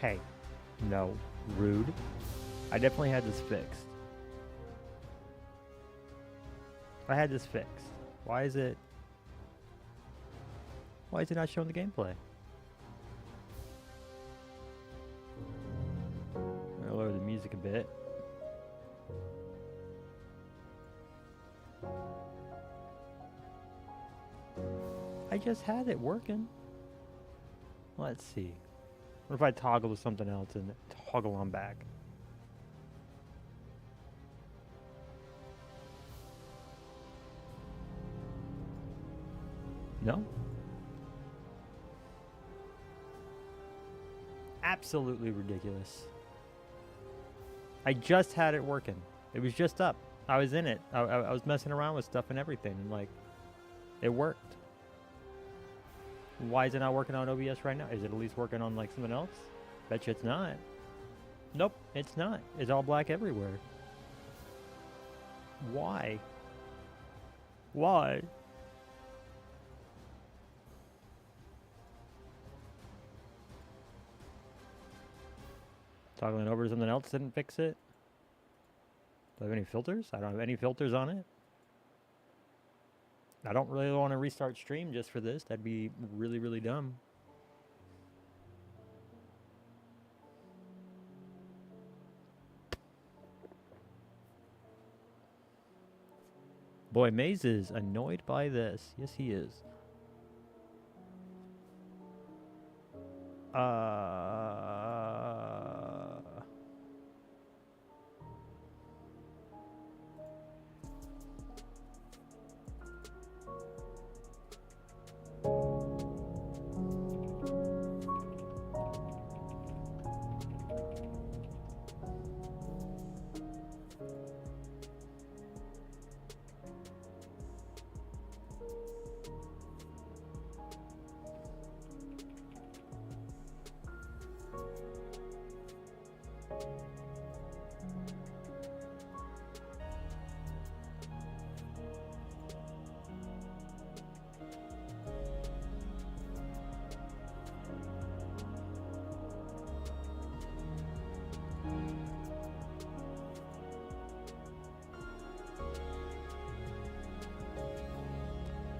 Hey, no, rude. I definitely had this fixed. I had this fixed. Why is it not showing the gameplay? I'll lower the music a bit. I just had it working. Let's see. What if I toggle to something else and toggle on back? No? Absolutely ridiculous. I just had it working. It was just up. I was in it. I was messing around with stuff and everything, and like, it worked. Why is it not working on OBS right now? Is it at least working on like something else? Bet you it's not. Nope, it's not. It's all black everywhere. Why? Why? Toggling over to something else didn't fix it. Do I have any filters? I don't have any filters on it. I don't really want to restart stream just for this. That'd be really, really dumb. Boy, Maze is annoyed by this. Yes, he is.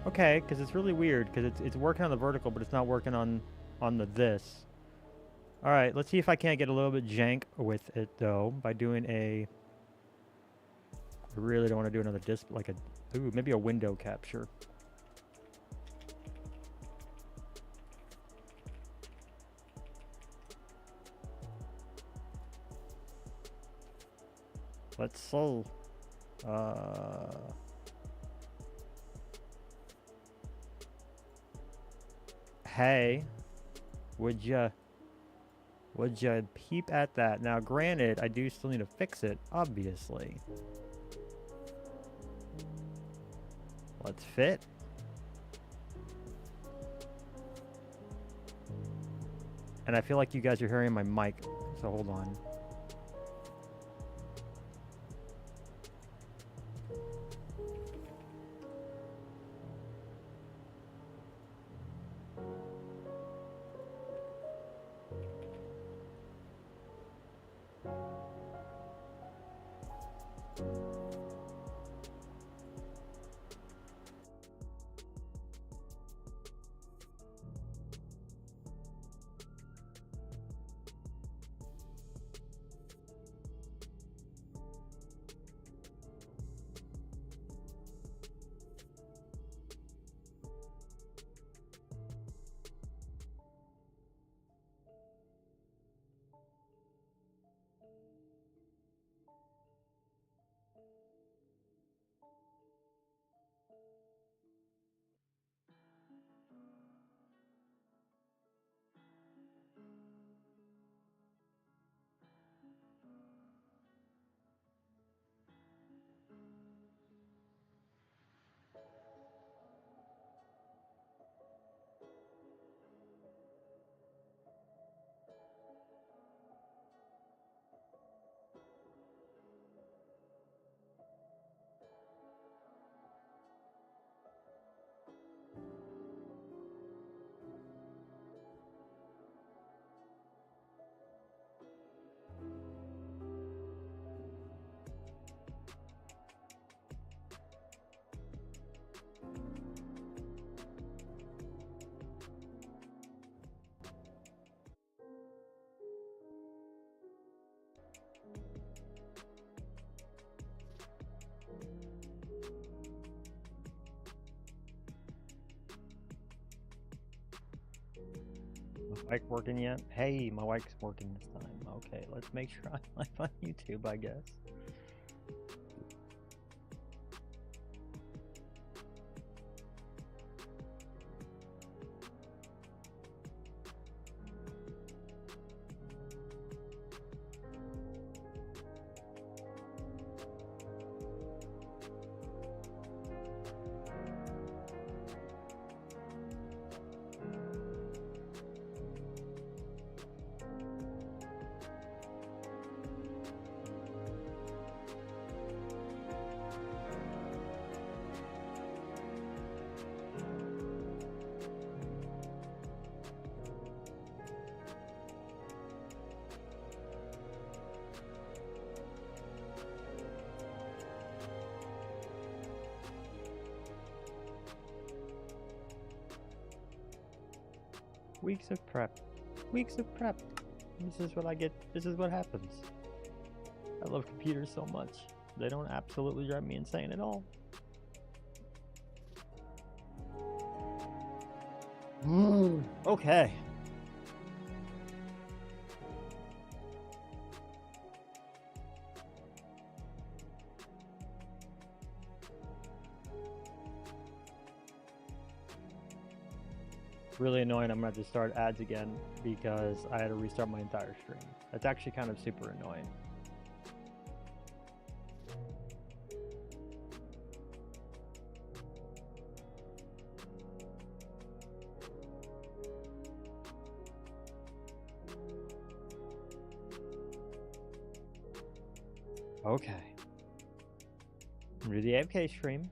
Okay, because it's really weird, because it's working on the vertical, but it's not working on the this. All right, let's see if I can't get a little bit jank with it, though, by doing a... I really don't want to do another disc, like a... Ooh, maybe a window capture. Let's see. Hey, would ya peep at that? Now, granted, I do still need to fix it, obviously. Let's fit. And I feel like you guys are hearing my mic, so hold on. Mic working yet? Hey, my mic's working this time. Okay, let's make sure I'm live on YouTube, I guess. Weeks of prep. Weeks of prep. This is what I get. This is what happens. I love computers so much. They don't absolutely drive me insane at all. Okay. Really annoying. I'm going to have to start ads again because I had to restart my entire stream. That's actually kind of super annoying. Okay. I'm going to do the AFK stream.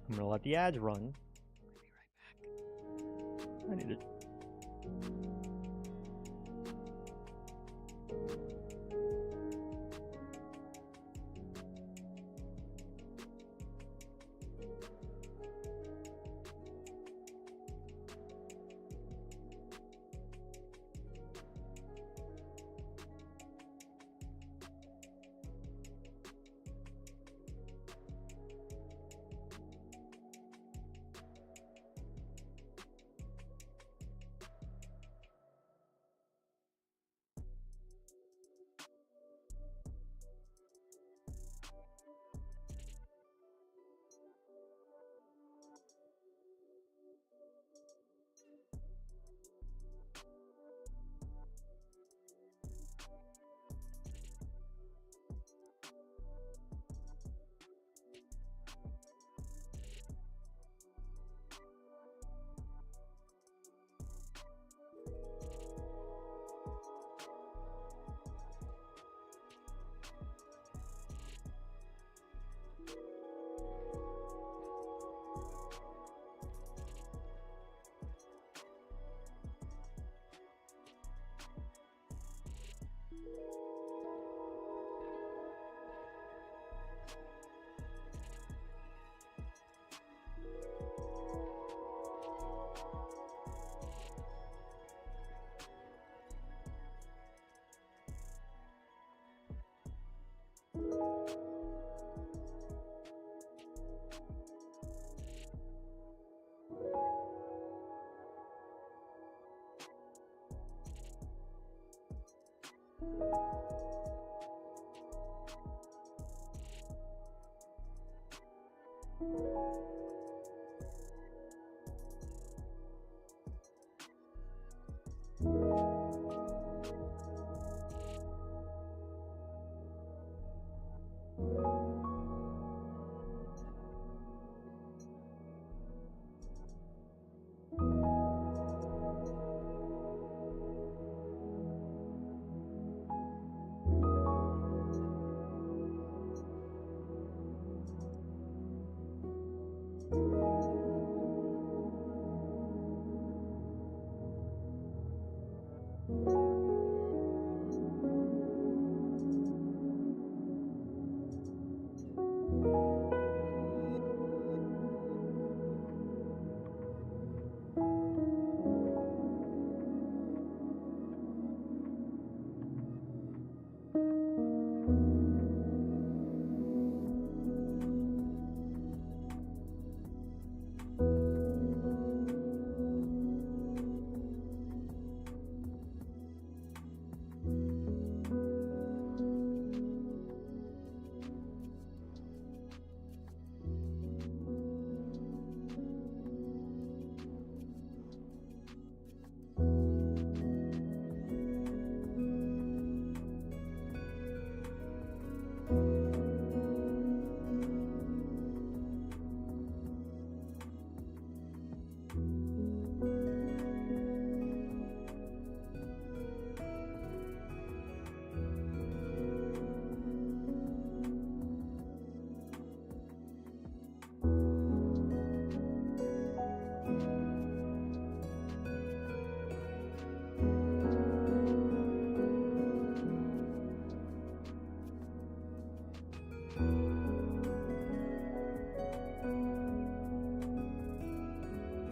I'm going to let the ads run. I need it.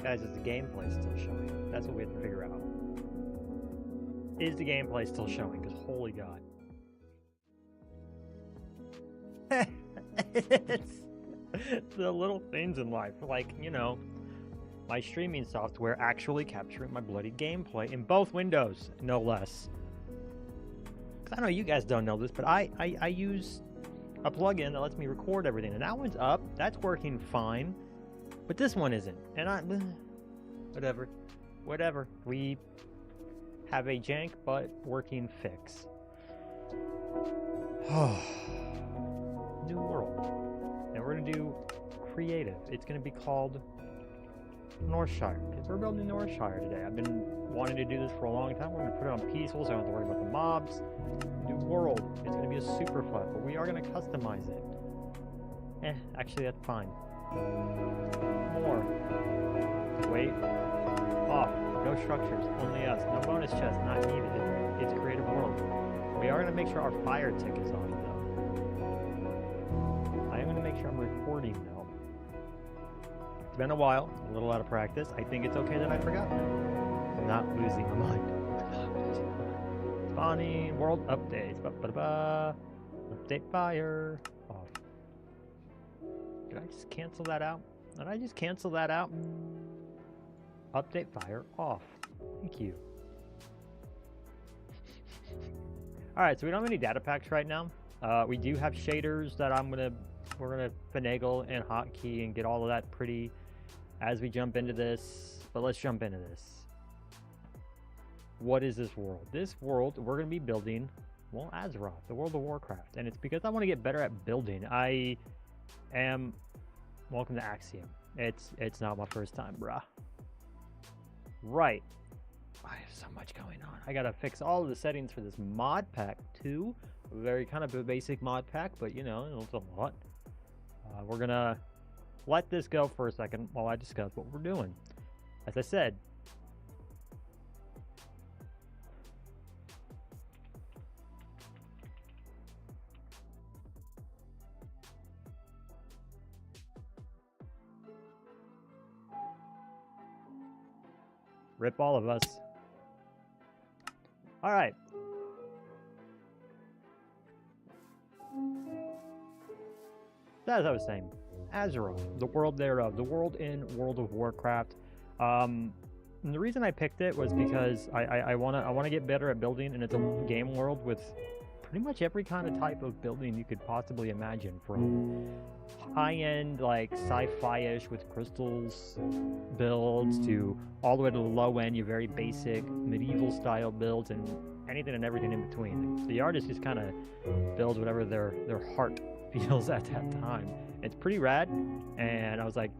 Guys, is the gameplay still showing? That's what we have to figure out. Is the gameplay still showing? Because holy god. It's the little things in life. Like, you know, my streaming software actually capturing my bloody gameplay in both windows, no less. Because I know you guys don't know this, but I use a plugin that lets me record everything. And that one's up. That's working fine. But this one isn't. And whatever. We have a jank but working fix. New world. And we're going to do creative. It's going to be called Northshire. Because we're building Northshire today. I've been wanting to do this for a long time. We're going to put it on peaceful so I don't have to worry about the mobs. New world. It's going to be a super flat, but we are going to customize it. Actually that's fine. More. Wait. Off. No structures. Only us. No bonus chest. Not needed. It's creative world. We are going to make sure our fire tick is on, though. I am going to make sure I'm recording, though. It's been a while. A little out of practice. I think it's okay that I forgot. I'm not losing my mind. Spawning. World updates. Ba-ba-da-ba. Update fire. Off. Did I just cancel that out? Did I just cancel that out? Update fire off. Thank you. Alright, so we don't have any data packs right now. We do have shaders that we're gonna finagle and hotkey and get all of that pretty as we jump into this. But let's jump into this. What is this world? This world, we're gonna be building, well, Azeroth, the World of Warcraft. And it's because I want to get better at building. Welcome to Axiom. It's not my first time, bruh. Right. I have so much going on. I gotta fix all of the settings for this mod pack too. Very kind of a basic mod pack, but you know, it's a lot. We're gonna let this go for a second while I discuss what we're doing. As I said, rip all of us. All right. As I was saying, Azeroth, the world thereof, the world in World of Warcraft. And the reason I picked it was because I wanna get better at building, and it's a game world with pretty much every kind of type of building you could possibly imagine, from high-end like sci-fi-ish with crystals builds to all the way to the low end, your very basic medieval style builds, and anything and everything in between. The artist just kind of builds whatever their heart feels at that time. It's pretty rad, and I was like,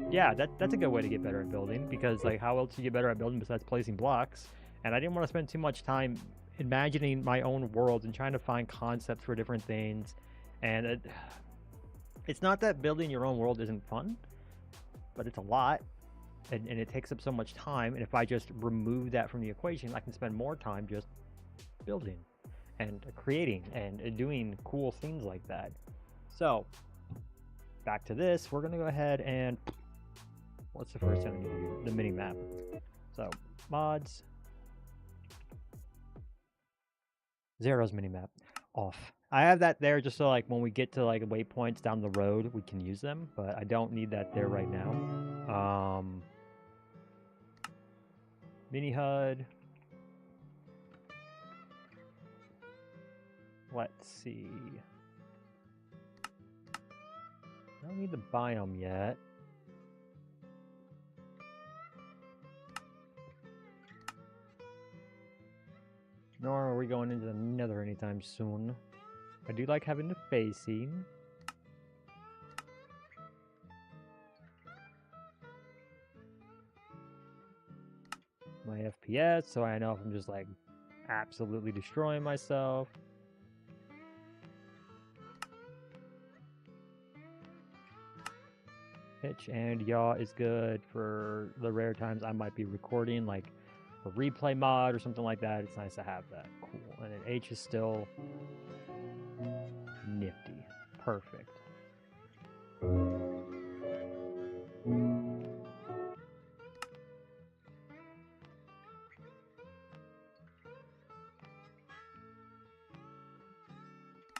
yeah, that's a good way to get better at building, because like how else do you get better at building besides placing blocks? And I didn't want to spend too much time imagining my own world and trying to find concepts for different things. And it's not that building your own world isn't fun, but it's a lot, and it takes up so much time. And if I just remove that from the equation, I can spend more time just building and creating and doing cool things like that. So back to this, we're gonna go ahead and what's the first thing I'm gonna do? The mini map. So mods, Zero's minimap off. I have that there just so like when we get to like waypoints down the road, we can use them, but I don't need that there right now. Mini HUD. Let's see. I don't need the biome yet. Nor are we going into the nether anytime soon. I do like having the facing. My FPS, so I know if I'm just like absolutely destroying myself. Pitch and yaw is good for the rare times I might be recording, like a replay mod or something like that. It's nice to have that. Cool. And then H is still nifty. Perfect.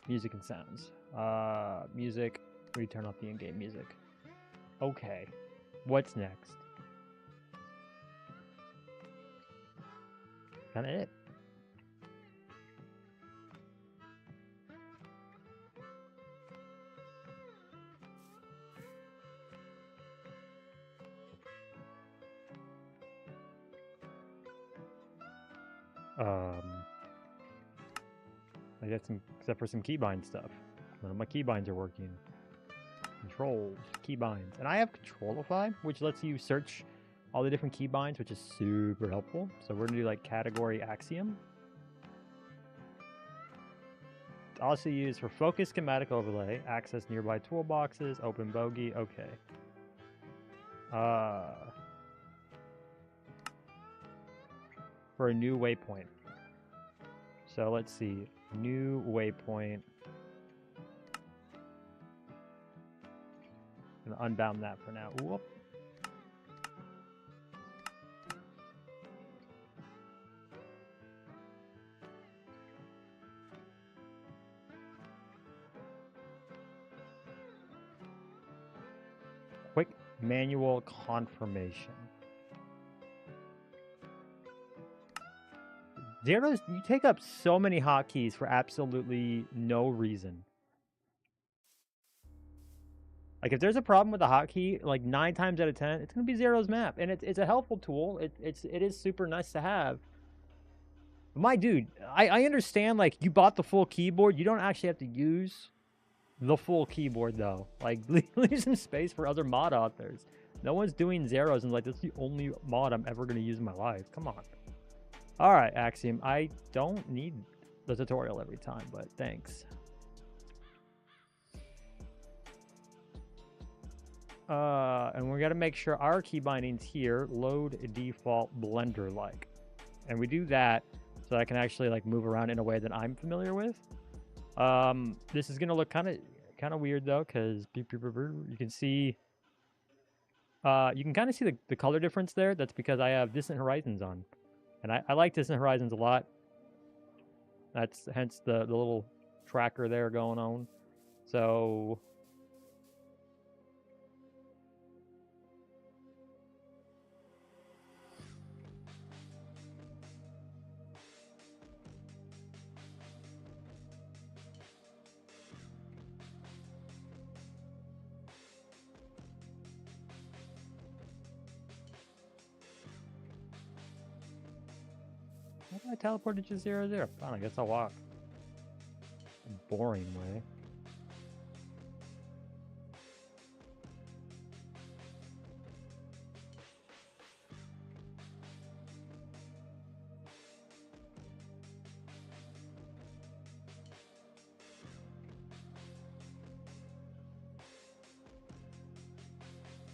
Music and sounds. Music. We turn off the in-game music. Okay. What's next? Kinda it. I got some, except for some keybind stuff. None of my keybinds are working. Controls, keybinds. And I have Controlify, which lets you search all the different keybinds, which is super helpful. So we're gonna do like category axiom. It's also used for focus schematic overlay, access nearby toolboxes, open bogey, okay. For a new waypoint. So let's see, new waypoint. I'm gonna unbound that for now. Whoop. Quick manual confirmation. Zeros, you take up so many hotkeys for absolutely no reason. Like if there's a problem with the hotkey, like 9 times out of 10, it's gonna be Zero's map, and it's a helpful tool. It is super nice to have. But my dude, I understand like you bought the full keyboard, you don't actually have to use the full keyboard though. Like leave some space for other mod authors. No one's doing Zeros and like that's the only mod I'm ever gonna use in my life. Come on. All right, Axiom. I don't need the tutorial every time, but thanks. And we got to make sure our key bindings here load default blender like, and we do that so I can actually like move around in a way that I'm familiar with. This is gonna look kind of weird though, because you can see you can kind of see the color difference there. That's because I have Distant Horizons on. And I like Distant Horizons a lot. That's hence the little tracker there going on. So how do I teleport to just 0, 0? Fine, I guess I'll walk. A boring way.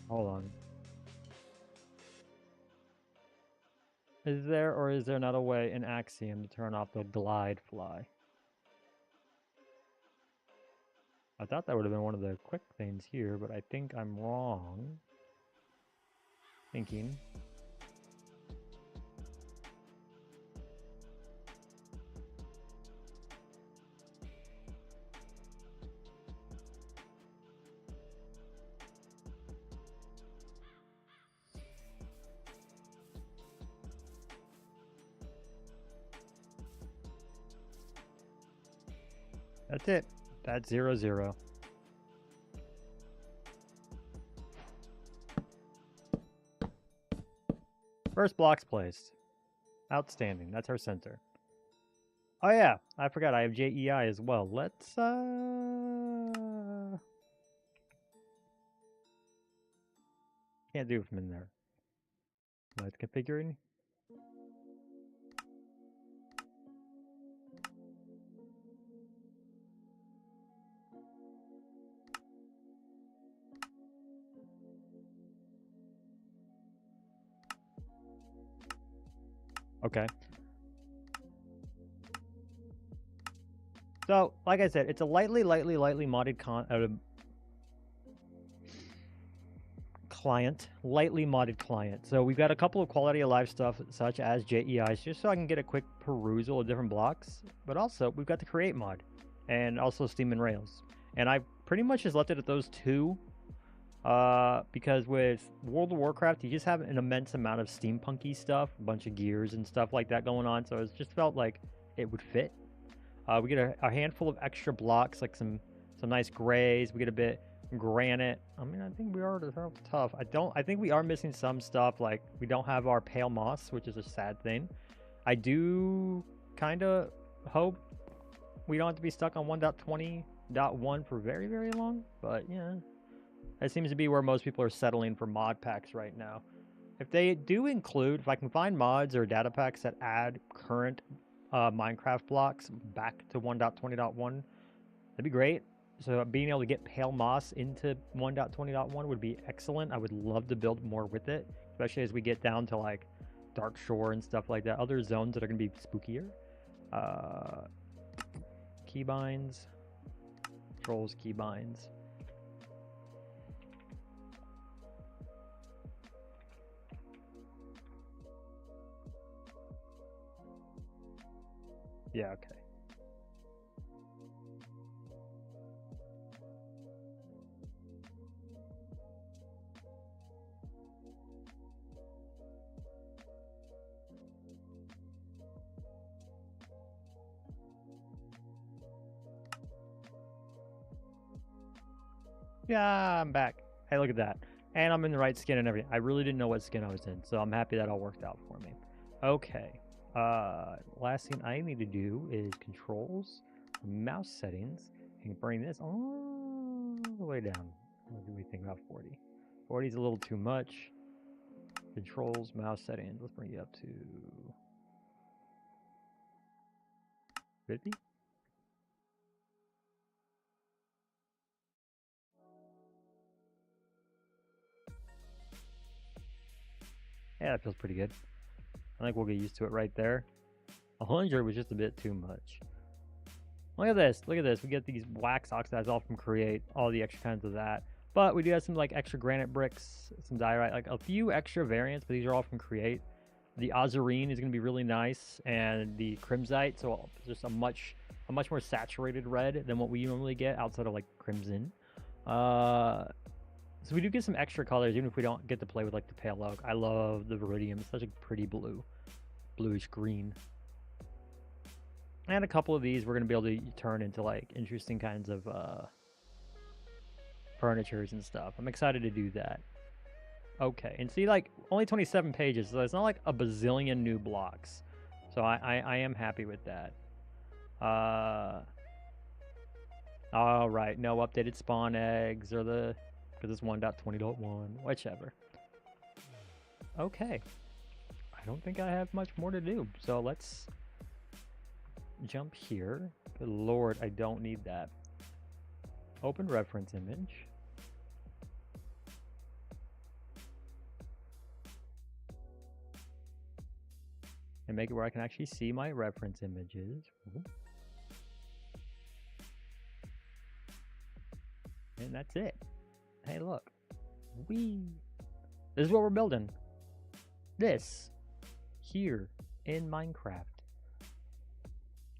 Hold on. Is there or is there not a way in Axiom to turn off the glide fly? I thought that would have been one of the quick things here, but I think I'm wrong. Thinking. That's it. That's 0, 0. First blocks placed. Outstanding. That's our center. Oh yeah, I forgot I have JEI as well. Let's can't do it from in there. Let's configuring. Okay. So, like I said, it's a lightly modded client. Lightly modded client. So we've got a couple of quality of life stuff such as JEIs, just so I can get a quick perusal of different blocks. But also, we've got the create mod. and also Steam and Rails. And I pretty much just left it at those two, because with World of Warcraft, you just have an immense amount of steampunky stuff, a bunch of gears and stuff like that going on. So it just felt like it would fit. We get a handful of extra blocks, like some nice grays. We get a bit granite. I mean, I think we are tough. I think we are missing some stuff. Like we don't have our pale moss, which is a sad thing. I do kind of hope we don't have to be stuck on 1.20.1 for very, very long. But yeah, that seems to be where most people are settling for mod packs right now. If they do include, if I can find mods or data packs that add current Minecraft blocks back to 1.20.1, that'd be great. So being able to get pale moss into 1.20.1 would be excellent. I would love to build more with it, especially as we get down to like Dark Shore and stuff like that. Other zones that are going to be spookier. Keybinds. Trolls keybinds. Yeah, okay. Yeah, I'm back. Hey, look at that. And I'm in the right skin and everything. I really didn't know what skin I was in, so I'm happy that all worked out for me. Okay. Last thing I need to do is controls, mouse settings, and bring this all the way down. What do we think about 40? 40 is a little too much. Controls, mouse settings. Let's bring it up to 50. Yeah, that feels pretty good. I think we'll get used to it right there. 100 was just a bit too much. Look at this. Look at this. We get these wax oxides all from Create, all the extra kinds of that. But we do have some like extra granite bricks, some diorite, like a few extra variants, but these are all from Create. The Azurine is going to be really nice, and the Crimsite, so just a much more saturated red than what we normally get outside of like Crimson. So we do get some extra colors, even if we don't get to play with like the pale oak. I love the Viridium. It's such a pretty blue, bluish green. And a couple of these we're going to be able to turn into like interesting kinds of furnitures and stuff. I'm excited to do that. Okay, and see, like, only 27 pages, so it's not like a bazillion new blocks. So I am happy with that. All right, no updated spawn eggs or the, because it's 1.20.1, whichever. Okay, I don't think I have much more to do, so let's jump here. Good lord, I don't need that. Open reference image. And make it where I can actually see my reference images. Ooh. And that's it. Hey, look. Whee! This is what we're building. This. Here. In Minecraft.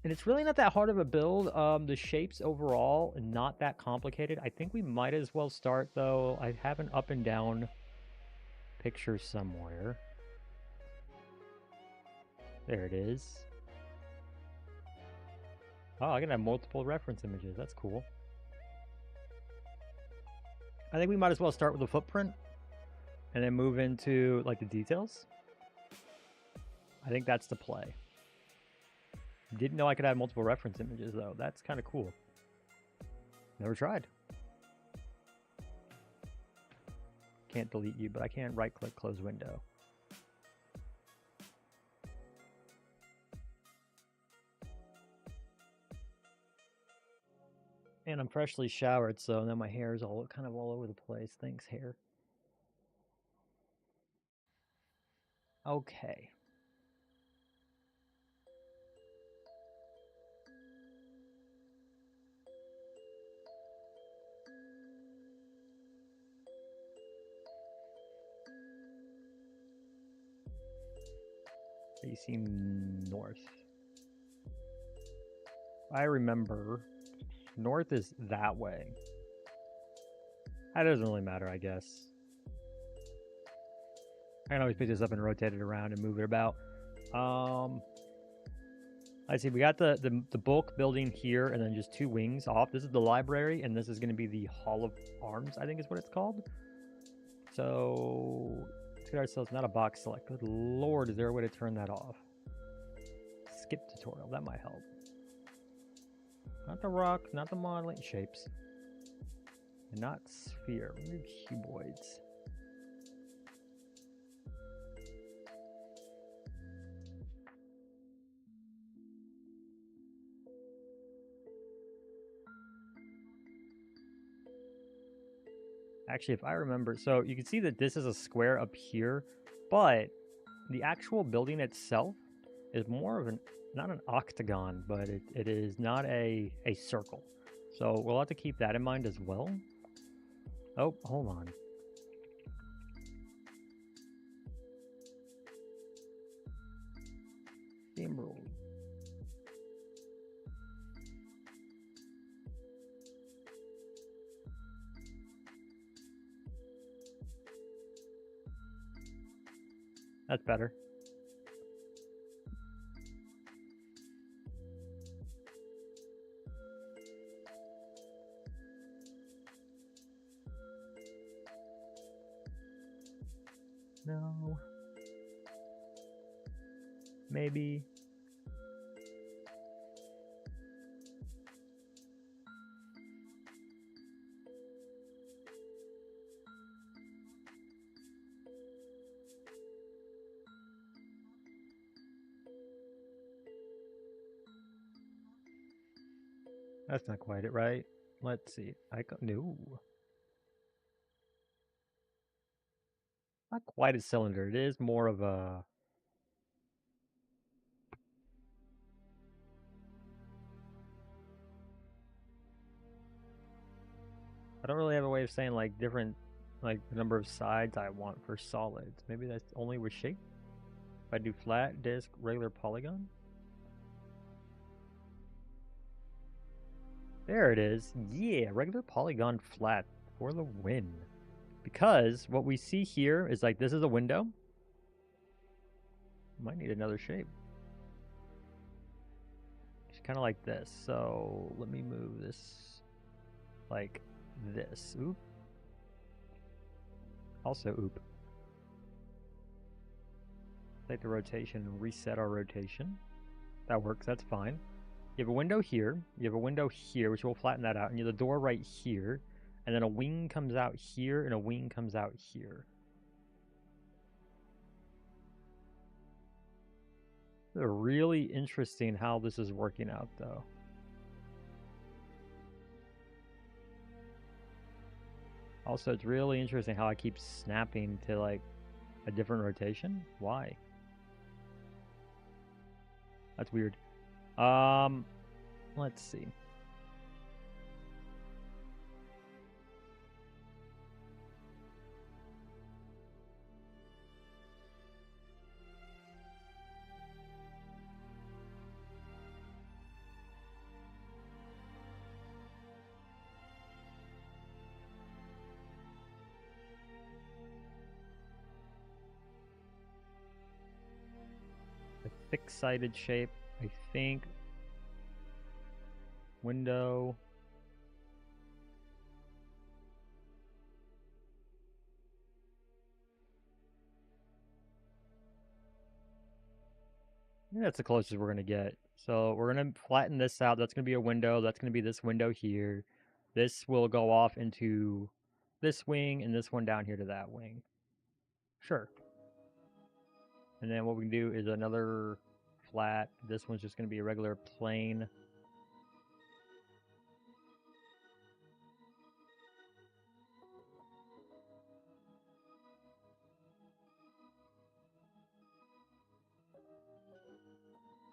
And it's really not that hard of a build. The shapes overall, not that complicated. I think we might as well start, though. I have an up and down picture somewhere. There it is. Oh, I can have multiple reference images. That's cool. I think we might as well start with the footprint and then move into like the details. I think that's the play. Didn't know I could have multiple reference images though. That's kind of cool. Never tried. Can't delete you, but I can right click close window. And I'm freshly showered, so now my hair is all kind of all over the place. Thanks, hair. Okay. Facing north. I remember North is that way. That doesn't really matter, I guess. I can always pick this up and rotate it around and move it about. I see, we got the bulk building here and then just 2 wings off. This is the library, and this is going to be the Hall of Arms, I think is what it's called. So let's get ourselves not a box select. Good lord, is there a way to turn that off? Skip tutorial, that might help. Not the rock, not the modeling shapes. And not sphere. Weird cuboids. Actually, if I remember, so you can see that this is a square up here, but the actual building itself is more of an, not an octagon, but it is not a circle. So we'll have to keep that in mind as well. Oh, hold on. Emerald. That's better. No. Maybe. That's not quite it, right? Let's see. No. Not quite a cylinder. It is more of a... I don't really have a way of saying like different, like the number of sides I want for solids. Maybe that's only with shape. If I do flat, disc, regular, polygon. There it is. Yeah, regular, polygon, flat for the win. Because what we see here is like this is a window. Might need another shape. It's kind of like this. So let me move this like this. Oop. Also oop. Take the rotation and reset our rotation. That works, that's fine. You have a window here, you have a window here, which will flatten that out, and you have the door right here, and then a wing comes out here, and a wing comes out here. It's really interesting how this is working out, though. Also, it's really interesting how I keep snapping to, like, a different rotation. Why? That's weird. Let's see. A fixed-sided shape, I think. Window. I think that's the closest we're going to get. So we're going to flatten this out. That's going to be a window. That's going to be this window here. This will go off into this wing and this one down here to that wing. Sure. And then what we can do is another flat. This one's just going to be a regular plain.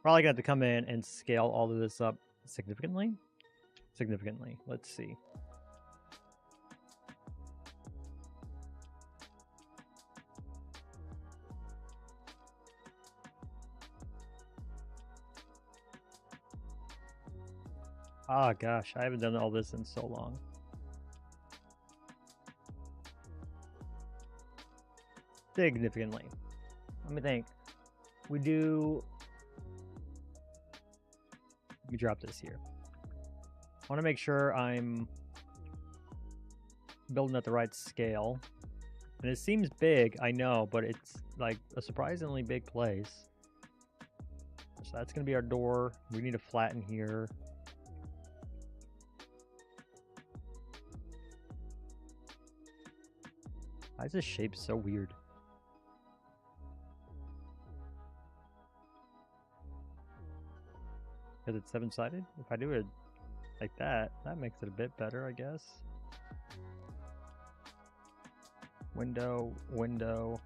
Probably going to have to come in and scale all of this up significantly. Let's see. Ah, gosh, I haven't done all this in so long. Significantly. Let me think. We do... Let me drop this here. I want to make sure I'm building at the right scale. And it seems big, I know, but it's like a surprisingly big place. So that's going to be our door. We need to flatten here. Why is this shape so weird? Because it's 7-sided? If I do it like that, that makes it a bit better, I guess. Window, window,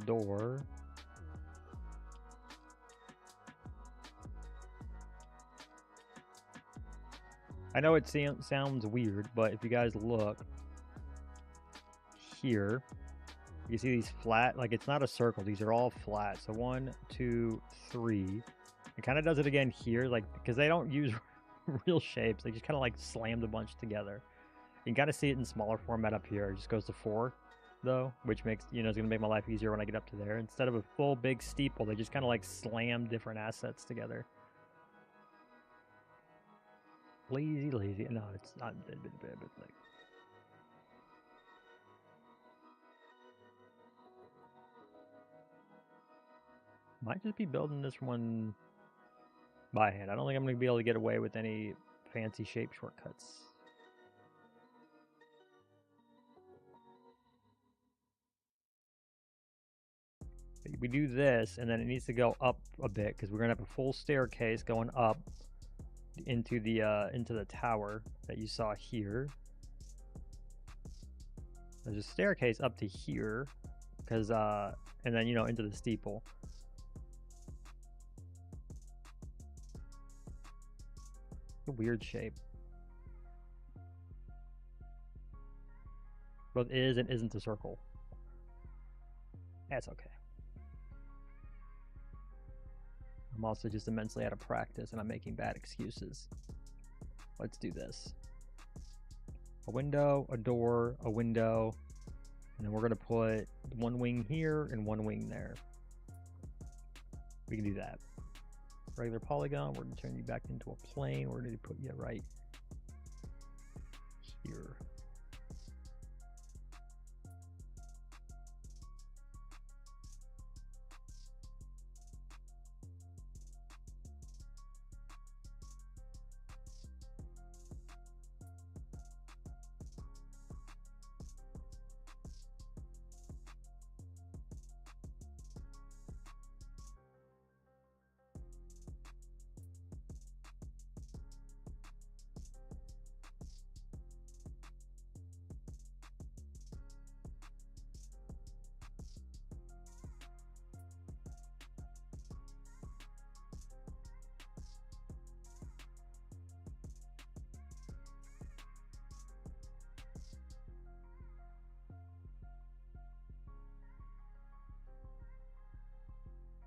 door. I know it sounds weird, but if you guys look here, you see these flat, like it's not a circle, these are all flat. So 1, 2, 3. It kind of does it again here, like because they don't use real shapes, they just kind of like slammed a bunch together. You can kind of see it in smaller format up here. It just goes to 4 though, which makes, you know, it's gonna make my life easier when I get up to there. Instead of a full big steeple, they just kind of like slam different assets together. Lazy. No, it's not. Like, might just be building this one by hand. I don't think I'm going to be able to get away with any fancy shape shortcuts. We do this, and then it needs to go up a bit because we're going to have a full staircase going up into the tower that you saw here. There's a staircase up to here, because and then, you know, into the steeple. A weird shape. Both is and isn't a circle. That's okay. I'm also just immensely out of practice and I'm making bad excuses. Let's do this. A window, a door, a window, and then we're going to put one wing here and one wing there. We can do that. Regular polygon, we're going to turn you back into a plane. We're going to put you right here.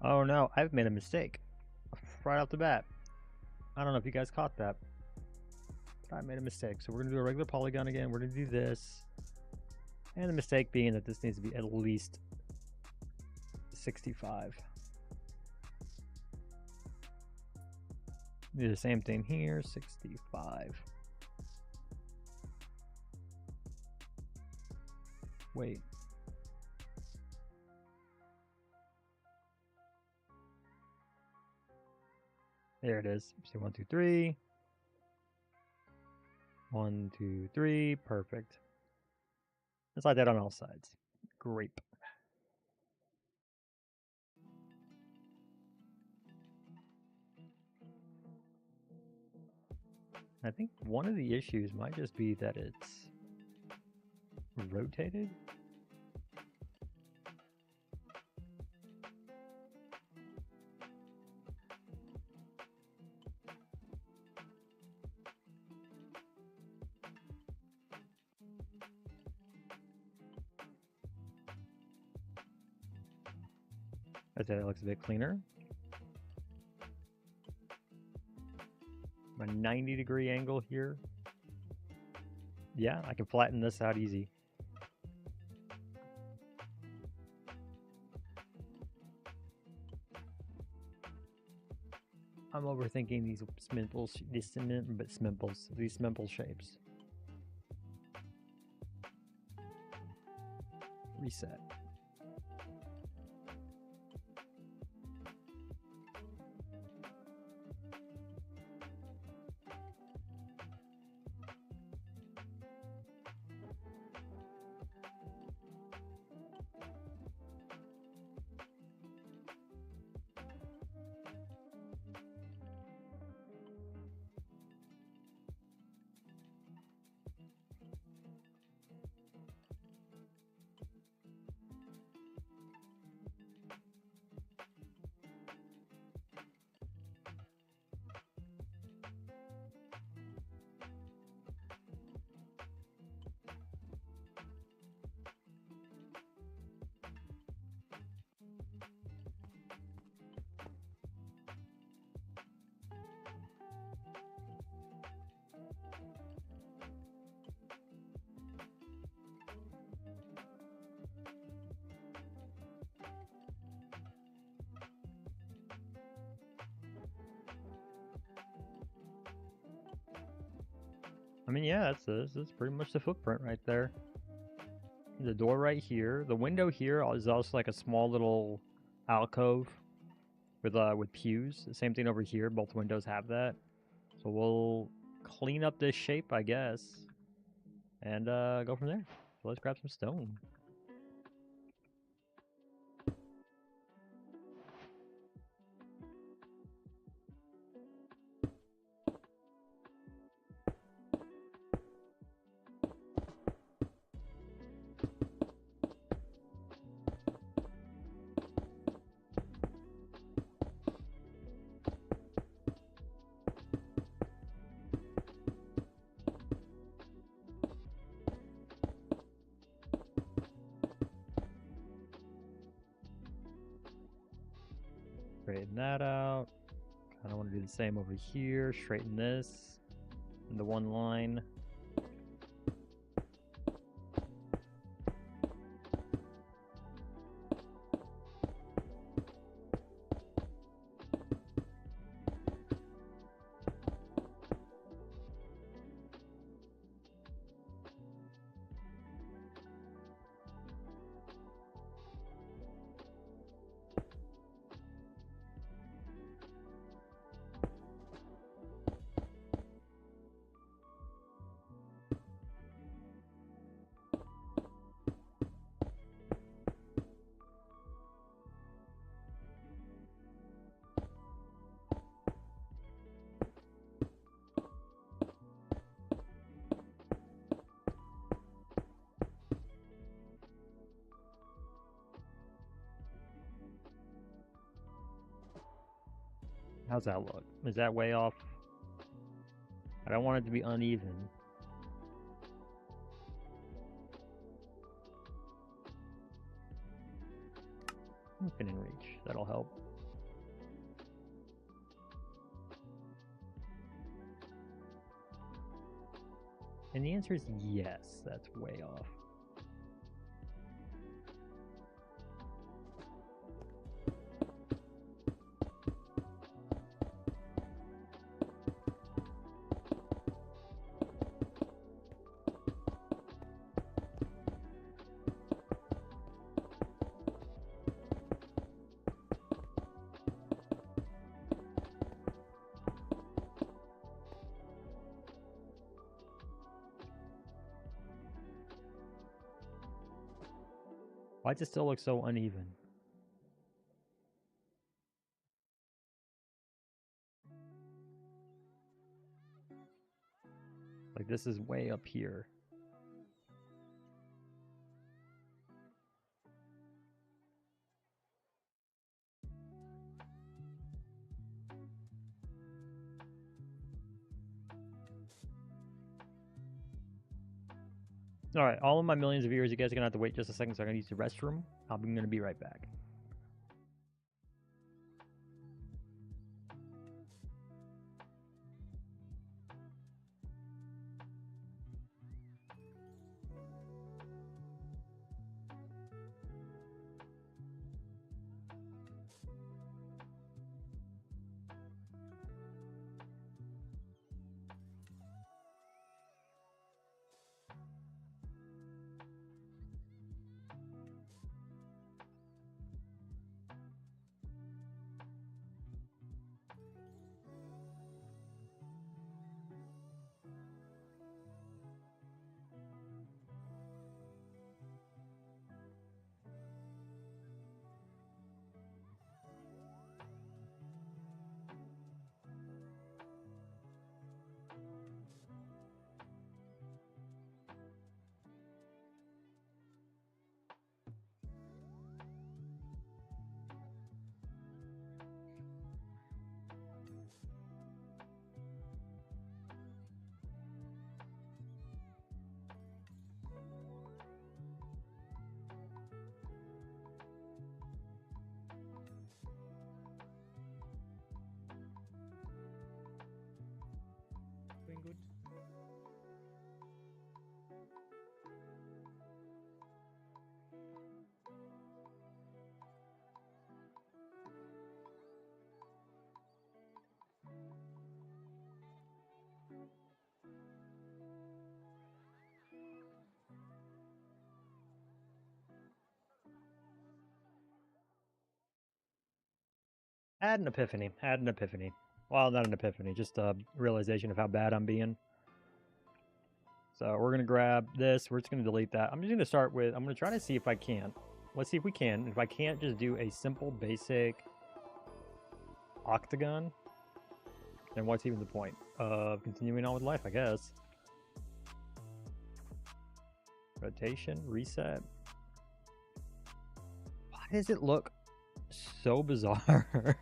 Oh no, I've made a mistake right off the bat. I don't know if you guys caught that, but I made a mistake. So we're gonna do a regular polygon again. We're gonna do this, and the mistake being that this needs to be at least 65. Do the same thing here, 65. Wait. There it is. See, 1, 2, 3. 1, 2, 3. Perfect. It's like that on all sides. Grape. I think one of the issues might just be that it's rotated. I'd say that looks a bit cleaner. a 90-degree angle here. Yeah, I can flatten this out easy. I'm overthinking these smimple shapes. Reset. I mean, yeah, that's pretty much the footprint right there. The door right here. The window here is also like a small little alcove with pews. The same thing over here. Both windows have that. So we'll clean up this shape, I guess, and go from there. So let's grab some stone. Straighten that out. Kind of want to do the same over here. Straighten this into one line. How's that look? Is that way off? I don't want it to be uneven. Within reach. That'll help. And the answer is yes, that's way off. Why does it still look so uneven? Like this is way up here. Alright, all of my millions of viewers, you guys are going to have to wait just a second so I'm going to use the restroom. I'm going to be right back. Had an epiphany. Had an epiphany. Well, not an epiphany, just a realization of how bad I'm being. So we're going to grab this. We're just going to delete that. I'm just going to start with, I'm going to try to see if I can. Let's see if we can. If I can't, just do a simple, basic octagon. Then what's even the point of continuing on with life, I guess. Rotation, reset. Why does it look so bizarre?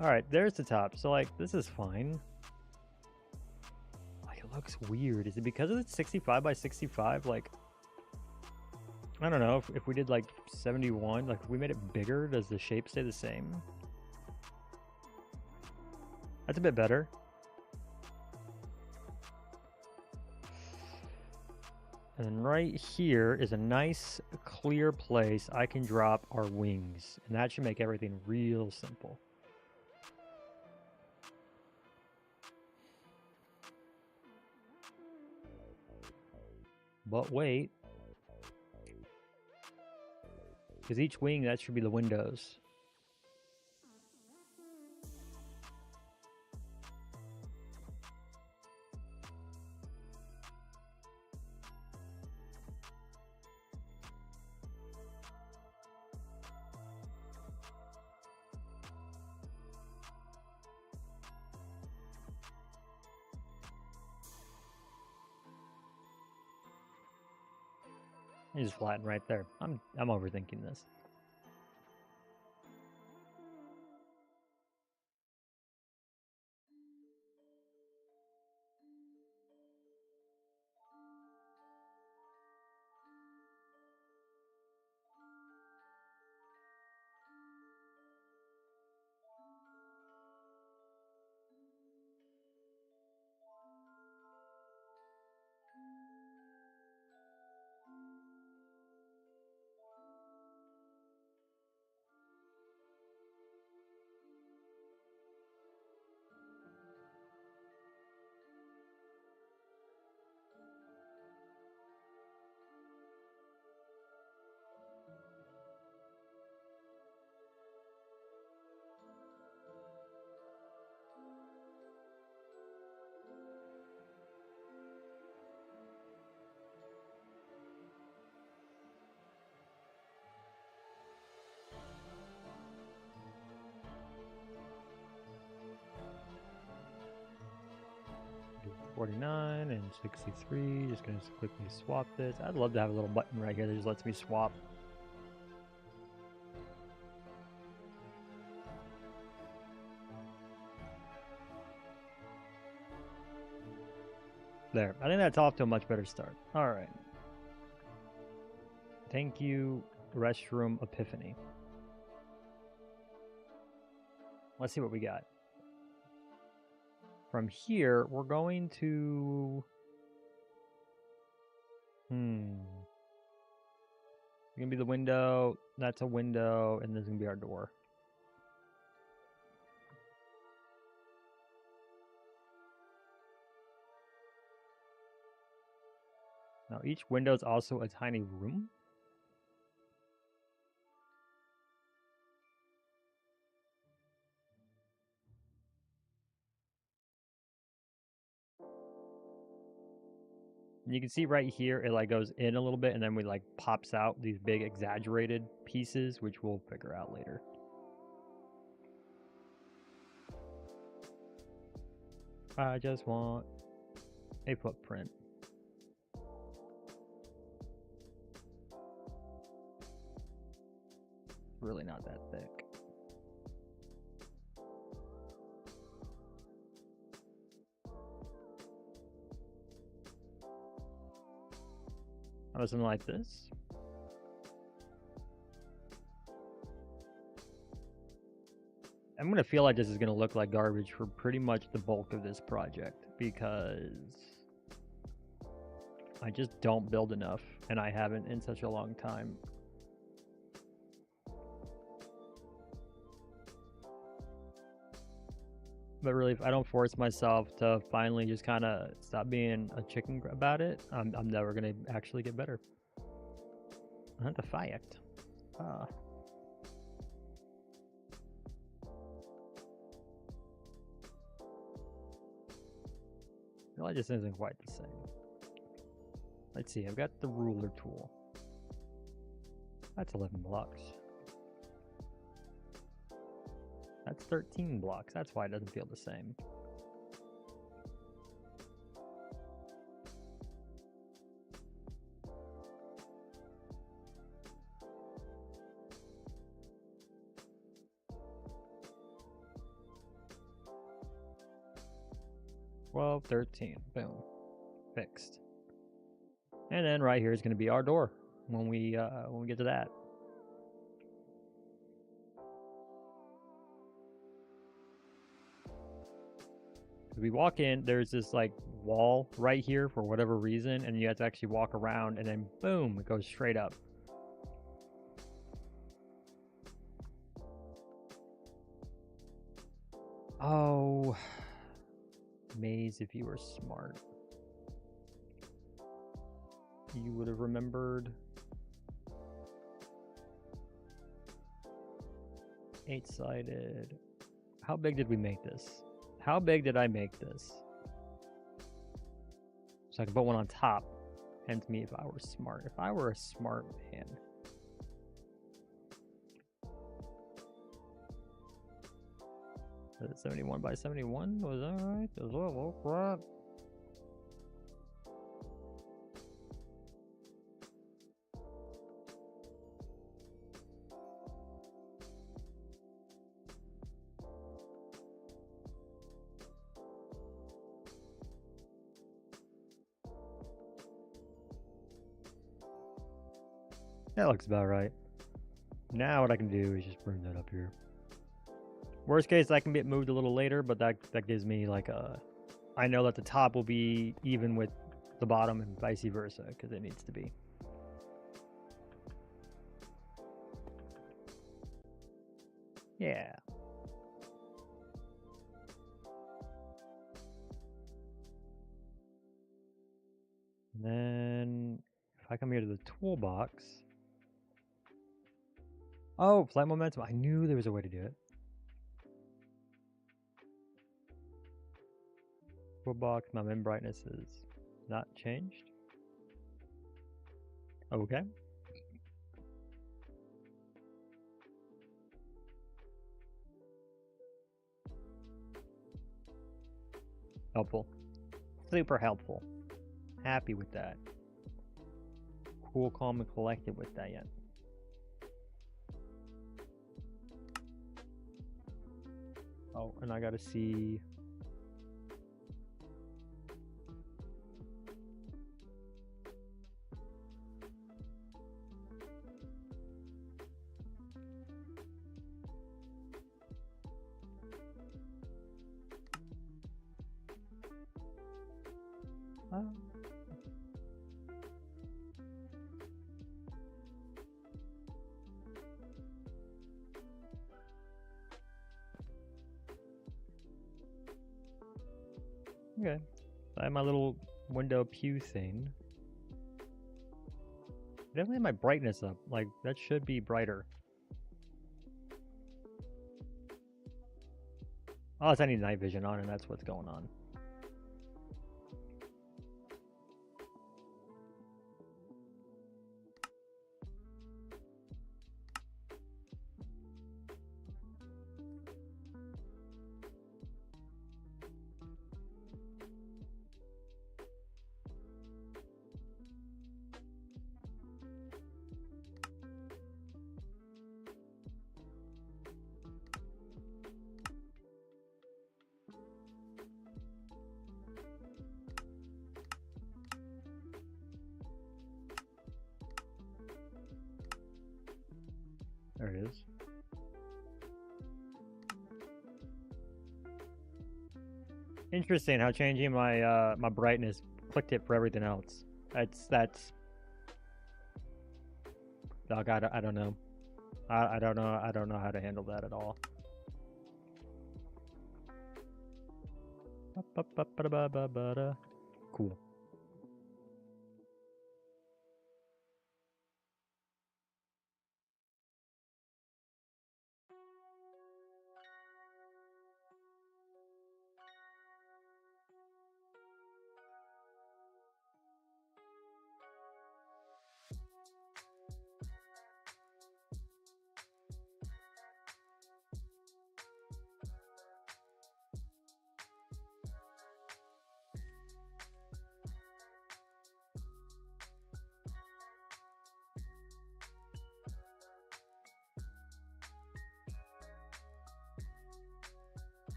Alright, there's the top. So, like, this is fine. Like, it looks weird. Is it because it's 65 by 65? Like, I don't know. If we did, like, 71, like, if we made it bigger, does the shape stay the same? That's a bit better. And then right here is a nice, clear place I can drop our wings. And that should make everything real simple. But wait. Because each wing, that should be the windows. Just flatten right there. I'm overthinking this. Do 49 and 63. Just gonna quickly swap this. I'd love to have a little button right here that just lets me swap. There. I think that's off to a much better start. All right. Thank you, Restroom Epiphany. Let's see what we got. From here, we're going to... It's gonna be the window. That's a window, and this is gonna be our door. Now, each window is also a tiny room. And you can see right here, it like goes in a little bit, and then we like pops out these big exaggerated pieces, which we'll figure out later. I just want a footprint. Really not that thick. Something like this. I'm going to feel like this is going to look like garbage for pretty much the bulk of this project because I just don't build enough, and I haven't in such a long time. But really, if I don't force myself to finally just kind of stop being a chicken about it, I'm never going to actually get better. Not the fact. Well, it just isn't quite the same. Let's see, I've got the ruler tool. That's 11 blocks. That's 13 blocks. That's why it doesn't feel the same. Well, 13. Boom. Fixed. And then right here is going to be our door when we get to that. We walk in, there's this like wall right here for whatever reason, and you have to actually walk around, and then boom, it goes straight up. Oh, Maze, if you were smart, you would have remembered 8-sided. How big did we make this? How big did I make this? So I can put one on top. Hence me if I were smart. If I were a smart man. Was it 71 by 71? Was that right? Was World of Warcraft? That looks about right. Now what I can do is just bring that up here. Worst case, I can get moved a little later, but that gives me like a... I know that the top will be even with the bottom and vice versa, because it needs to be. Yeah. And then if I come here to the toolbox... Oh, flight momentum. I knew there was a way to do it. Toolbox, my min brightness is not changed. Okay. Helpful. Super helpful. Happy with that. Cool, calm, and collected with that yet. Oh, and I gotta see... Okay, I have my little window pew thing. Definitely have my brightness up. Like, that should be brighter. Oh, it's I need night vision on, and that's what's going on. There it is. Interesting how changing my my brightness clicked it for everything else. That's. Dog, I don't know. I don't know how to handle that at all. Cool.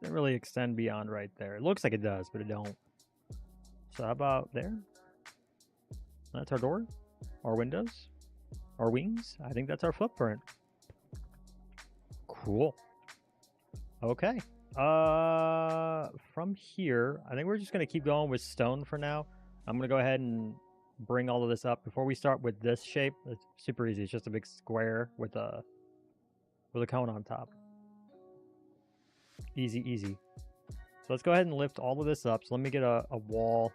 Doesn't really extend beyond right there. It looks like it does, but it don't. So how about there? That's our door, our windows, our wings. I think that's our footprint. Cool. Okay. From here, I think we're just gonna keep going with stone for now. I'm gonna go ahead and bring all of this up before we start with this shape. It's super easy. It's just a big square with a cone on top. Easy, easy. So let's go ahead and lift all of this up. So let me get a wall.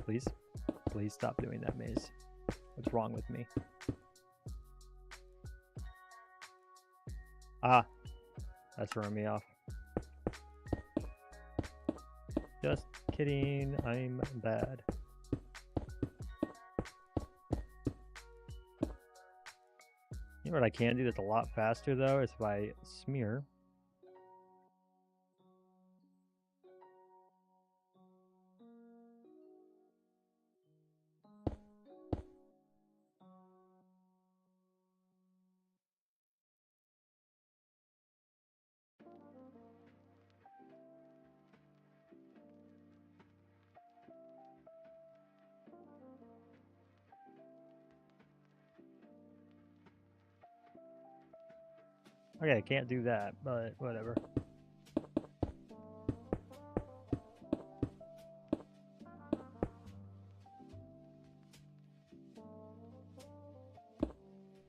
Please, please stop doing that, maze. What's wrong with me? Ah, that's throwing me off. Just kidding, I'm bad. You know what I can do that's a lot faster though is if I smear. Okay, I can't do that, but whatever.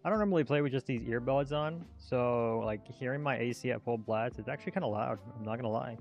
I don't normally play with just these earbuds on, so like hearing my AC at full blast, it's actually kind of loud. I'm not gonna lie.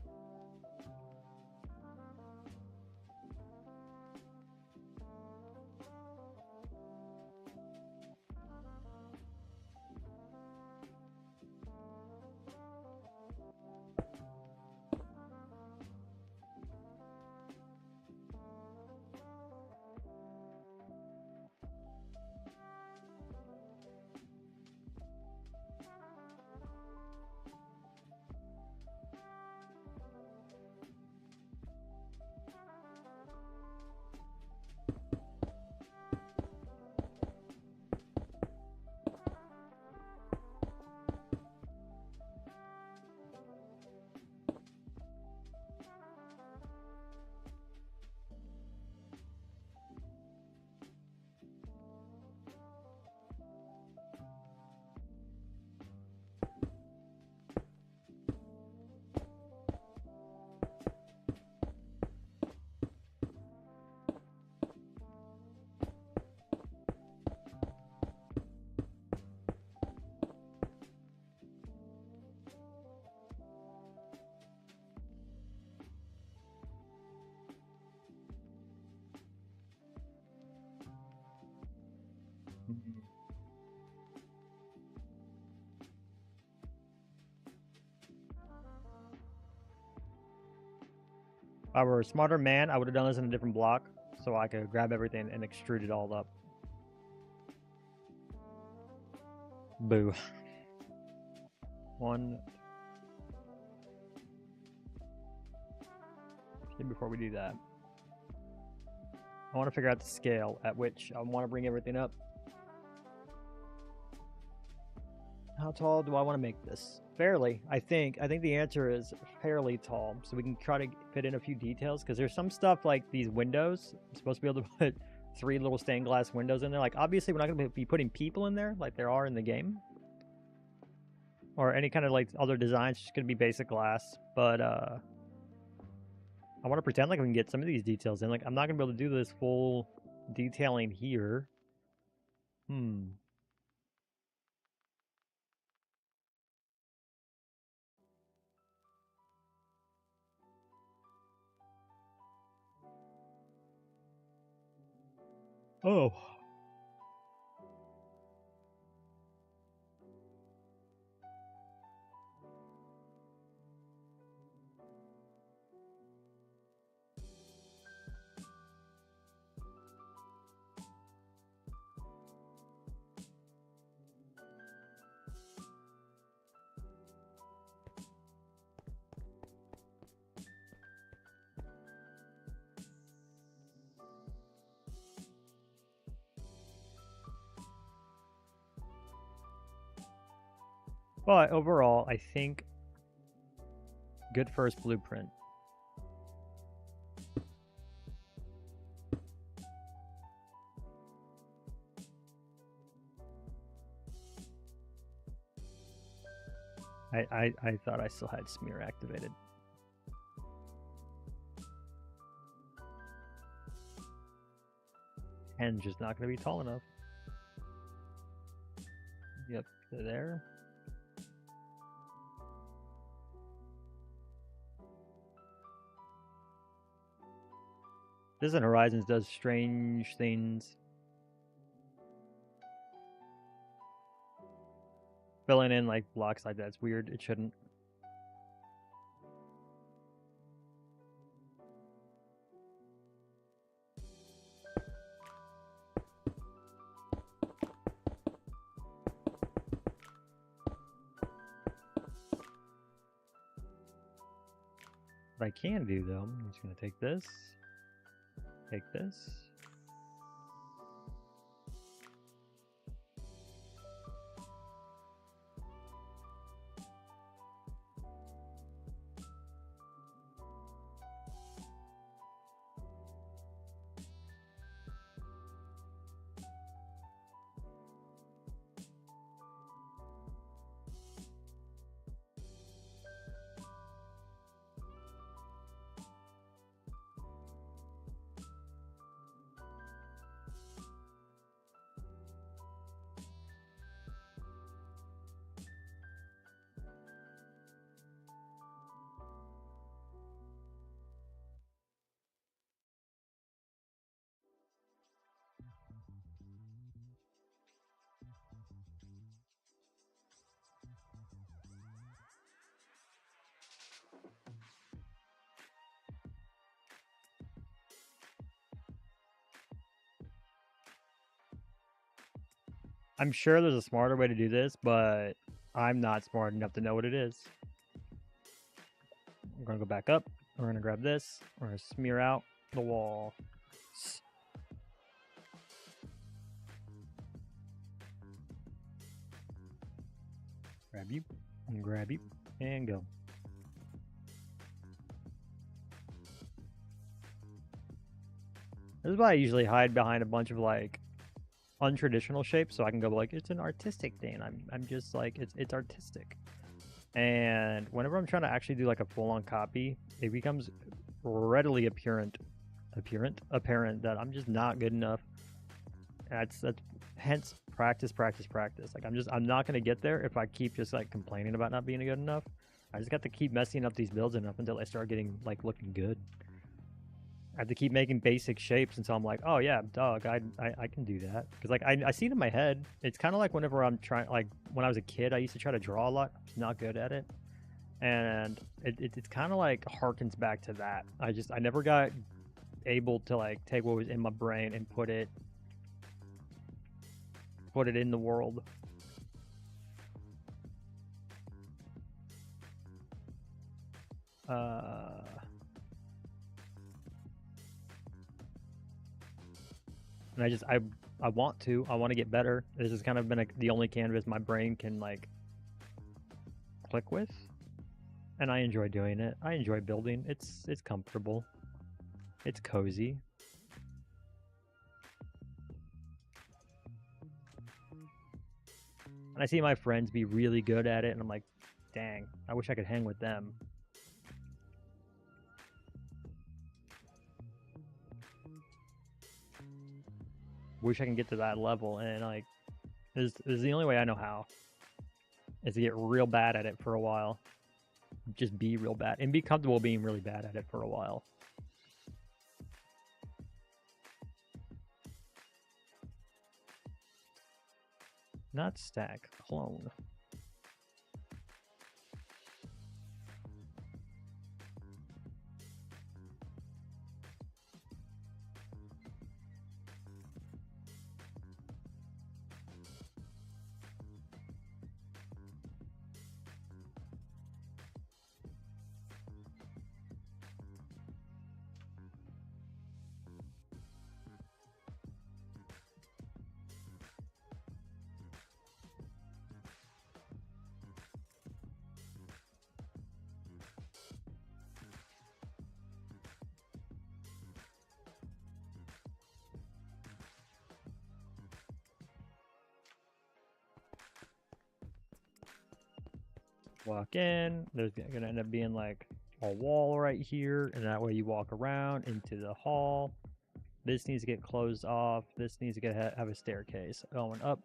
If I were a smarter man, I would have done this in a different block so I could grab everything and extrude it all up. Boo. One. Before we do that, I want to figure out the scale at which I want to bring everything up. How tall do I want to make this? Fairly, I think the answer is fairly tall. So we can try to fit in a few details because there's some stuff like these windows. I'm supposed to be able to put 3 little stained glass windows in there. Like obviously we're not going to be putting people in there like there are in the game. Or any kind of like other designs, just going to be basic glass. But I want to pretend like we can get some of these details in. Like I'm not going to be able to do this full detailing here. Oh. But overall, I think good first blueprint. I thought I still had smear activated. And just not going to be tall enough. Yep, there. Distant Horizons does strange things. Filling in like blocks like that's weird. It shouldn't. What I can do though, I'm just gonna take this. Take this. I'm sure there's a smarter way to do this, but I'm not smart enough to know what it is. I'm gonna go back up. We're gonna grab this. We're gonna smear out the wall. Grab you, and grab you, and go. This is why I usually hide behind a bunch of like untraditional shapes, so I can go like it's an artistic thing. I'm just like it's artistic. And whenever I'm trying to actually do like a full-on copy, it becomes readily apparent that I'm just not good enough. That's hence practice. Like I'm not gonna get there if I keep just like complaining about not being good enough. I just got to keep messing up these builds enough until I start getting like looking good. I have to keep making basic shapes until I'm like, oh yeah, dog, I can do that. Because like I see it in my head. It's kind of like whenever I'm trying, like when I was a kid, I used to try to draw a lot. I was not good at it, and it's kind of like harkens back to that. I never got able to like take what was in my brain and put it in the world. And I want to get better. This has kind of been the only canvas my brain can like click with, and I enjoy doing it. I enjoy building. It's comfortable. It's cozy. And I see my friends be really good at it, and I'm like, dang, I wish I could hang with them. Wish I can get to that level, and like, this is the only way I know how. Is to get real bad at it for a while. Just be real bad, and be comfortable being really bad at it for a while. Not stack, clone. Walk in. There's gonna end up being like a wall right here, and that way you walk around into the hall. This needs to get closed off. This needs to get have a staircase going up.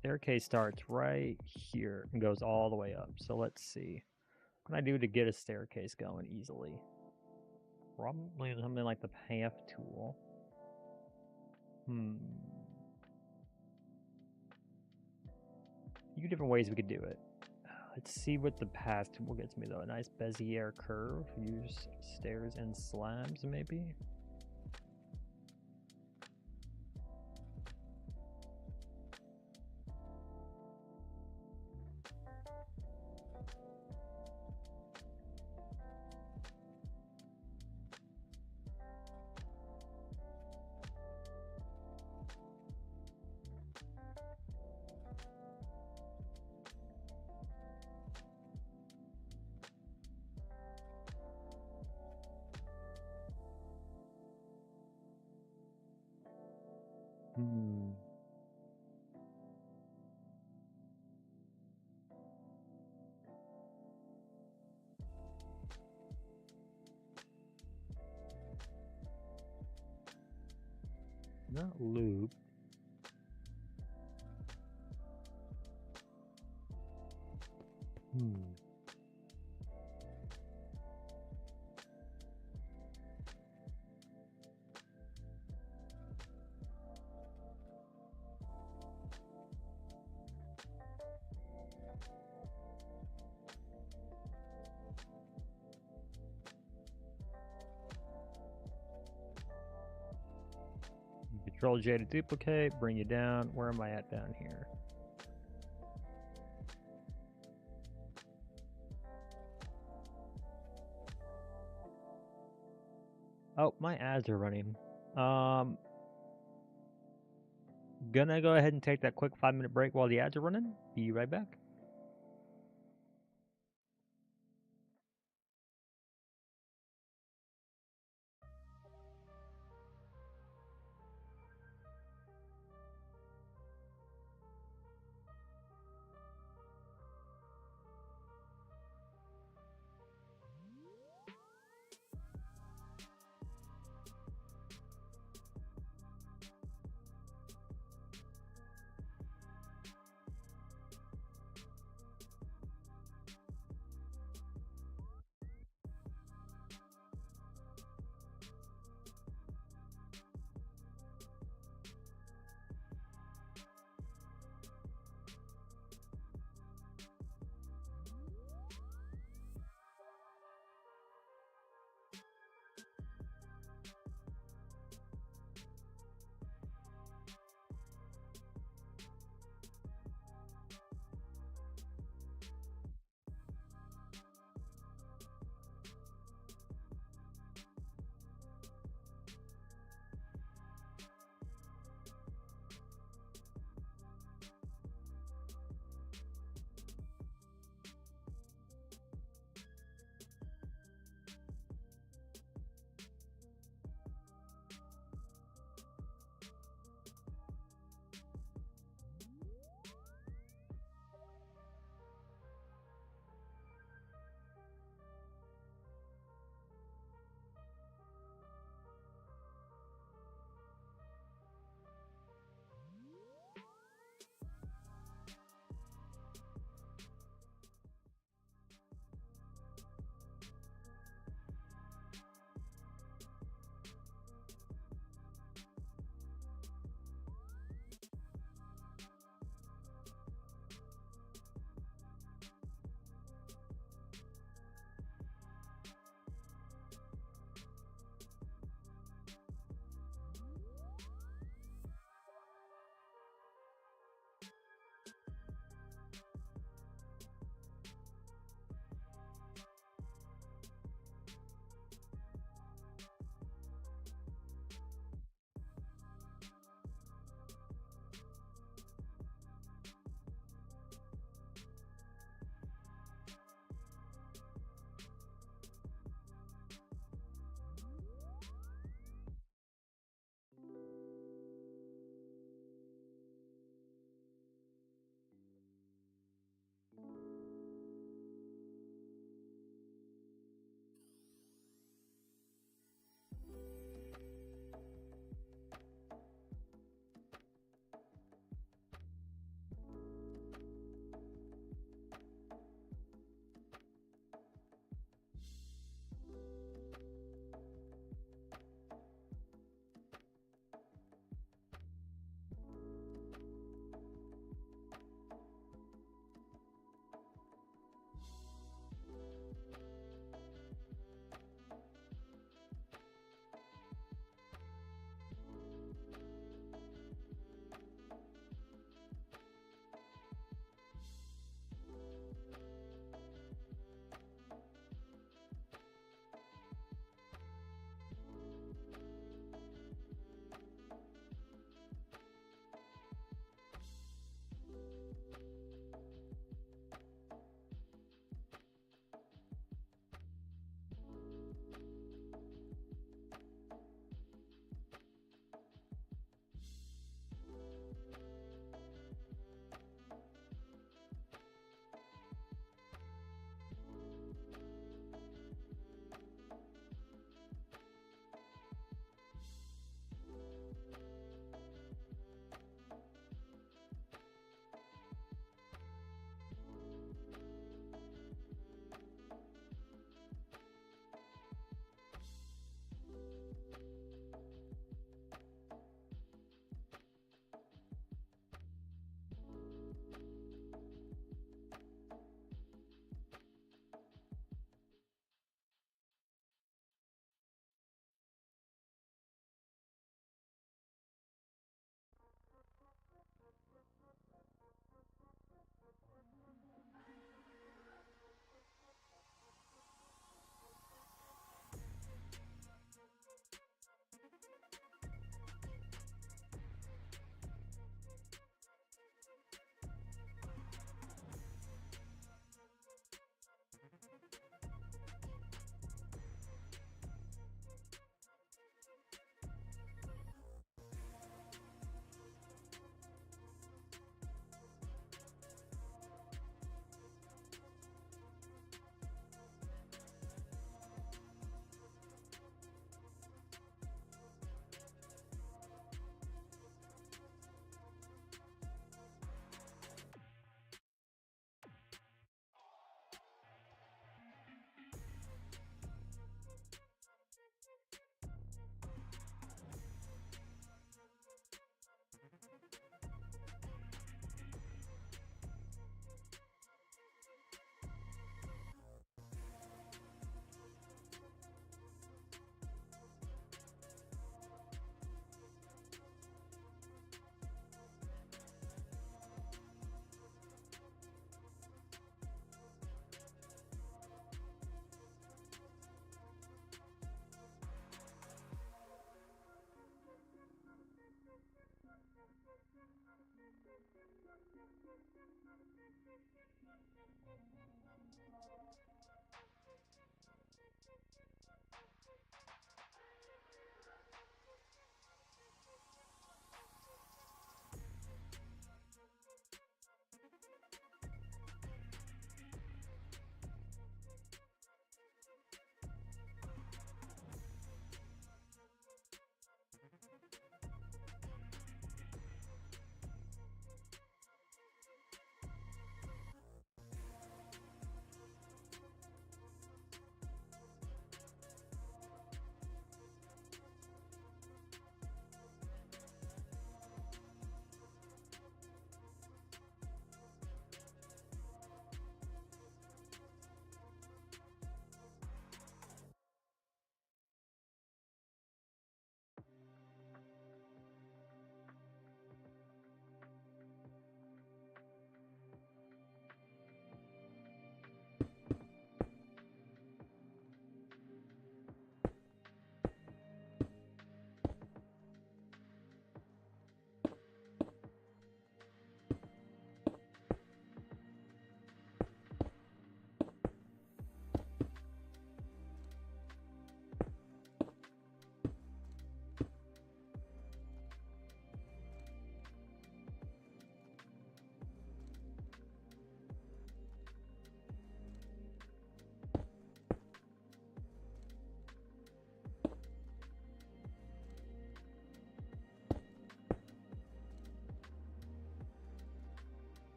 Staircase starts right here and goes all the way up. So let's see. What can I do to get a staircase going easily? Probably something like the path tool. A few different ways we could do it. Let's see what the path tool gets me though. A nice Bezier curve. Use stairs and slabs maybe. Not loop. Control J to duplicate, bring you down. Where am I at down here? Oh, my ads are running. Gonna go ahead and take that quick 5-minute break while the ads are running. Be right back.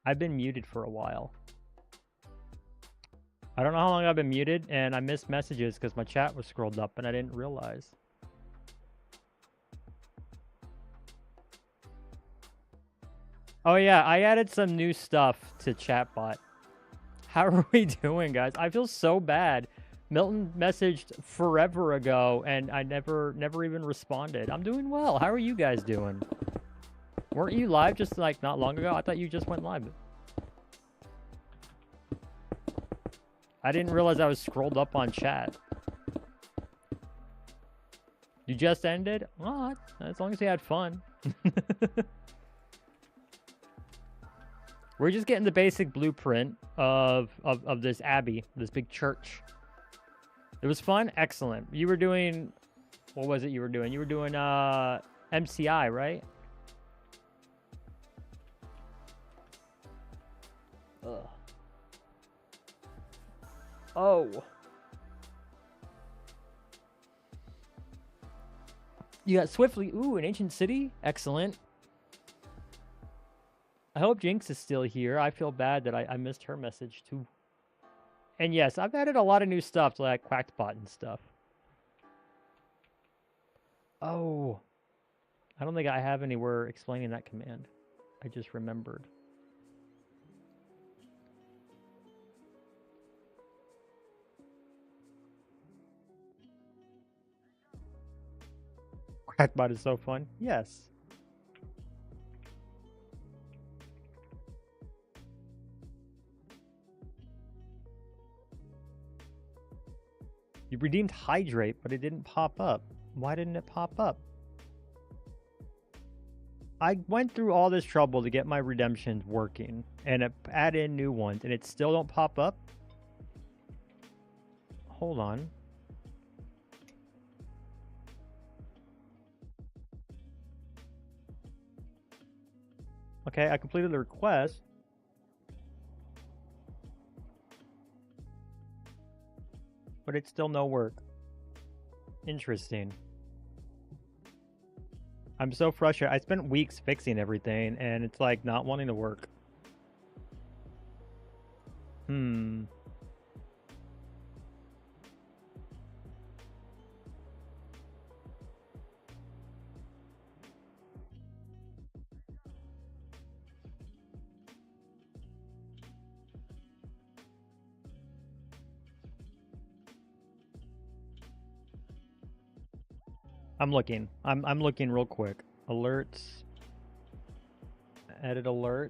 I've been muted for a while. I don't know how long I've been muted, and I missed messages because my chat was scrolled up and I didn't realize. Oh yeah, I added some new stuff to chatbot. How are we doing, guys? I feel so bad. Milton messaged forever ago, and I never even responded. I'm doing well. How are you guys doing? Weren't you live just like not long ago? I thought you just went live. I didn't realize I was scrolled up on chat. You just ended? Well, as long as you had fun. We're just getting the basic blueprint of this abbey, this big church. It was fun? Excellent. You were doing... What was it you were doing? You were doing MCI, right? Ugh. Oh. You got Swiftly. Ooh, an ancient city? Excellent. I hope Jinx is still here. I feel bad that I missed her message too. And yes, I've added a lot of new stuff to like Quackbot and stuff. Oh. I don't think I have anywhere explaining that command. I just remembered. Quackbot is so fun. Yes. You redeemed Hydrate, but it didn't pop up. Why didn't it pop up? I went through all this trouble to get my redemptions working and add in new ones, and it still don't pop up? Hold on. Okay, I completed the request. But it's still no work. Interesting. I'm so frustrated. I spent weeks fixing everything, and it's like not wanting to work. I'm looking. I'm looking real quick. Alerts. Edit alerts.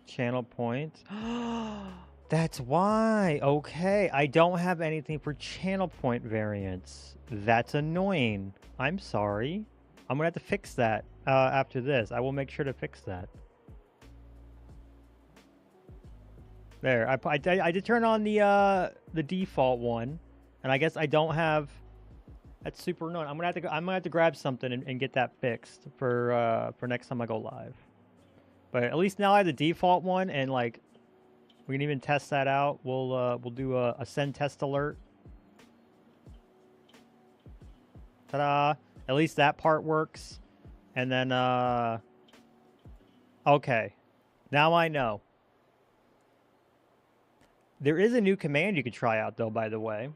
Channel points. That's why. Okay. I don't have anything for channel point variants. That's annoying. I'm sorry. I'm going to have to fix that after this. I will make sure to fix that. There. I did turn on the default one. And I guess I don't have. That's super annoying. I'm gonna have to grab something and get that fixed for next time I go live. But at least now I have the default one, and like we can even test that out. We'll do a send test alert. Ta-da! At least that part works. And then okay, now I know. There is a new command you could try out though, by the way.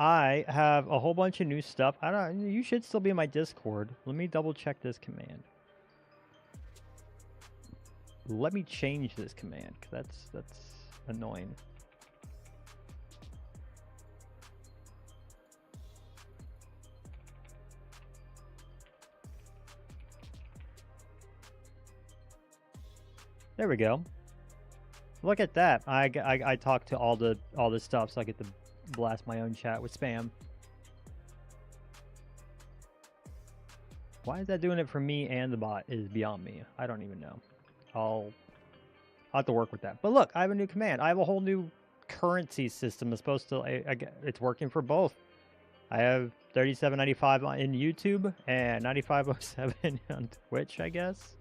I have a whole bunch of new stuff. I don't. You should still be in my Discord. Let me double check this command. Let me change this command, because that's annoying. There we go. Look at that. I talk to all this stuff, so I get to blast my own chat with spam. Why is that doing it for me and the bot is beyond me. I don't even know. I'll have to work with that. But look, I have a new command. I have a whole new currency system. It's supposed to. It's working for both. I have 37.95 in YouTube and 95.07 on Twitch, I guess.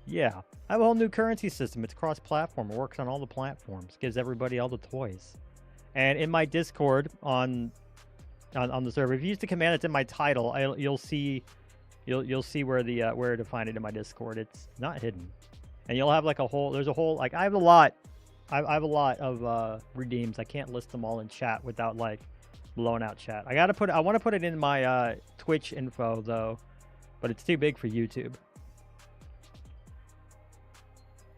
Yeah, I have a whole new currency system. It's cross-platform. It works on all the platforms. Gives everybody all the toys. And in my Discord on the server, if you use the command that's in my title, you'll see where the where to find it in my Discord. It's not hidden, and you'll have like a whole. There's a whole like I have a lot of redeems. I can't list them all in chat without like blowing out chat. I want to put it in my Twitch info though, but it's too big for YouTube.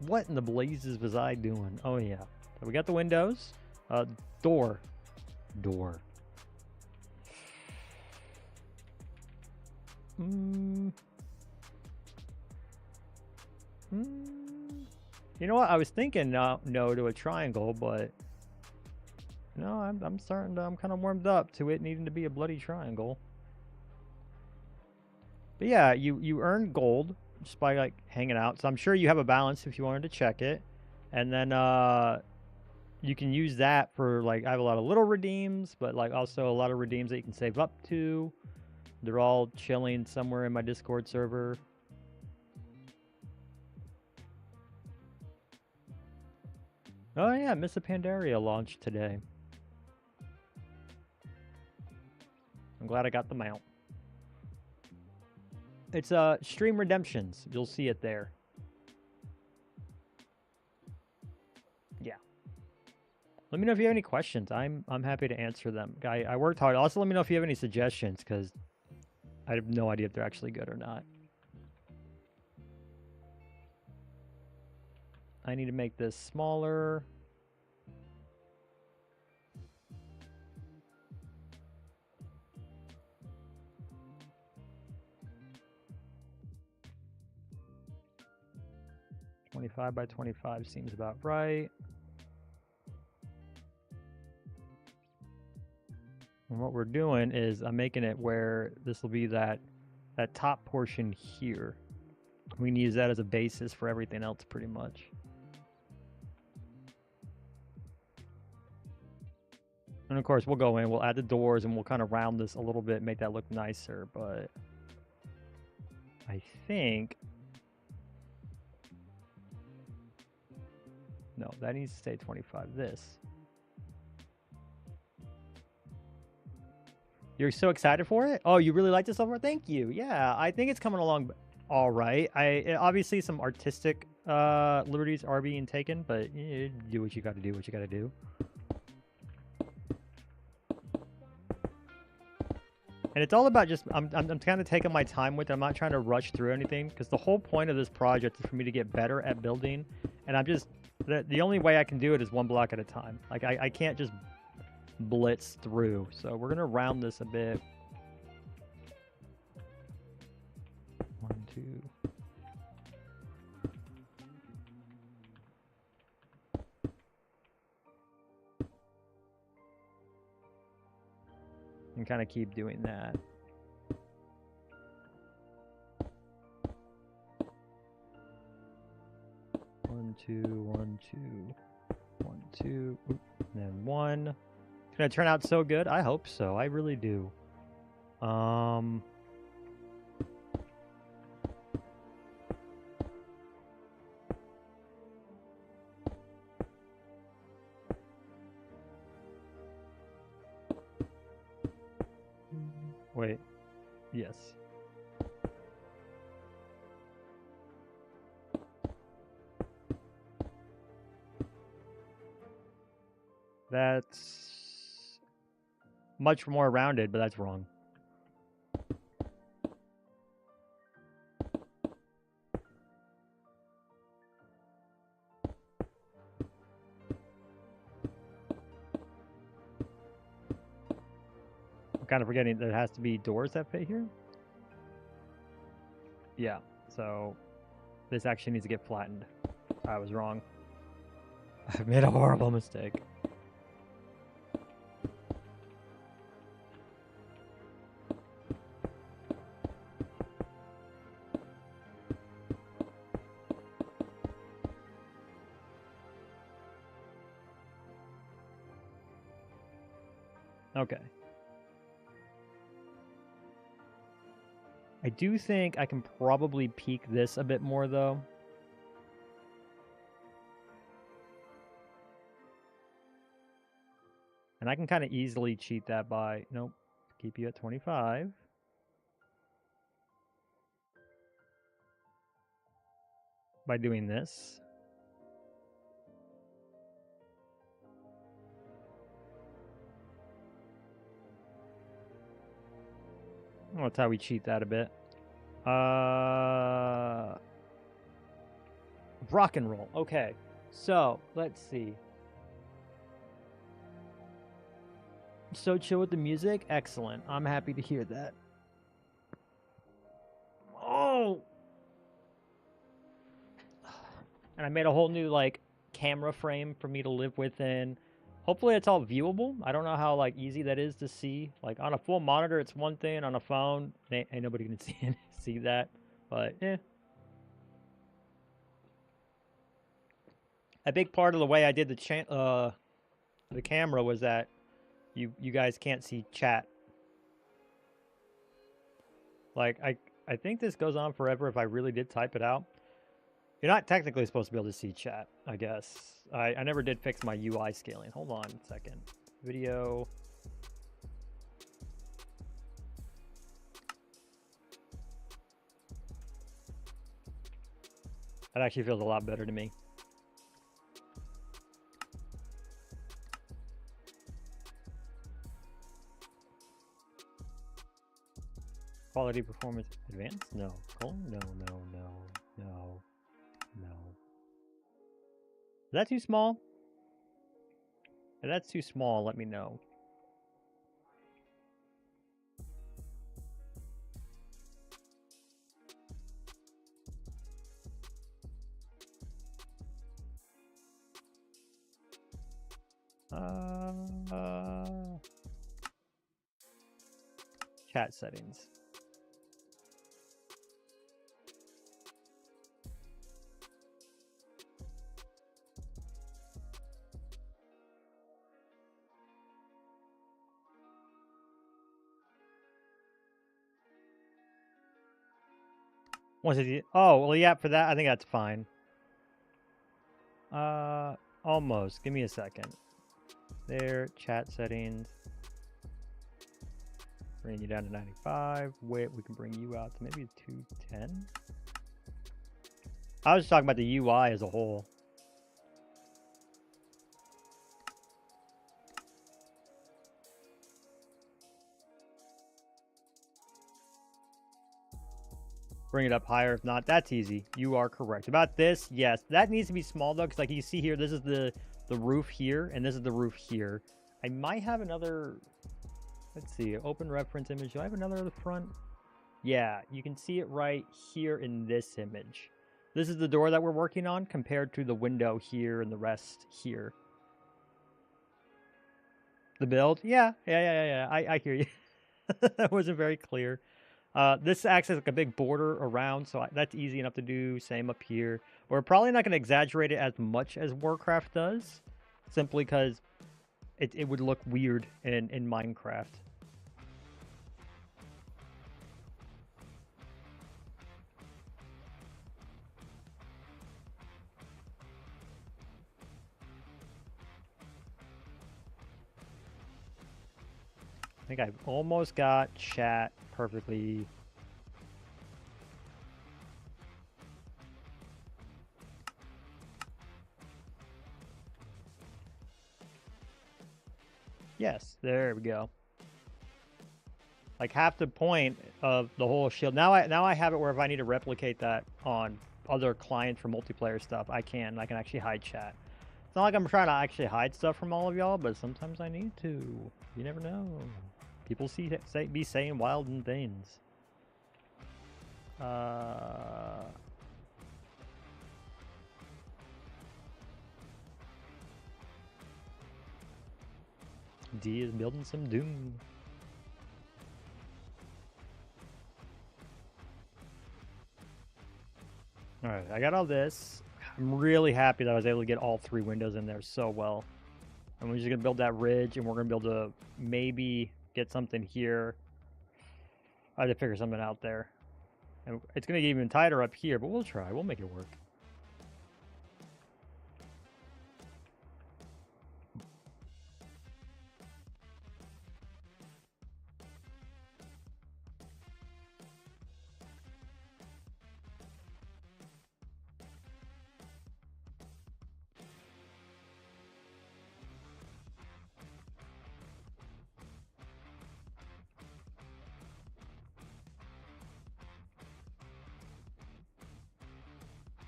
What in the blazes was I doing? Oh yeah, so we got the windows. Door. You know what? I was thinking no to a triangle, but no, I'm kind of warmed up to it needing to be a bloody triangle. But yeah, you earn gold just by like hanging out. So I'm sure you have a balance if you wanted to check it, and then you can use that for like I have a lot of little redeems, but like also a lot of redeems that you can save up to. They're all chilling somewhere in my Discord server. Oh yeah, Miss Pandaria launched today. I'm glad I got the mount. It's Stream Redemptions. You'll see it there. Yeah. Let me know if you have any questions. I'm happy to answer them. I worked hard. Also, let me know if you have any suggestions, because I have no idea if they're actually good or not. I need to make this smaller. $25 by $25 seems about right. And what we're doing is I'm making it where this will be that top portion here. We can use that as a basis for everything else pretty much. And of course we'll go in, we'll add the doors, and we'll kind of round this a little bit, make that look nicer, but I think no, that needs to stay 25. This. You're so excited for it? Oh, you really like this so far? Thank you. Yeah, I think it's coming along all right. Obviously some artistic liberties are being taken, but do what you got to do. What you got to do. And it's all about just I'm kind of taking my time with it. I'm not trying to rush through anything, because the whole point of this project is for me to get better at building, and I'm just the only way I can do it is one block at a time. Like I can't just blitz through. So we're gonna round this a bit. 1, 2. And kind of keep doing that. One, two, 1, 2, 1, 2, and then 1. It's gonna turn out so good. I hope so. I really do. Wait. Yes. That's much more rounded, but that's wrong. I'm kind of forgetting there has to be doors that fit here. Yeah, so this actually needs to get flattened. I was wrong. I've made a horrible mistake. Okay. I do think I can probably peak this a bit more, though. And I can kind of easily cheat that by, nope, keep you at 25. By doing this. Well, that's how we cheat that a bit. Rock and roll. Okay. So, let's see. So chill with the music? Excellent. I'm happy to hear that. Oh! And I made a whole new, like, camera frame for me to live within. Hopefully it's all viewable. I don't know how, like, easy that is to see. Like, on a full monitor, it's one thing. On a phone, ain't nobody can see that. But, a big part of the way I did the camera was that you guys can't see chat. Like, I think this goes on forever if I really did type it out. You're not technically supposed to be able to see chat, I guess. I never did fix my UI scaling. Hold on a second. Video. That actually feels a lot better to me. Quality performance advanced? No. Oh, no. Is that too small? If that's too small, let me know. Chat settings. Oh, well, yeah, for that, I think that's fine. Almost. Give me a second. There, chat settings. Bring you down to 95. Wait, we can bring you out to maybe 210. I was just talking about the UI as a whole. Bring it up higher. If not, that's easy. You are correct. About this, yes. That needs to be small, though, because like you see here, this is the roof here, and this is the roof here. I might have another... Let's see. Open reference image. Do I have another at the front? Yeah, you can see it right here in this image. This is the door that we're working on compared to the window here and the rest here. The build? Yeah. I hear you. That wasn't very clear. This acts as like a big border around, so that's easy enough to do. Same up here. We're probably not going to exaggerate it as much as Warcraft does, simply because it would look weird in Minecraft. I think I've almost got chat perfectly. Yes, there we go. Like half the point of the whole shield. Now I have it where if I need to replicate that on other clients for multiplayer stuff, I can actually hide chat. It's not like I'm trying to actually hide stuff from all of y'all, but sometimes I need to. You never know. People be saying wild things. D is building some doom. Alright, I got all this. I'm really happy that I was able to get all 3 windows in there so well. And we're just going to build that ridge, and we're going to be able to maybe get something here. I have to figure something out there. And it's going to get even tighter up here, but we'll try. We'll make it work.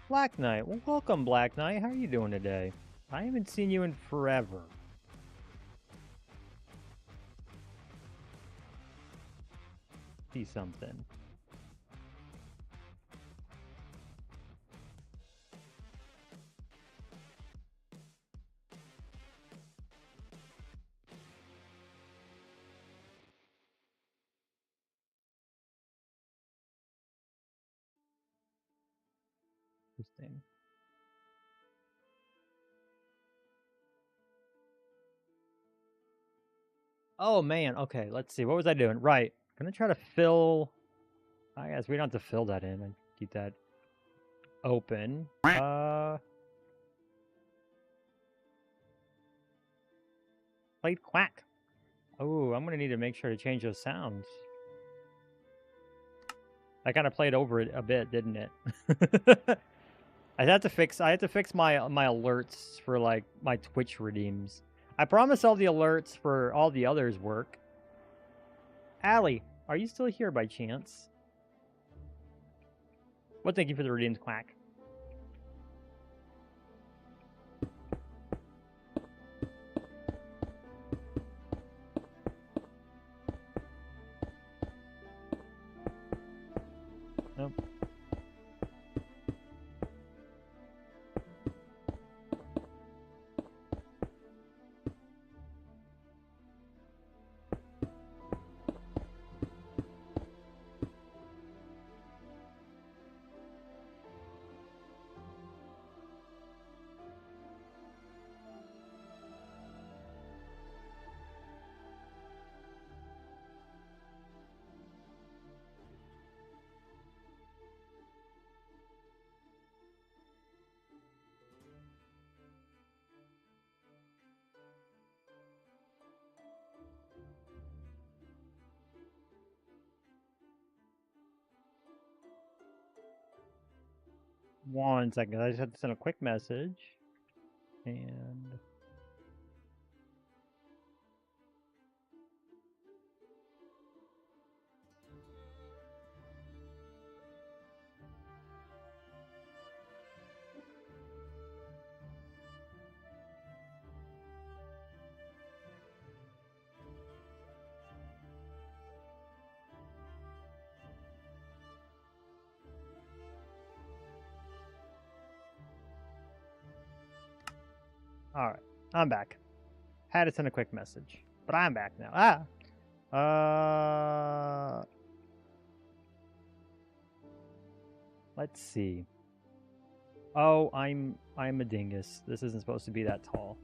Black Knight. Well, welcome, Black Knight. How are you doing today? I haven't seen you in forever. See something. Interesting. Oh man, okay, let's see. What was I doing? Right. Gonna try to fill. I guess we don't have to fill that in. I keep that open. Played quack. Oh, I'm gonna need to make sure to change those sounds. I kind of played over it a bit, didn't it? I had to fix my alerts for like my Twitch redeems. I promise all the alerts for all the others work. Allie, are you still here by chance? Well, thank you for the redeems, quack. Nope. One second, I just have to send a quick message. And all right, I'm back. Had to send a quick message, but I'm back now. Let's see. Oh, I'm a dingus. This isn't supposed to be that tall.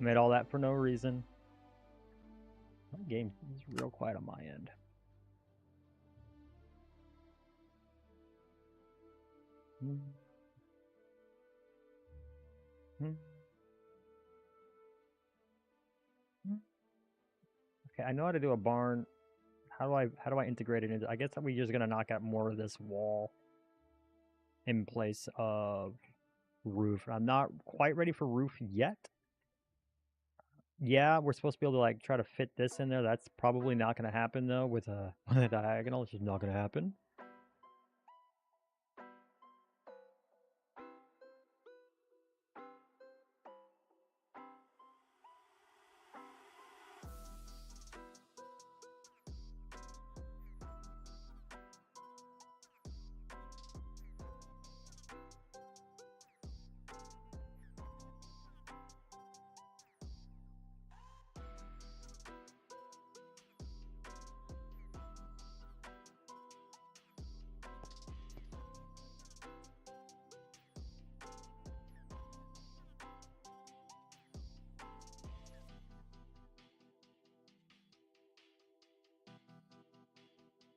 Made all that for no reason. My game is real quiet on my end. Okay, I know how to do a barn. How do I integrate it into? I guess we're just gonna knock out more of this wall in place of roof. I'm not quite ready for roof yet. Yeah, we're supposed to be able to like try to fit this in there. That's probably not gonna happen though with a diagonal. It's just not gonna happen.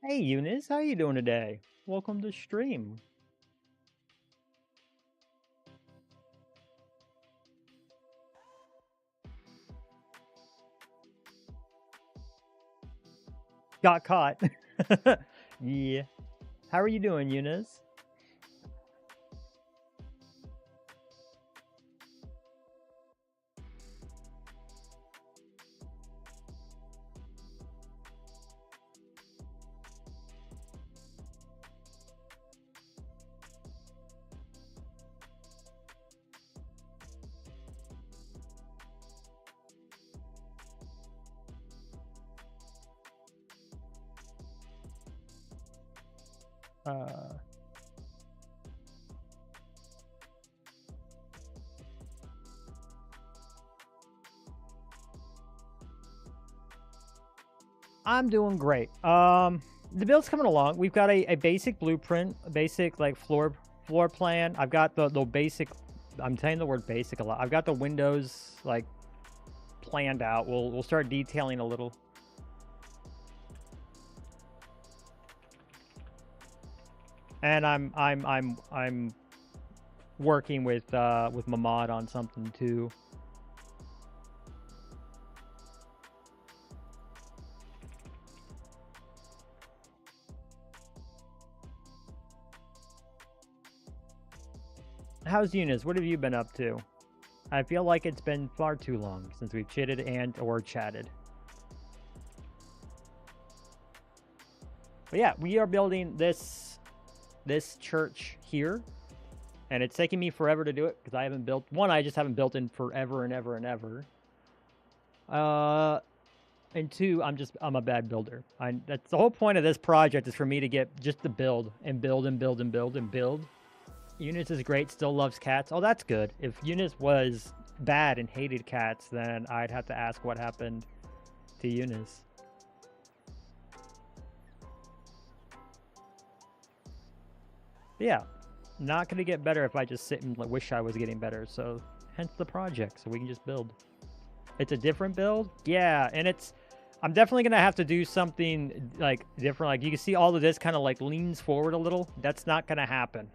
Hey Eunice, how you doing today? Welcome to stream. Got caught. Yeah. How are you doing, Eunice? I'm doing great. The build's coming along. We've got a basic blueprint, a basic like floor plan. I've got the basic. I'm saying the word basic a lot. I've got the windows like planned out. We'll start detailing a little. And I'm working with Mamad on something too. How's Eunice? What have you been up to? I feel like it's been far too long since we've chitted and or chatted. But yeah, we are building this church here, and it's taking me forever to do it because I haven't built one. I just haven't built in forever and ever and ever. And two, I'm a bad builder. That's the whole point of this project, is for me to get just to build and build and build and build and build. Eunice is great, still loves cats. Oh, that's good. If Eunice was bad and hated cats, then I'd have to ask what happened to Eunice. But yeah, not going to get better if I just sit and wish I was getting better. So hence the project, so we can just build. It's a different build? Yeah, and I'm definitely going to have to do something like different. Like you can see all of this kind of like leans forward a little. That's not going to happen.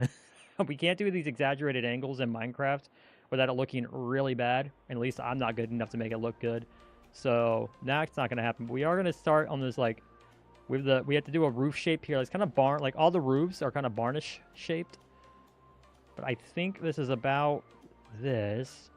We can't do these exaggerated angles in Minecraft without it looking really bad. And at least I'm not good enough to make it look good. So that's not going to happen. But we are going to start on this like, we have to do a roof shape here. It's kind of like all the roofs are kind of barnish shaped. But I think this is about this.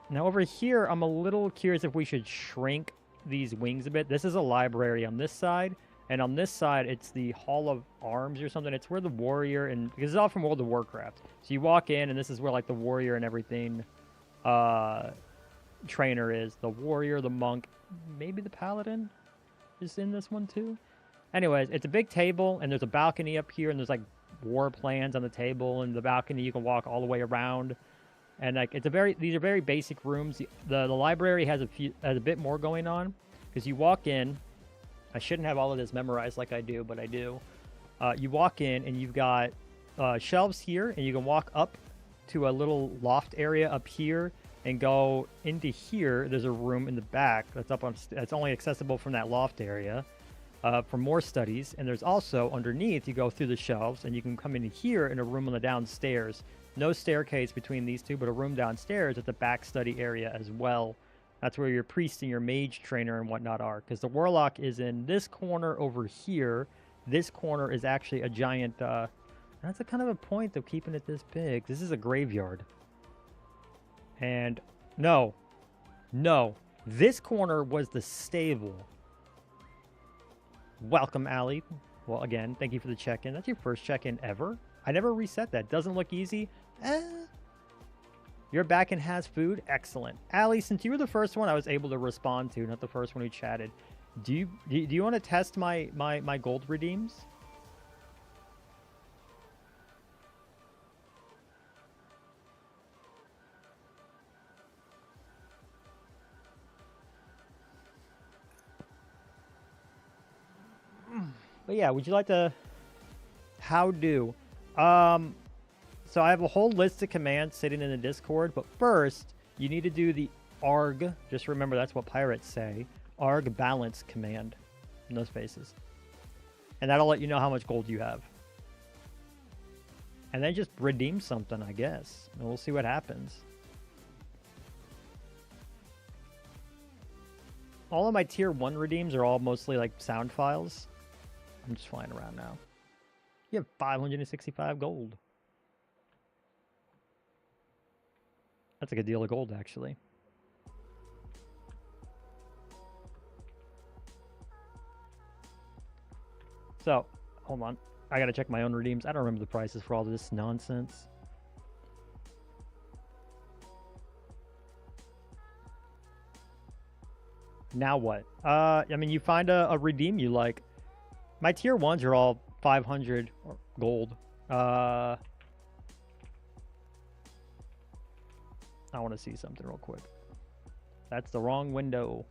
Now over here, I'm a little curious if we should shrink these wings a bit. This is a library on this side. And on this side, it's the Hall of Arms or something. It's where the warrior, and because it's all from World of Warcraft. So you walk in, and this is where like the warrior and everything trainer is. The warrior, the monk, maybe the paladin is in this one too. Anyways, it's a big table, and there's a balcony up here, and there's like war plans on the table, and the balcony you can walk all the way around. And like these are very basic rooms. The library has a bit more going on, because you walk in. I shouldn't have all of this memorized like I do, but I do. You walk in, and you've got shelves here, and you can walk up to a little loft area up here and go into here. There's a room in the back that's only accessible from that loft area for more studies. And there's also underneath, you go through the shelves, and you can come in here in a room on the downstairs. No staircase between these two, but a room downstairs at the back study area as well. That's where your priest and your mage trainer and whatnot are. Because the warlock is in this corner over here. This corner is actually a giant... that's a kind of a point of keeping it this big. This is a graveyard. And no. This corner was the stable. Welcome, Allie. Well, again, thank you for the check-in. That's your first check-in ever? I never reset that. Doesn't look easy. You're back and has food? Excellent. Allie, since you were the first one I was able to respond to, not the first one who chatted, do you want to test my gold redeems? But yeah, would you like to... How do? So I have a whole list of commands sitting in the Discord, but first, you need to do the arg, just remember that's what pirates say, arg balance command, no spaces. And that'll let you know how much gold you have. And then just redeem something, I guess. And we'll see what happens. All of my tier 1 redeems are all mostly like sound files. I'm just flying around now. You have 565 gold. That's a good deal of gold, actually. So, hold on. I gotta check my own redeems. I don't remember the prices for all this nonsense. Now what? I mean, you find a redeem you like. My tier 1s are all 500 gold. I want to see something real quick. That's the wrong window.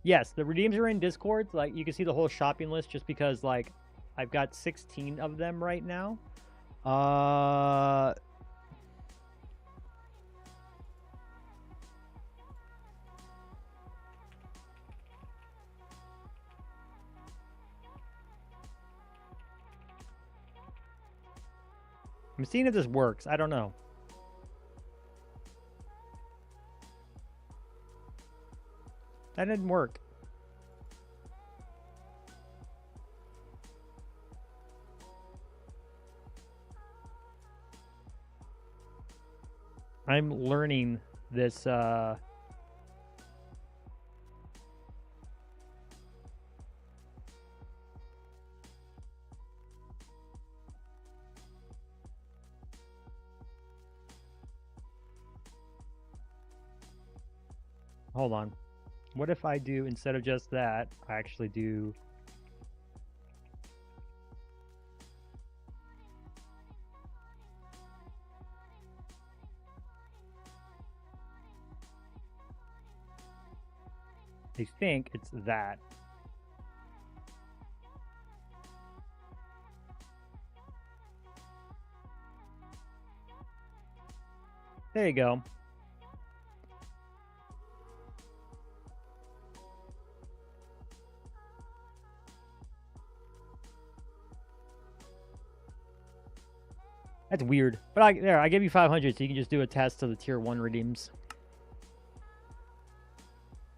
Yes, the redeems are in Discord. Like, you can see the whole shopping list just because, like, I've got 16 of them right now. I'm seeing if this works. I don't know. That didn't work. I'm learning this, hold on. What if I do, instead of just that, I actually do... I think it's that. There you go. That's weird. But I give you 500 so you can just do a test to the tier 1 redeems.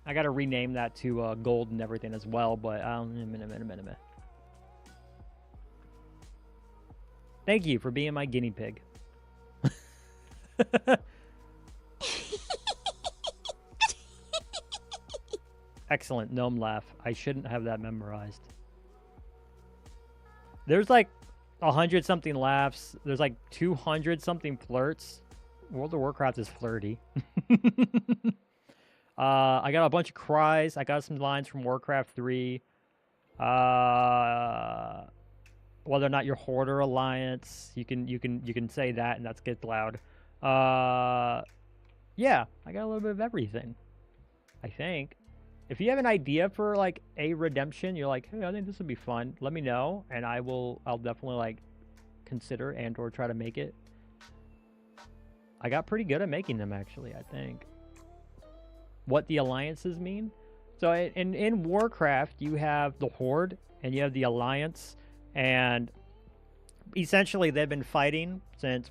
I gotta rename that to gold and everything as well, but thank you for being my guinea pig. Excellent gnome laugh. I shouldn't have that memorized. There's like 100 something laughs. There's like 200 something flirts. World of Warcraft is flirty. I got a bunch of cries. I got some lines from Warcraft 3. Whether or not you're Hoarder Alliance, you can say that, and that gets loud. Yeah, I got a little bit of everything, I think. If you have an idea for like a redemption, you're like, hey, I think this would be fun, let me know, and I'll definitely like consider and or try to make it. I got pretty good at making them, actually, I think. What the alliances mean. So in Warcraft, you have the Horde and you have the Alliance, and essentially they've been fighting since,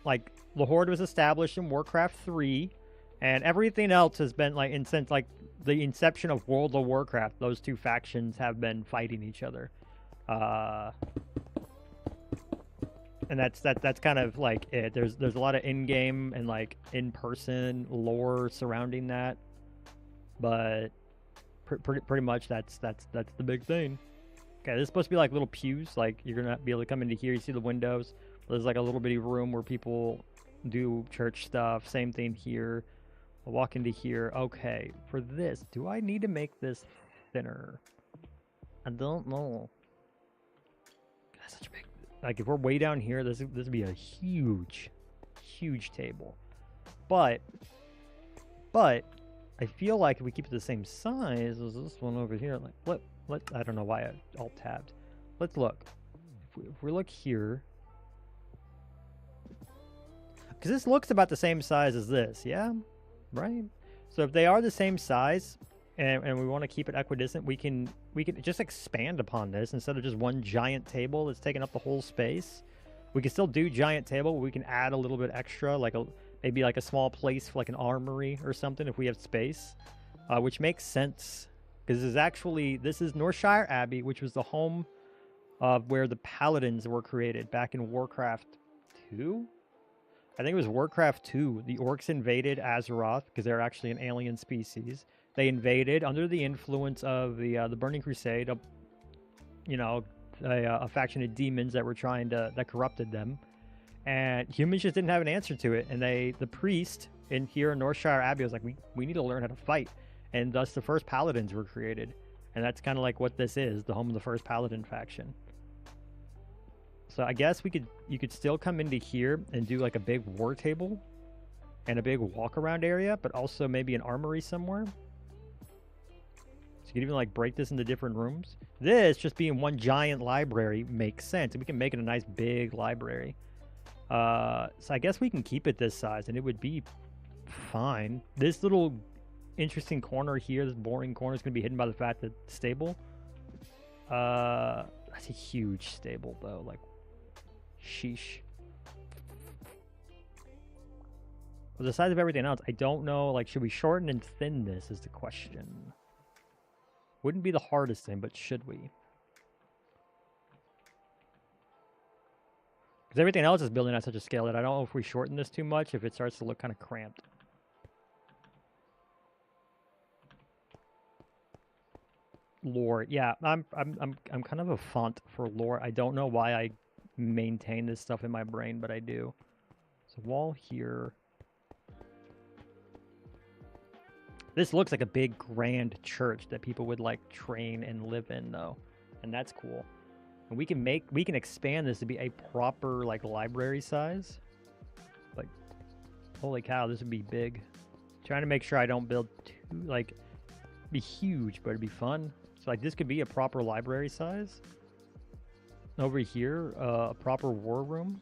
like, the Horde was established in Warcraft 3, and everything else has been like since like the inception of World of Warcraft. Those two factions have been fighting each other, and that's kind of like it. There's a lot of in-game and like in-person lore surrounding that, but pretty much that's the big thing. Okay, this is supposed to be like little pews. Like, you're gonna be able to come into here. You see the windows. There's like a little bitty room where people do church stuff. Same thing here. I'll walk into here. Okay, for this, do I need to make this thinner? I don't know. That's such a big... Like, if we're way down here, this would be a huge table. But I feel like if we keep it the same size as this one over here, like, I don't know why I alt-tabbed. Let's look. If we look here, because this looks about the same size as this, yeah? Right? So if they are the same size, and we want to keep it equidistant, we can just expand upon this instead of just one giant table that's taking up the whole space. We can still do giant table, but we can add a little bit extra, like maybe like a small place for like an armory or something if we have space, which makes sense, because this is Northshire Abbey, which was the home of where the paladins were created back in Warcraft 2. I think it was Warcraft 2. The orcs invaded Azeroth because they're actually an alien species. They invaded under the influence of the Burning Crusade, a faction of demons that corrupted them. And humans just didn't have an answer to it. And the priest in here in Northshire Abbey was like, we need to learn how to fight. And thus the first paladins were created. And that's kind of like what this is, the home of the first paladin faction. So I guess you could still come into here and do like a big war table and a big walk around area, but also maybe an armory somewhere. So you could even like break this into different rooms. This just being one giant library makes sense. And we can make it a nice big library. So I guess we can keep it this size and it would be fine. This little interesting corner here, this boring corner, is going to be hidden by the fact that it's stable. That's a huge stable though, like sheesh. Well, the size of everything else, I don't know, like should we shorten and thin this is the question. Wouldn't be the hardest thing, but should we? Because everything else is building at such a scale that I don't know if we shorten this too much, if it starts to look kind of cramped. Lore, yeah, I'm kind of a font for lore. I don't know why I maintain this stuff in my brain, but I do. So wall here. This looks like a big grand church that people would like train and live in though. And that's cool. And we can expand this to be a proper like library size. Like holy cow, this would be big. Trying to make sure I don't build too like be huge, but it'd be fun. So like this could be a proper library size. Over here, a proper war room.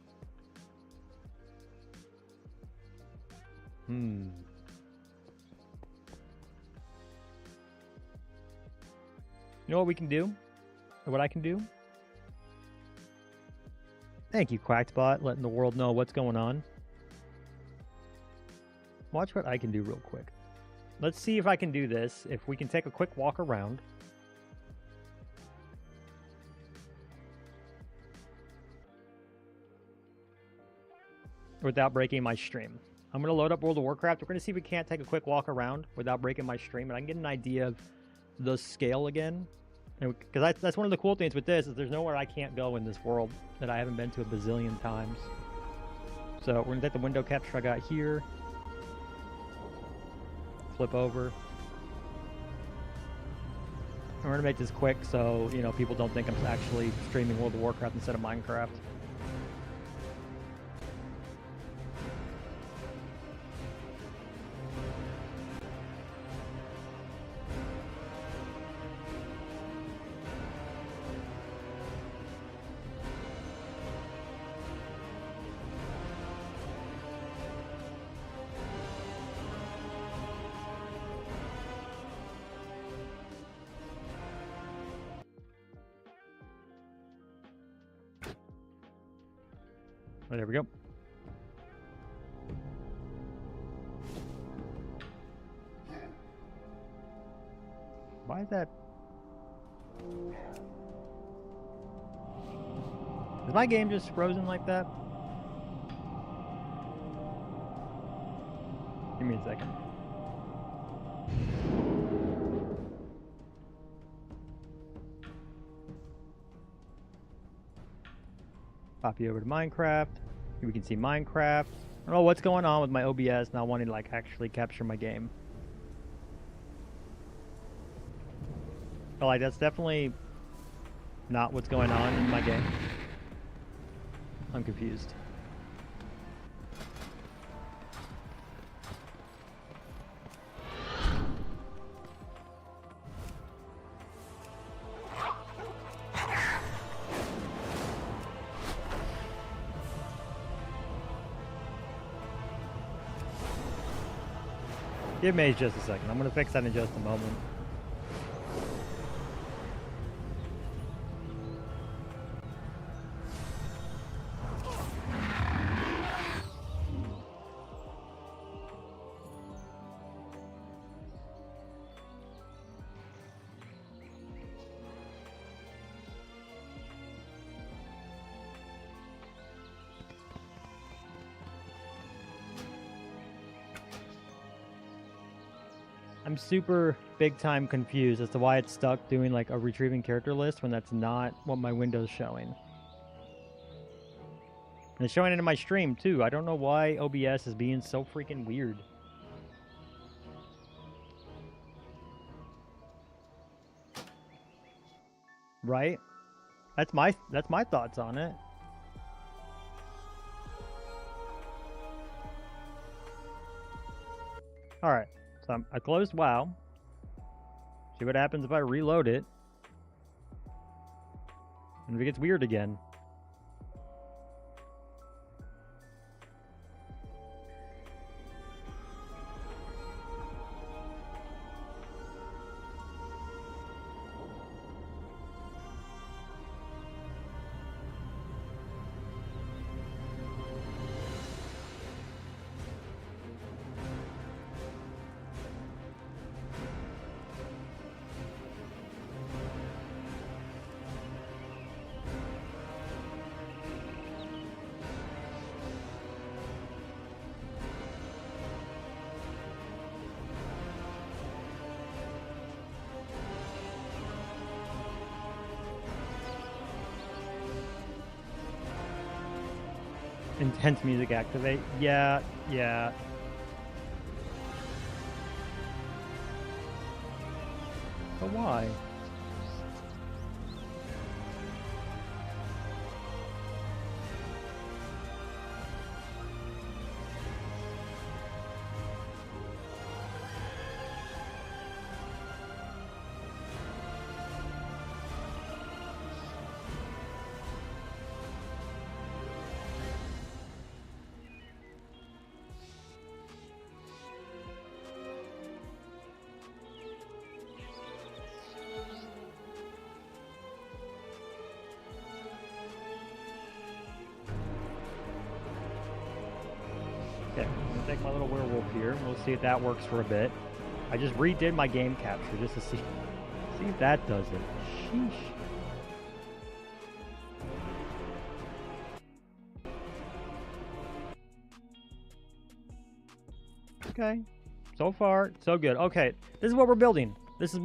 You know what we can do? Or what I can do? Thank you, Quackbot, letting the world know what's going on. Watch what I can do real quick. Let's see if I can do this. If we can take a quick walk around. Without breaking my stream. I'm going to load up World of Warcraft. We're going to see if we can't take a quick walk around without breaking my stream. And I can get an idea of the scale again. Because that's one of the cool things with this, is there's nowhere I can't go in this world that I haven't been to a bazillion times. So we're going to take the window capture I got here. Flip over. And we're going to make this quick so, you know, people don't think I'm actually streaming World of Warcraft instead of Minecraft. Oh, there we go. Why is that? Is my game just frozen like that? Give me a second. Pop you over to Minecraft. We can see Minecraft. I don't know what's going on with my OBS not wanting to like actually capture my game. But like that's definitely not what's going on in my game. I'm confused. Give me just a second. I'm going to fix that in just a moment. I'm super big time confused as to why it's stuck doing like a retrieving character list when that's not what my window's showing. And it's showing it in my stream, too. I don't know why OBS is being so freaking weird. Right? That's my thoughts on it. Alright, so I closed WoW. See what happens if I reload it. And if it gets weird again. Intense music activate. Yeah. But why? Okay, I'm gonna take my little werewolf here. We'll see if that works for a bit. I just redid my game capture just to see if that does it. Sheesh. Okay. So far, so good. Okay, this is what we're building. We're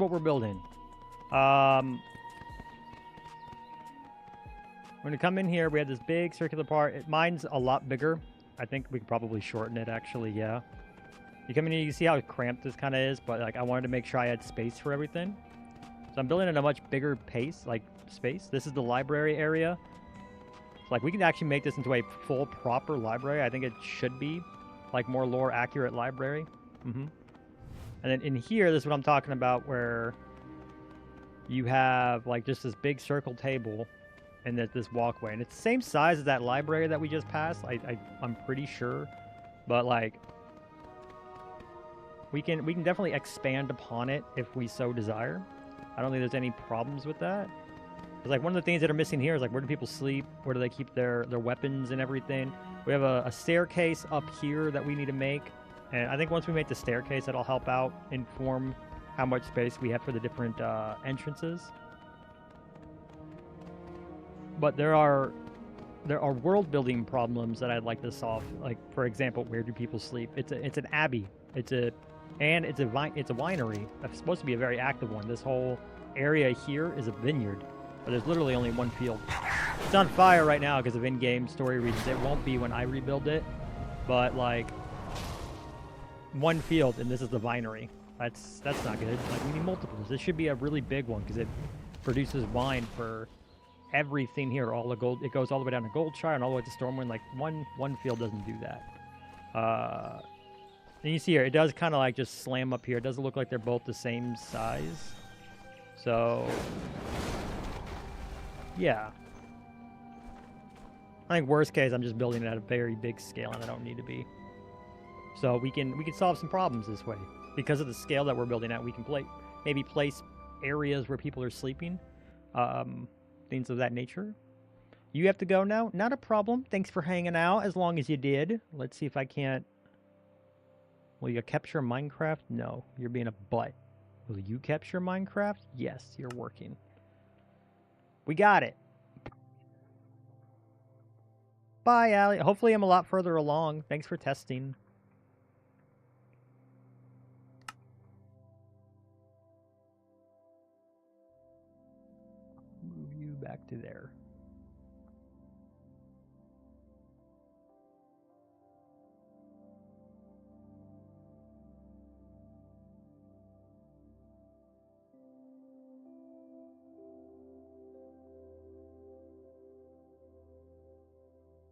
gonna come in here. We have this big circular part. Mine's a lot bigger. I think we could probably shorten it, actually, yeah. You come in here, you see how cramped this kind of is, but like I wanted to make sure I had space for everything. So I'm building at a much bigger pace, like space. This is the library area. So, like we can actually make this into a full, proper library. I think it should be like more lore accurate library. And then in here, this is what I'm talking about, where you have like just this big circle table and there's this walkway, and it's the same size as that library that we just passed. I'm pretty sure, but like we can definitely expand upon it if we so desire. I don't think there's any problems with that. Because like one of the things that are missing here is like, where do people sleep? Where do they keep their weapons and everything? We have a staircase up here that we need to make, and I think once we make the staircase, that'll help out inform how much space we have for the different entrances. But there are world building problems that I'd like to solve. Like, for example, where do people sleep? It's an abbey. It's a winery. It's supposed to be a very active one. This whole area here is a vineyard, but there's literally only one field. It's on fire right now because of in-game story reasons. It won't be when I rebuild it, but like one field, and this is the winery. That's not good. Like we need multiples. This should be a really big one because it produces wine for everything here. All the gold, it goes all the way down to Goldshire and all the way to Stormwind. Like one field doesn't do that. And you see here, it does kind of like just slam up here. It doesn't look like they're both the same size. So yeah, I think worst case, I'm just building it at a very big scale, and I don't need to be. So we can solve some problems this way because of the scale that we're building at. We can maybe place areas where people are sleeping. Things of that nature. You have to go now? Not a problem. Thanks for hanging out as long as you did. Let's see if I can't... Will you capture Minecraft? No. You're being a butt. Will you capture Minecraft? Yes, you're working. We got it. Bye, Allie. Hopefully I'm a lot further along. Thanks for testing. Move you back to there.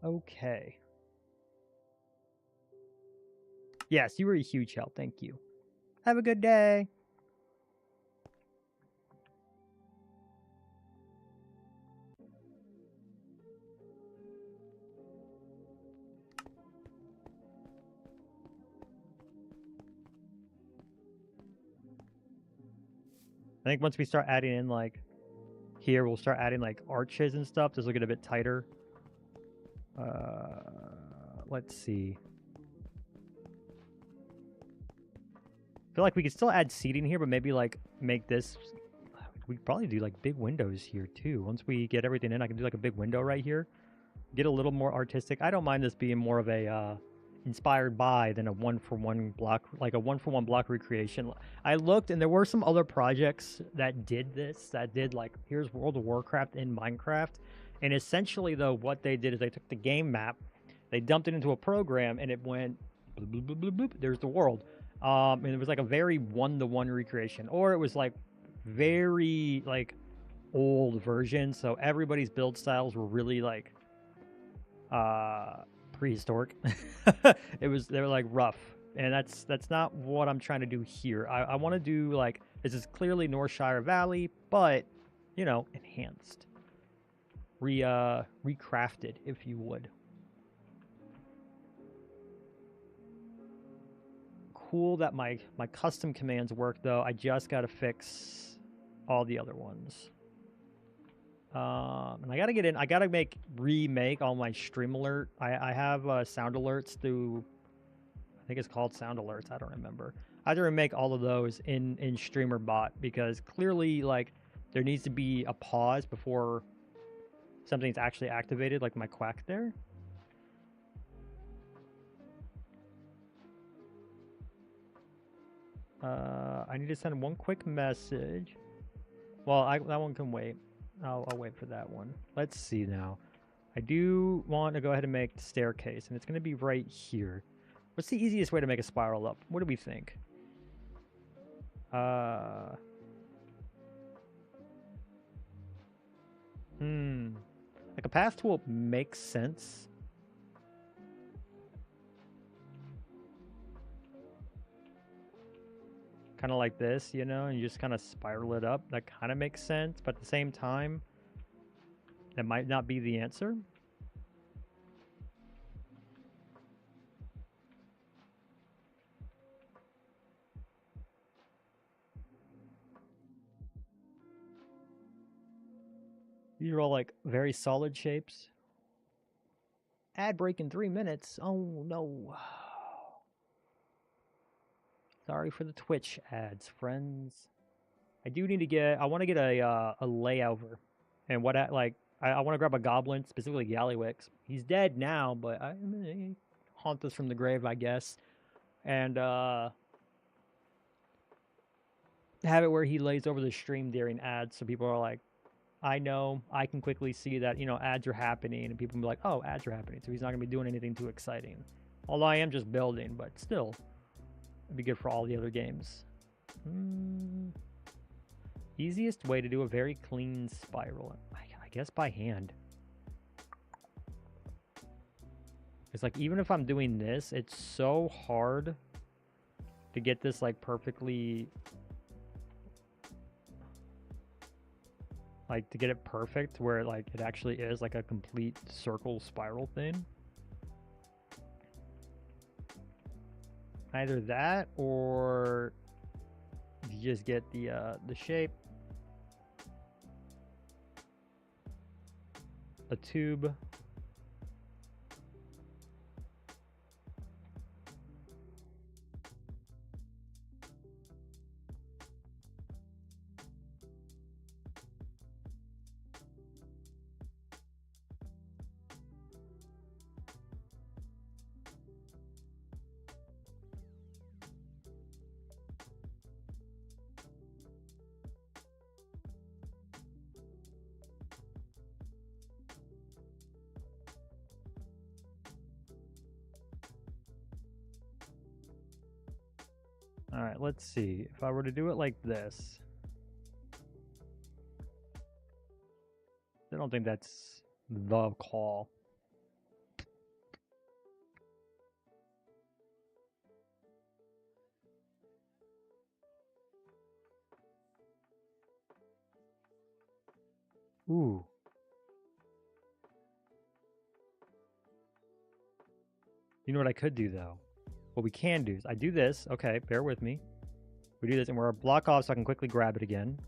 Okay. Yes, you were a huge help. Thank you. Have a good day. I think once we start adding in, like, here, we'll start adding, like, arches and stuff. This will get a bit tighter. Let's see. I feel like we could still add seating here, but maybe, like, make this... We'd probably do, like, big windows here, too. Once we get everything in, I can do, like, a big window right here. Get a little more artistic. I don't mind this being more of a... inspired by than a one-for-one block, like a one-for-one block recreation. I looked and there were some other projects that did this, that did like, here's World of Warcraft in Minecraft. And essentially though, what they did is they took the game map, they dumped it into a program and it went, bloop, bloop, bloop, bloop, bloop, there's the world. And it was like a very one-to-one recreation, or it was like very like old version. So everybody's build styles were really like, prehistoric. They were like rough, and that's not what I'm trying to do here. I want to do like, this is clearly Northshire Valley, but you know, enhanced, recrafted, if you would. Cool that my custom commands work though. I just got to fix all the other ones. And I gotta get in. I gotta remake all my stream alert. I have sound alerts through. I think it's called sound alerts. I don't remember. I have to remake all of those in Streamer Bot, because clearly, like, there needs to be a pause before something's actually activated, like my quack there. I need to send one quick message. Well, that one can wait. I'll wait for that one. Let's see now. I do want to go ahead and make the staircase, and it's going to be right here. What's the easiest way to make a spiral up? What do we think? Like a path tool makes sense. Kind of like this, you know, and you just kind of spiral it up. That kind of makes sense, but at the same time, that might not be the answer. These are all like very solid shapes. Ad break in 3 minutes. Oh no. Sorry for the Twitch ads, friends. I do need to get, I want to get a layover. And what I want to grab a goblin, specifically Gallywix. He's dead now, but I haunt us from the grave, I guess. And have it where he lays over the stream during ads, so people are like, I know, I can quickly see that, you know, ads are happening, and people will be like, oh, ads are happening, so he's not going to be doing anything too exciting. Although I am just building, but still, it'd be good for all the other games. Easiest way to do a very clean spiral, I guess by hand. It's like, even if I'm doing this, it's so hard to get this like perfectly, like to get it perfect where like it actually is like a complete circle spiral thing. Either that, or you just get the shape, a tube, all right, let's see. If I were to do it like this, I don't think that's the call. Ooh. You know what I could do, though? What we can do is I do this. Okay, bear with me. We do this, and we're going to block off so I can quickly grab it again.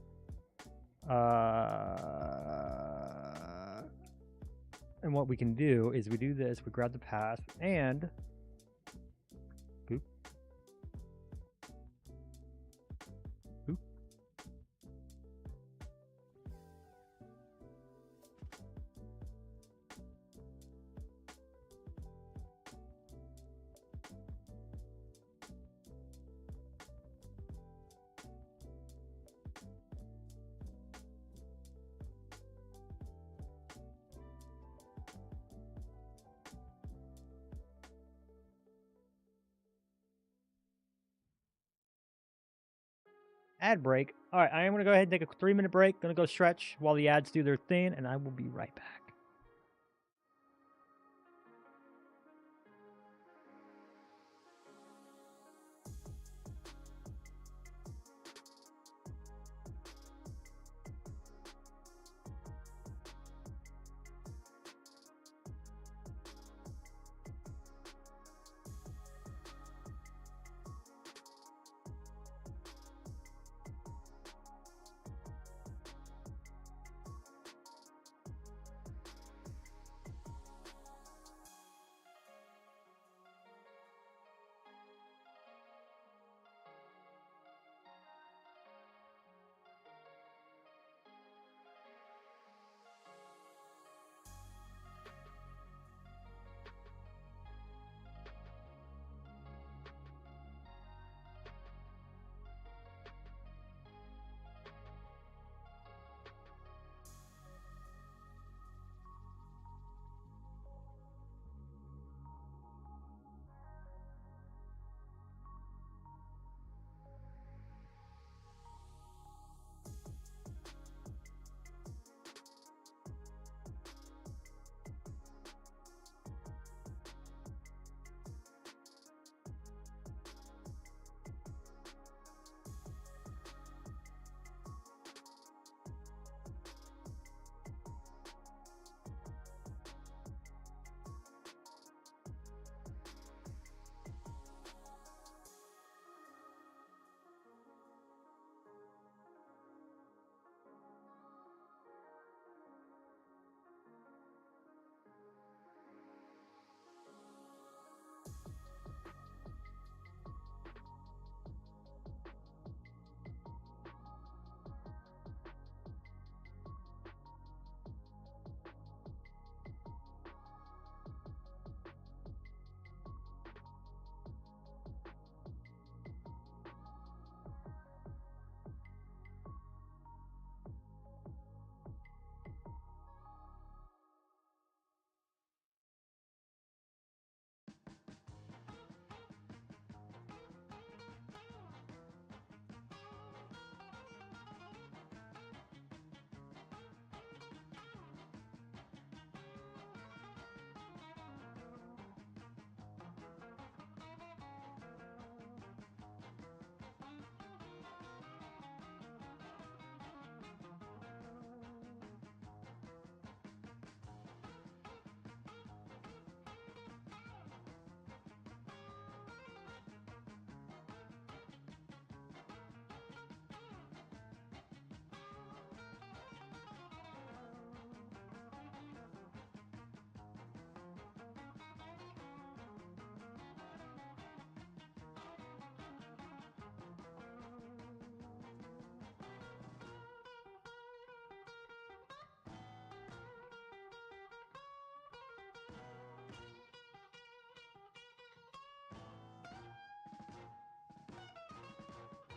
And what we can do is we do this. We grab the path, and... Boop. Boop. Ad break. All right, I am going to go ahead and take a 3-minute break. Going to go stretch while the ads do their thing, and I will be right back.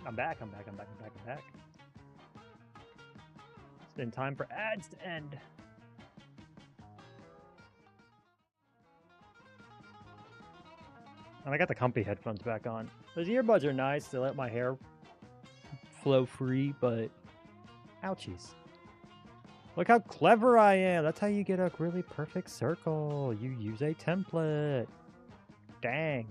I'm back. It's been time for ads to end. And I got the comfy headphones back on. Those earbuds are nice. They let my hair flow free, but ouchies. Look how clever I am. That's how you get a really perfect circle. You use a template. Dang.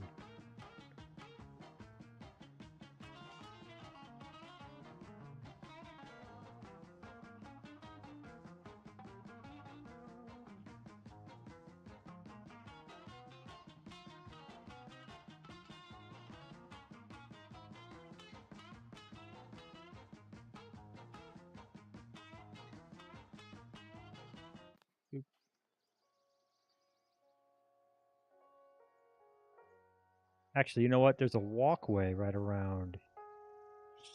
Actually, you know what? There's a walkway right around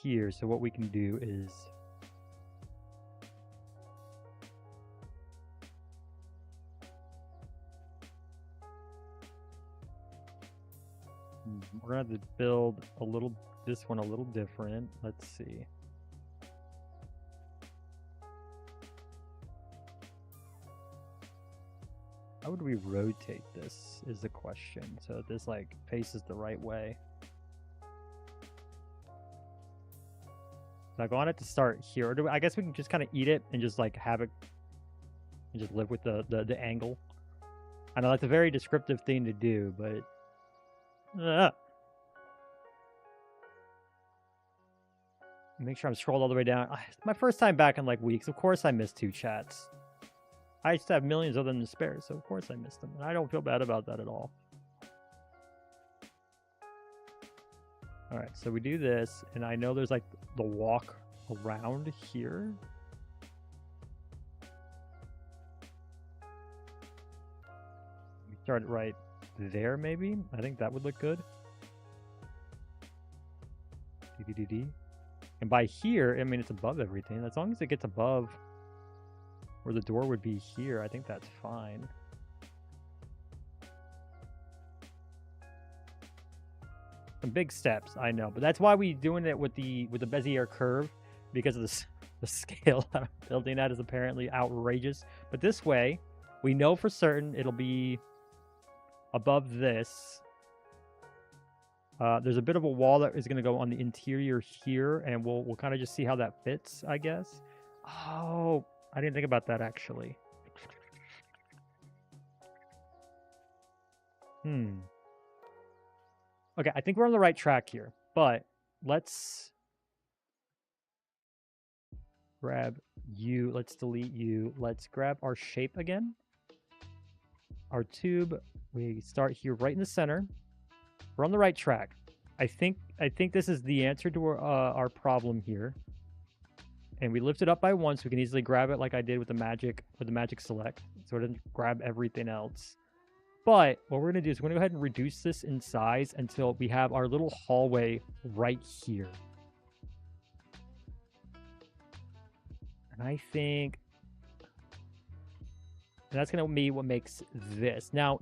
here. So what we can do is... we're going to have to build this one a little different. Let's see. How would we rotate this is the question. So this like faces the right way. Like I want it to start here. Or I guess we can just kind of eat it and just like have it and just live with the angle. I know that's a very descriptive thing to do, but make sure I'm scrolled all the way down. It's my first time back in like weeks. Of course I missed 2 chats. I used to have millions of them to spare, so of course I missed them. And I don't feel bad about that at all. Alright, so we do this, and I know there's like the walk around here. We start it right there, maybe? I think that would look good. And by here, I mean, it's above everything. As long as it gets above where the door would be here, I think that's fine. Some big steps, I know, but that's why we're doing it with the Bezier curve, because of the scale I'm building at is apparently outrageous. But this way, we know for certain it'll be above this. There's a bit of a wall that is going to go on the interior here, and we'll kind of just see how that fits, I guess. Oh, I didn't think about that, actually. Okay, I think we're on the right track here, but let's grab you. Let's delete you. Let's grab our shape again. Our tube. We start here right in the center. We're on the right track. I think this is the answer to our problem here. And we lift it up by 1 so we can easily grab it like I did with the magic select. So it doesn't grab everything else. But what we're going to do is we're going to go ahead and reduce this in size until we have our little hallway right here. And I think that's going to be what makes this. Now,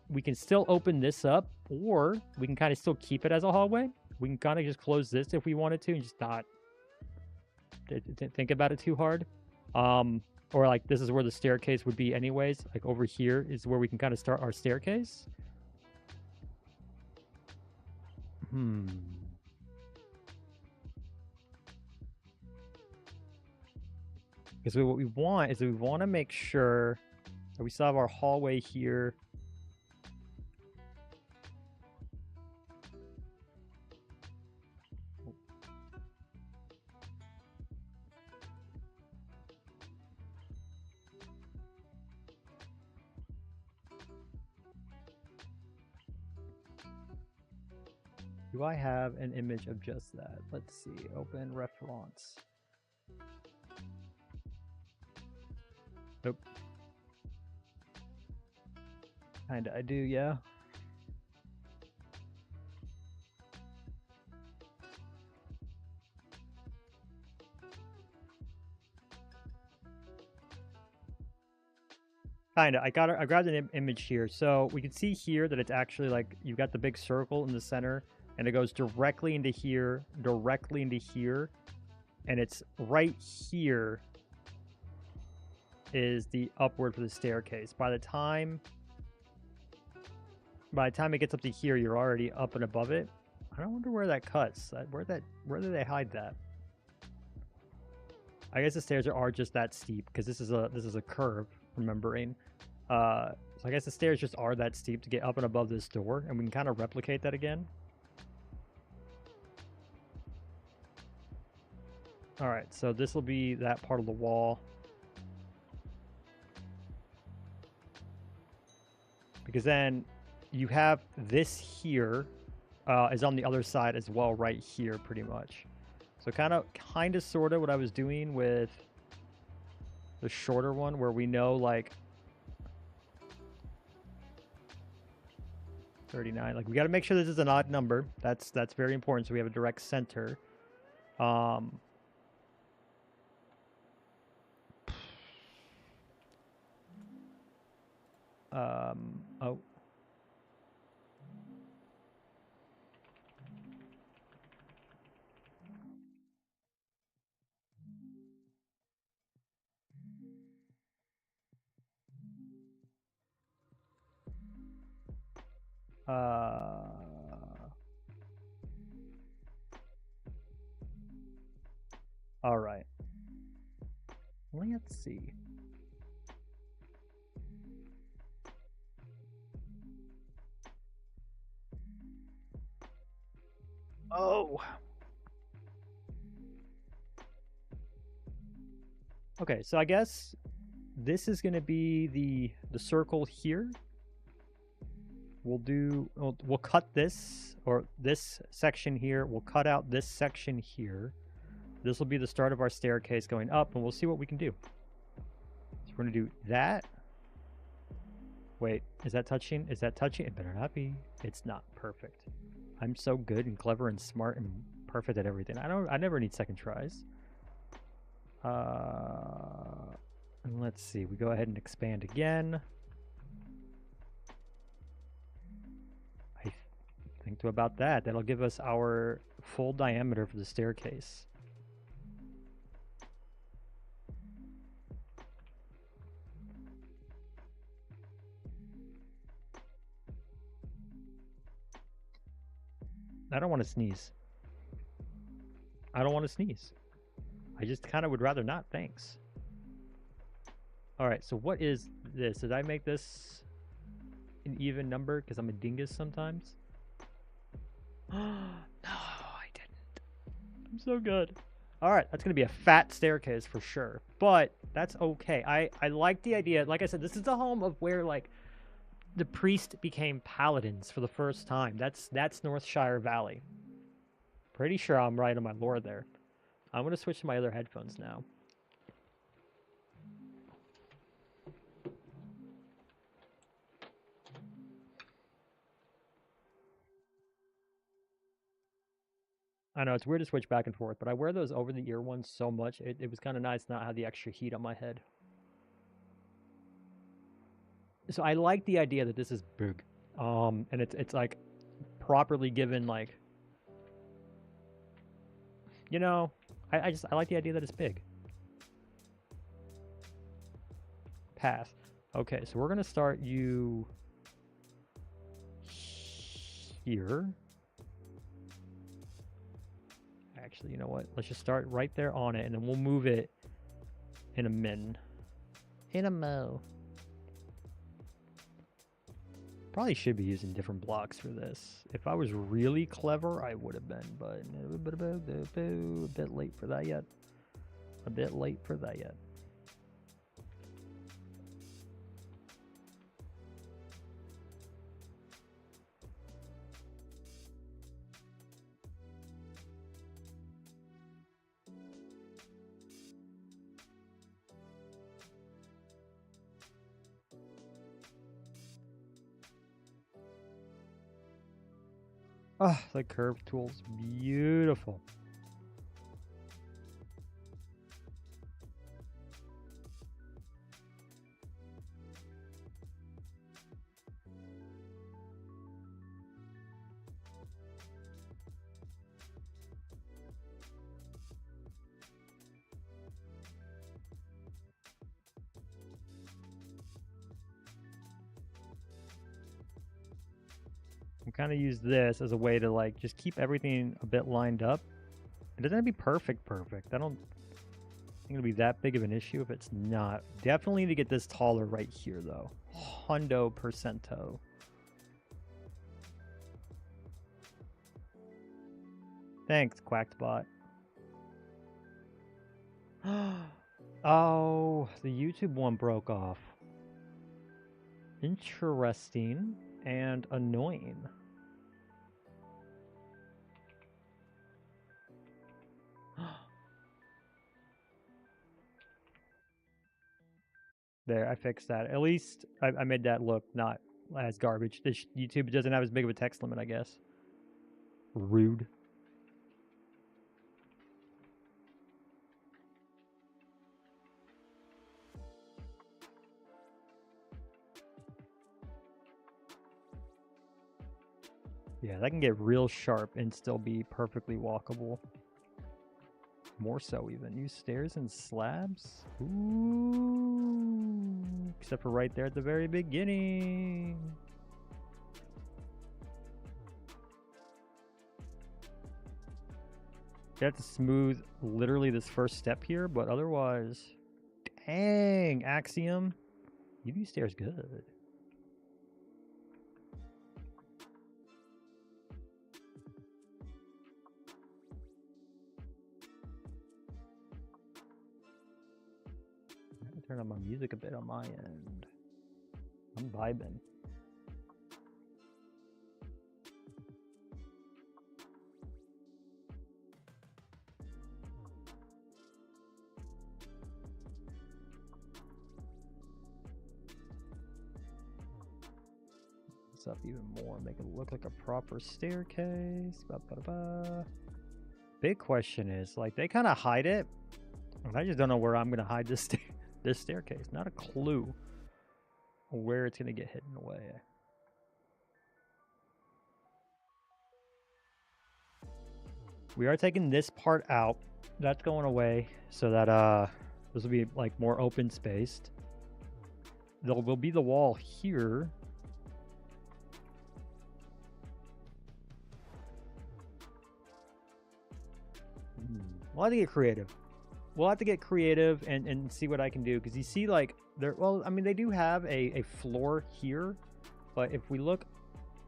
we can still open this up, or we can kind of still keep it as a hallway. We can kind of just close this if we wanted to and just not think about it too hard. Or like this is where the staircase would be anyways. Like over here is where we can kind of start our staircase. Because what we want is we want to make sure that we still have our hallway here. Do I have an image of just that? Let's see. Open reference. Nope. Kinda, I do, yeah. Kinda. I grabbed an image here. So we can see here that it's actually like you've got the big circle in the center, and it goes directly into here, and it's right here is the upward for the staircase. By the time it gets up to here, you're already up and above it. I don't wonder where that cuts. Where did they hide that? I guess the stairs are just that steep because this is a curve. Remembering, so I guess the stairs just are that steep to get up and above this door, and we can kind of replicate that again. All right, so this will be that part of the wall. Because then you have this here is on the other side as well, right here, pretty much. So kind of, sort of what I was doing with the shorter one, where we know, like, 39. Like, we got to make sure this is an odd number. That's very important, so we have a direct center. Um, oh. All right. Let's see. Oh. Okay, so I guess this is going to be the circle here. We'll cut this, or this section here. We'll cut out this section here. This will be the start of our staircase going up, and we'll see what we can do. So we're going to do that. Wait, is that touching? Is that touching? It better not be. It's not. Perfect. I'm so good and clever and smart and perfect at everything. I never need second tries. And let's see. We go ahead and expand again. I think about that. That'll give us our full diameter for the staircase. I don't want to sneeze. I don't want to sneeze. I just kind of would rather not. Thanks. All right, so what is this? Did I make this an even number because I'm a dingus sometimes? No, I didn't. I'm so good. All right, that's going to be a fat staircase for sure, but that's okay. I like the idea. Like I said, this is the home of where, like, the priest became paladins for the first time. That's Northshire Valley. Pretty sure I'm right on my lore there. I'm going to switch to my other headphones now. I know, it's weird to switch back and forth, but I wear those over-the-ear ones so much, it was kind of nice not have the extra heat on my head. So I like the idea that this is big. And it's like properly given, like, you know, I like the idea that it's big. Path. Okay, so we're gonna start you here. Actually, you know what? Let's just start right there on it, and then we'll move it in a min. In a mo. Probably should be using different blocks for this. If I was really clever, I would have been, but a bit late for that yet. A bit late for that yet. Oh, the curve tool's beautiful. Kind of use this as a way to, like, just keep everything a bit lined up. It doesn't have to be perfect. I don't think it'll be that big of an issue if it's not. Definitely need to get this taller right here, though. 100%. Thanks, Quackbot. Oh, the YouTube one broke off. Interesting and annoying. There, I fixed that. At least I made that look not That's garbage. This YouTube doesn't have as big of a text limit, I guess. Rude. Yeah, that can get real sharp and still be perfectly walkable. More so even. Use stairs and slabs? Ooh. Except for right there at the very beginning. You have to smooth literally this first step here, but otherwise... Dang, Axiom. You do stairs good. Turn on my music a bit on my end. I'm vibing. This up even more, make it look like a proper staircase. Ba-ba-da-ba. Big question is, like, they kind of hide it, and I just don't know where I'm gonna hide this this staircase. Not a clue where it's gonna get hidden away. We are taking this part out. That's going away so that this will be like more open spaced. There will be the wall here. We'll have to get creative. We'll have to get creative and see what I can do, because you see, like, there. Well, I mean, they do have a floor here, but if we look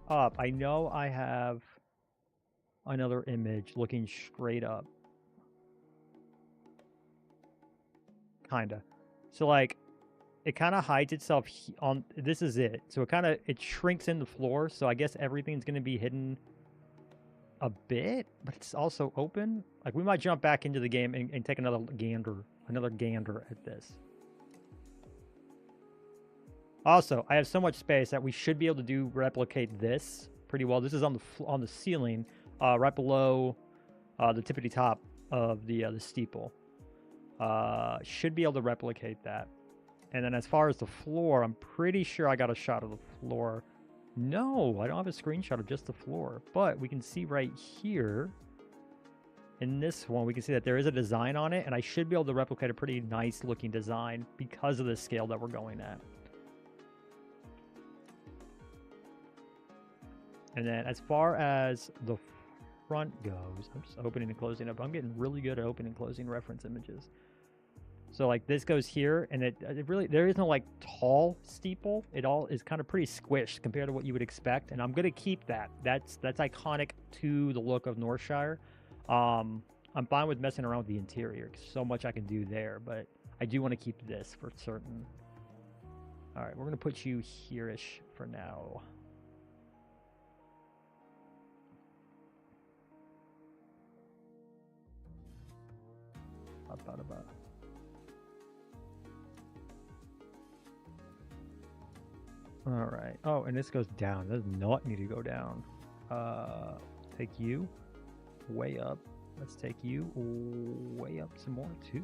up, I know I have another image looking straight up, kinda. So like, it kind of hides itself on. This is it. So it shrinks in the floor. So I guess everything's gonna be hidden a bit, but it's also open. Like, we might jump back into the game and take another gander at this. Also, I have so much space that we should be able to replicate this pretty well. This is on the ceiling, right below the tippity top of the steeple. Should be able to replicate that. And then as far as the floor, I'm pretty sure I got a shot of the floor. No, I don't have a screenshot of just the floor, but we can see right here in this one, we can see that there is a design on it, and I should be able to replicate a pretty nice looking design because of the scale that we're going at. And then as far as the front goes, I'm just opening and closing up. I'm getting really good at opening and closing reference images. So like, this goes here, and it really, there is no like tall steeple. It all is kind of pretty squished compared to what you would expect, and I'm gonna keep that. That's iconic to the look of Northshire. I'm fine with messing around with the interior, 'cause so much I can do there, but I do want to keep this for certain. All right, we're gonna put you here-ish for now. Ba-ba-da-ba. All right. Oh, and this goes down. Does not need to go down. Take you way up. Let's take you way up some more too.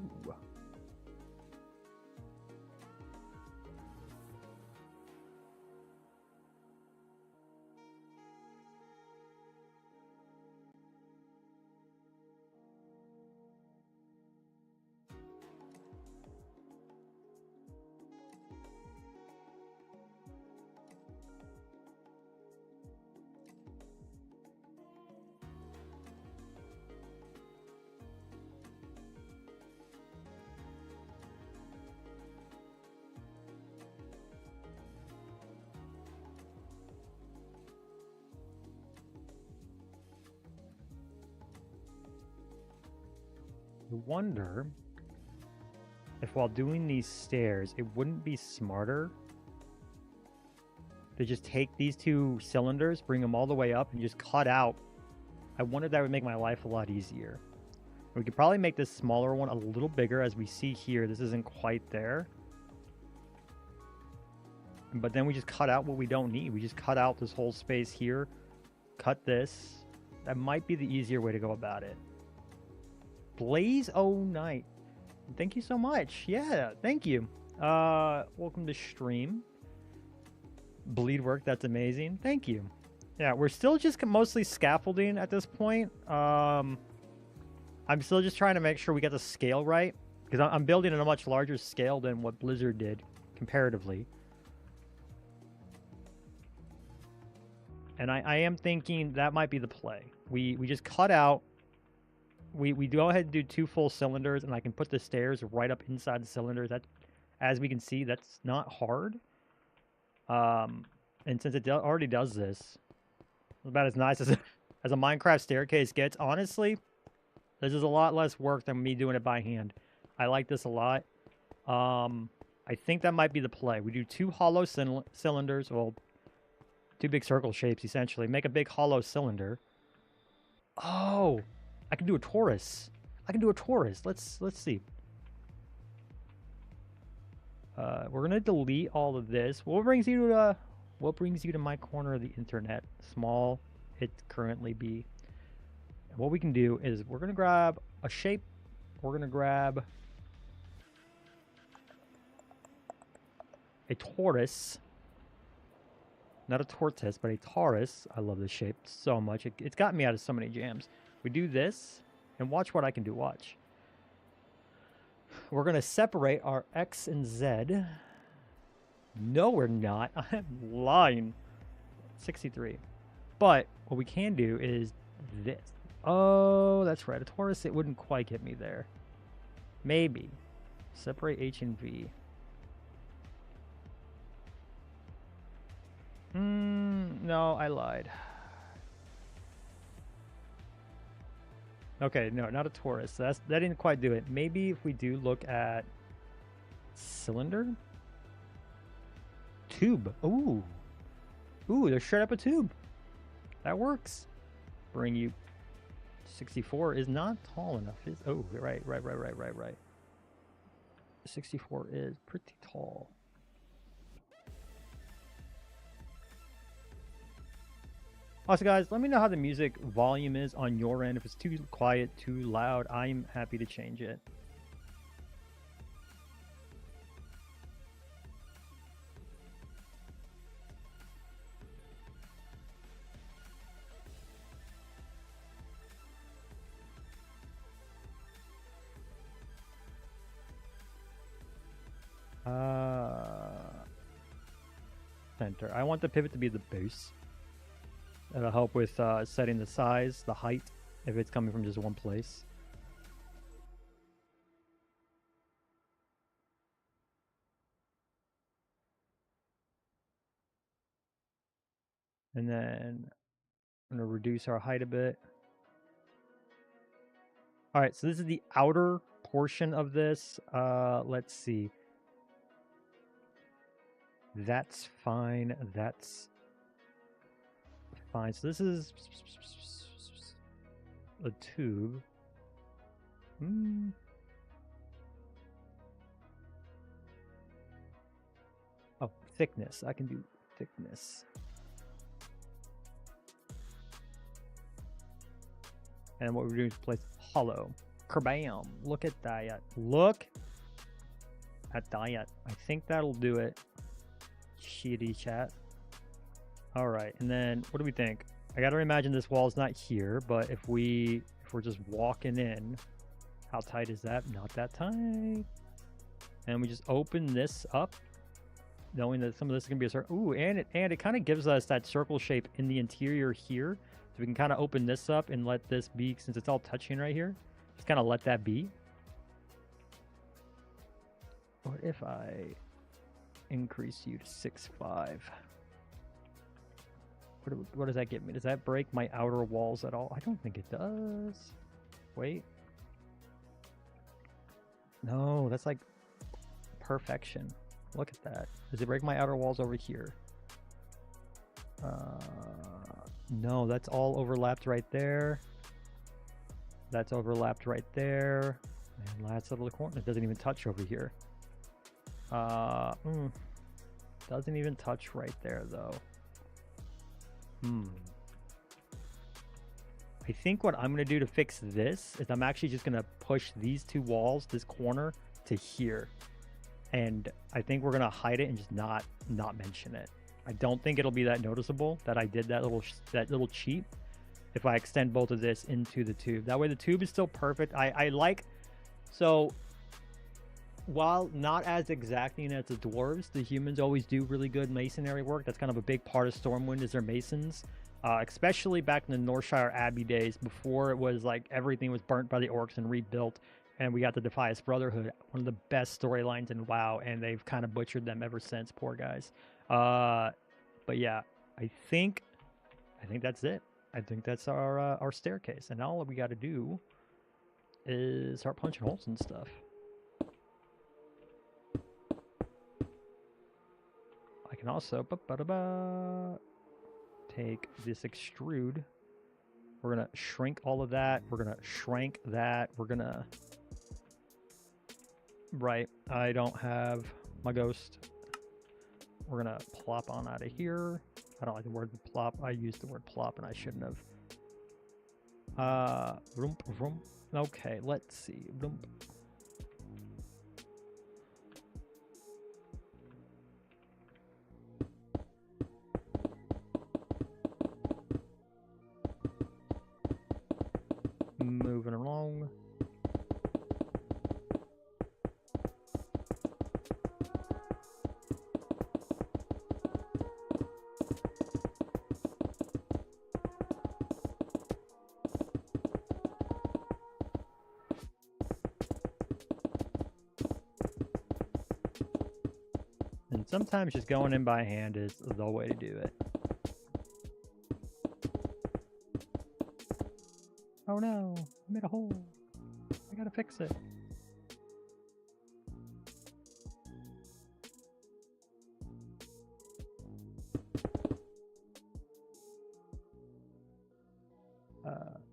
I wonder if while doing these stairs, it wouldn't be smarter to just take these two cylinders, bring them all the way up, and just cut out. I wonder if that would make my life a lot easier. We could probably make this smaller one a little bigger. As we see here, this isn't quite there. But then we just cut out what we don't need. We just cut out this whole space here. Cut this. That might be the easier way to go about it. Blaze O Night. Thank you so much. Yeah, thank you. Welcome to stream. Bleed work, that's amazing. Thank you. Yeah, we're still just mostly scaffolding at this point. I'm still just trying to make sure we get the scale right. Because I'm building at a much larger scale than what Blizzard did, comparatively. And I am thinking that might be the play. We just cut out. We go ahead and do 2 full cylinders, and I can put the stairs right up inside the cylinders. That, as we can see, that's not hard. And since it already does this, it's about as nice as as a Minecraft staircase gets. Honestly, this is a lot less work than me doing it by hand. I like this a lot. I think that might be the play. We do 2 hollow cylinders. Well, 2 big circle shapes, essentially. Make a big hollow cylinder. Oh, I can do a torus. I can do a torus. Let's see. We're gonna delete all of this. What brings you to my corner of the internet? Small it currently be. And what we can do is we're gonna grab a shape. We're gonna grab a torus. Not a tortoise, but a torus. I love this shape so much. It's gotten me out of so many jams. We do this, and watch what I can do. Watch. We're going to separate our X and Z. No, we're not. I'm lying. 63. But what we can do is this. Oh, that's right. A torus, it wouldn't quite get me there. Maybe. Separate H and V. No, I lied. Okay, no, not a torus. That didn't quite do it. Maybe if we do look at cylinder, tube. Ooh, they're straight up a tube. That works. Bring you. 64 is not tall enough. Oh, right. 64 is pretty tall. Also, guys, let me know how the music volume is on your end. If it's too quiet, too loud, I'm happy to change it. Center. I want the pivot to be the base. That'll help with setting the size, the height, if it's coming from just one place. And then I'm going to reduce our height a bit. All right, so this is the outer portion of this. Let's see. That's fine. That's fine. So this is a tube. Oh, thickness. I can do thickness. And what we're doing is place hollow. Kerbam. Look at that. Look at that. I think that'll do it. Shitty chat. All right, and then what do we think? I gotta imagine this wall is not here, but if we're just walking in, how tight is that? Not that tight. And we just open this up, knowing that some of this is gonna be a circle. Ooh, and it kind of gives us that circle shape in the interior here, so we can kind of open this up and let this be, since it's all touching right here. Just kind of let that be. What if I increase you to 6'5"? What does that get me? Does that break my outer walls at all? I don't think it does. Wait. No, that's like perfection. Look at that. Does it break my outer walls over here? No, that's all overlapped right there. That's overlapped right there. And last little corner. It doesn't even touch over here. Doesn't even touch right there, though. I think what I'm going to do to fix this is I'm actually just going to push these two walls, this corner, to here. And I think we're going to hide it and just not mention it. I don't think it'll be that noticeable that I did that little cheat if I extend both of this into the tube. That way the tube is still perfect. I like... So, while not as exacting as the dwarves, the humans always do really good masonry work. That's kind of a big part of Stormwind is their masons. Especially back in the Northshire Abbey days, before it was like everything was burnt by the orcs and rebuilt, and we got the Defias Brotherhood, one of the best storylines in WoW, and they've kind of butchered them ever since, poor guys. But yeah, I think that's it. I think that's our staircase, and all we got to do is start punching holes and stuff. I can also take this extrude. We're gonna shrink all of that. We're gonna shrink that. We're gonna... Right, I don't have my ghost. We're gonna plop on out of here. I don't like the word plop. I used the word plop and I shouldn't have. Vroom, vroom. Okay, let's see. Vroom. Moving along. And sometimes just going in by hand is the way to do it. Oh no, I made a hole. I gotta fix it.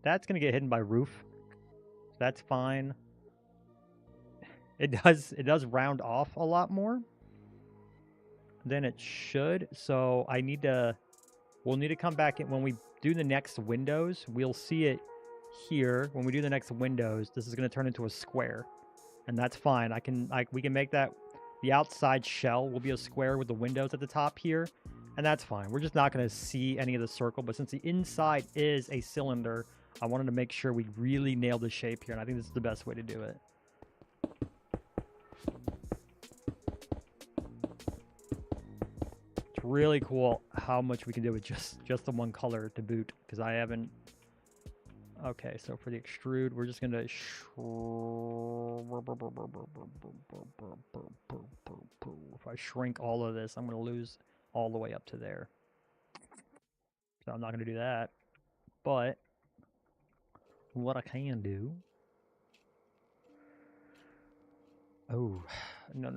That's gonna get hidden by roof. That's fine. It does round off a lot more than it should. So we'll need to come back in when we do the next windows. We'll see it here. When we do the next windows, this is going to turn into a square, and that's fine. We can make that the outside shell will be a square with the windows at the top here, and that's fine. We're just not going to see any of the circle, but since the inside is a cylinder, I wanted to make sure we really nail the shape here, and I think this is the best way to do it. It's really cool how much we can do with just the one color to boot, because I haven't... Okay, so for the extrude, we're just gonna if I shrink all of this, I'm gonna lose all the way up to there. So I'm not gonna do that. But what I can do... Oh, no.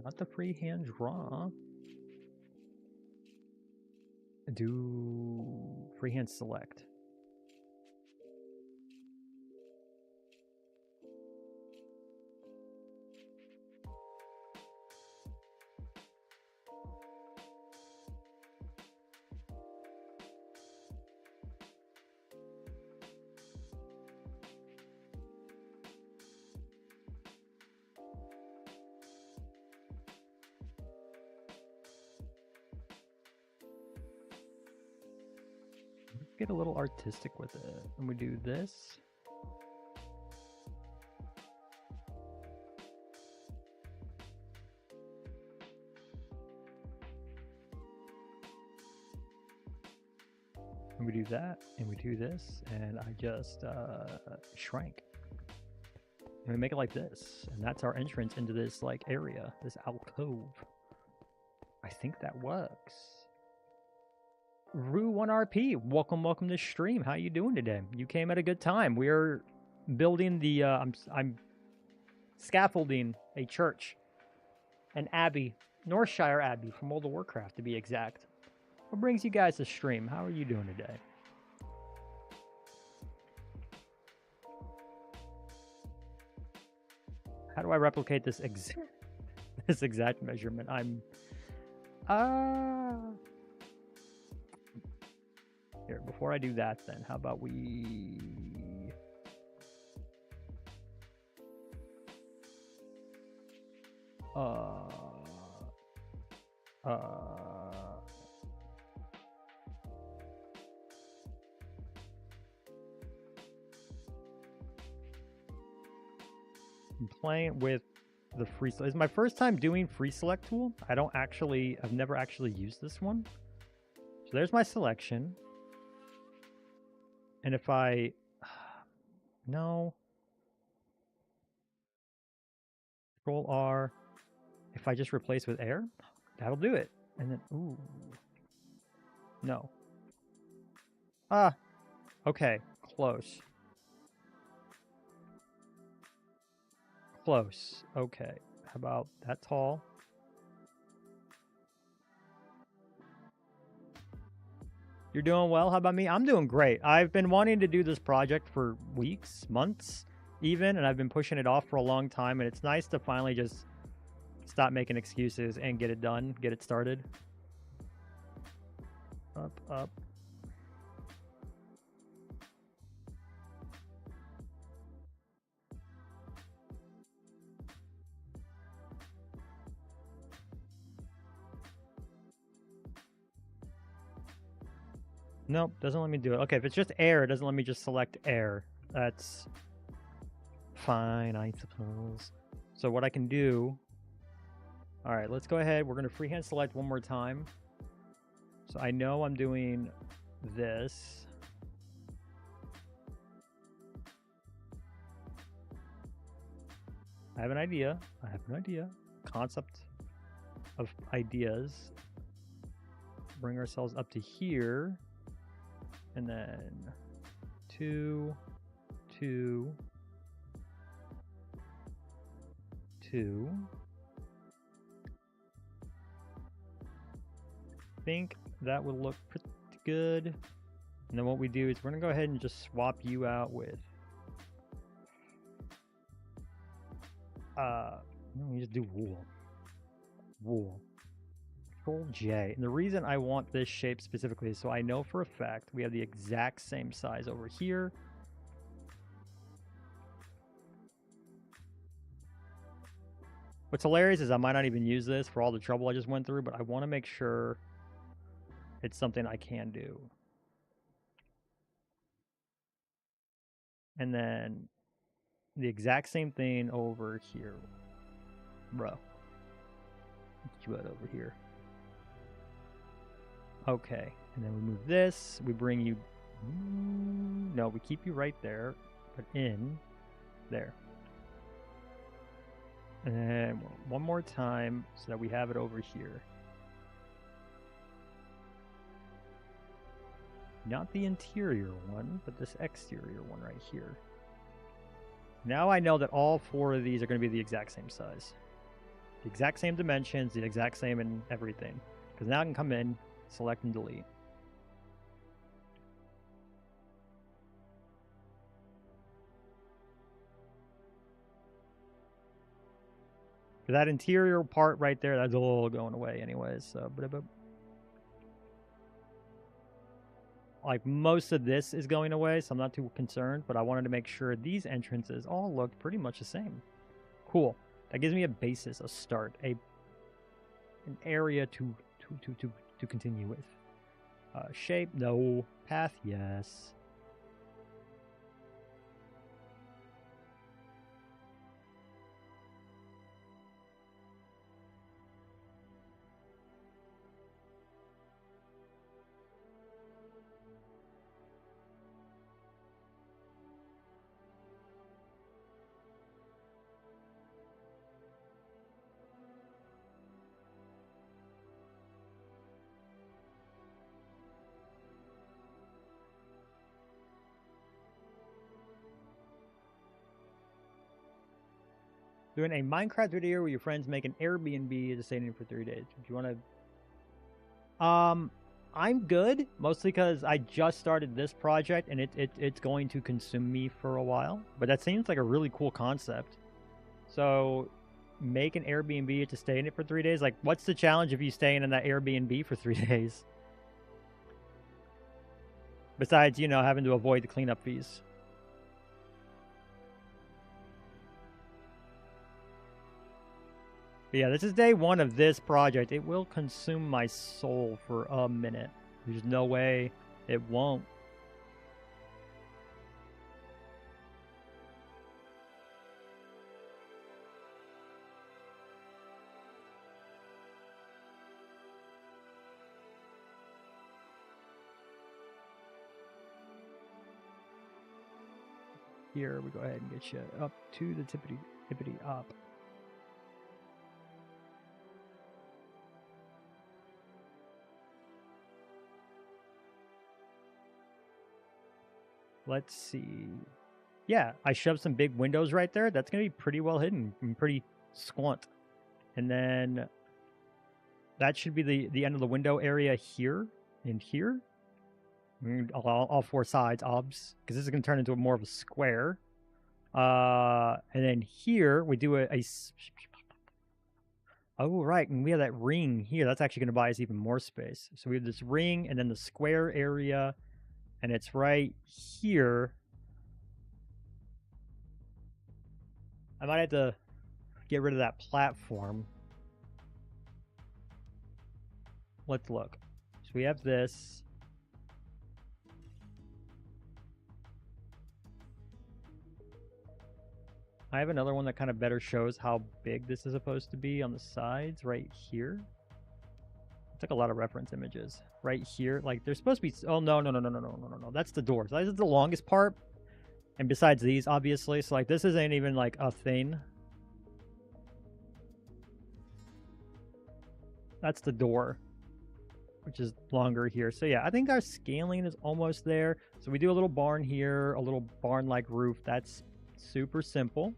Not the freehand draw. Do freehand select. Get a little artistic with it. And we do this. And we do that, and we do this, and I just shrank. And we make it like this, and that's our entrance into this like area, this alcove. I think that works. Rue1RP, welcome to the stream. How you doing today? You came at a good time. We're building the I'm scaffolding a church, an abbey, Northshire Abbey from World of Warcraft to be exact. What brings you guys to stream? How are you doing today? How do I replicate this this exact measurement. I'm here, before I do that then, how about we I'm playing with the free select. It's my first time doing free select tool. I've never actually used this one. So there's my selection. And if I, no. Control R. If I just replace with air, that'll do it. And then, ooh. No. Ah. Okay. Close. Close. Okay. How about that tall? You're doing well. How about me? I'm doing great. I've been wanting to do this project for weeks, months even, and I've been pushing it off for a long time, and it's nice to finally just stop making excuses and get it done, get it started. Up, up. Nope, doesn't let me do it. Okay, if it's just air, it doesn't let me just select air. That's fine, I suppose. So what I can do... Alright, let's go ahead. We're going to freehand select one more time. So I know I'm doing this. I have an idea. Concept of ideas. Bring ourselves up to here. And then 2, 2, 2. I think that would look pretty good. And then what we do is we're going to go ahead and just swap you out with we just do wool. Wool. Control J. And the reason I want this shape specifically is so I know for a fact we have the exact same size over here. What's hilarious is I might not even use this for all the trouble I just went through, but I want to make sure it's something I can do. And then the exact same thing over here. Bro. Get you out over here. Okay. And then we move this. We bring you... No, we keep you right there. But in there. And then one more time so that we have it over here. Not the interior one, but this exterior one right here. Now I know that all 4 of these are going to be the exact same size. The exact same dimensions, the exact same in everything. Because now I can come in, select and delete. That interior part right there, that's all going away anyways. So, like most of this is going away, so I'm not too concerned. But I wanted to make sure these entrances all looked pretty much the same. Cool. That gives me a basis, a start, an area to continue with. Shape, no. Path, yes. Doing a Minecraft video where your friends make an Airbnb to stay in for 3 days. Do you want to... I'm good, mostly because I just started this project and it's going to consume me for a while. But that seems like a really cool concept. So make an Airbnb to stay in it for 3 days? Like, what's the challenge of you staying in that Airbnb for 3 days? Besides, you know, having to avoid the cleanup fees. But yeah, this is day 1 of this project. It will consume my soul for a minute. There's no way it won't. Here we go ahead and get you up to the tippity up. Let's see. Yeah, I shoved some big windows right there. That's going to be pretty well hidden and pretty squant. And then that should be the end of the window area here and here. All 4 sides, obs, because this is going to turn into more of a square. And then here we do a oh, right, and we have that ring here. That's actually going to buy us even more space. So we have this ring and then the square area, and it's right here. I might have to get rid of that platform. Let's look. So we have this. I have another one that kind of better shows how big this is supposed to be on the sides right here. I took a lot of reference images right here. Like there's supposed to be, oh no. That's the doors. This is the longest part. And besides these, obviously, so like this isn't even like a thing. That's the door, which is longer here. So yeah, I think our scaling is almost there. So we do a little barn here, a little barn-like roof. That's super simple.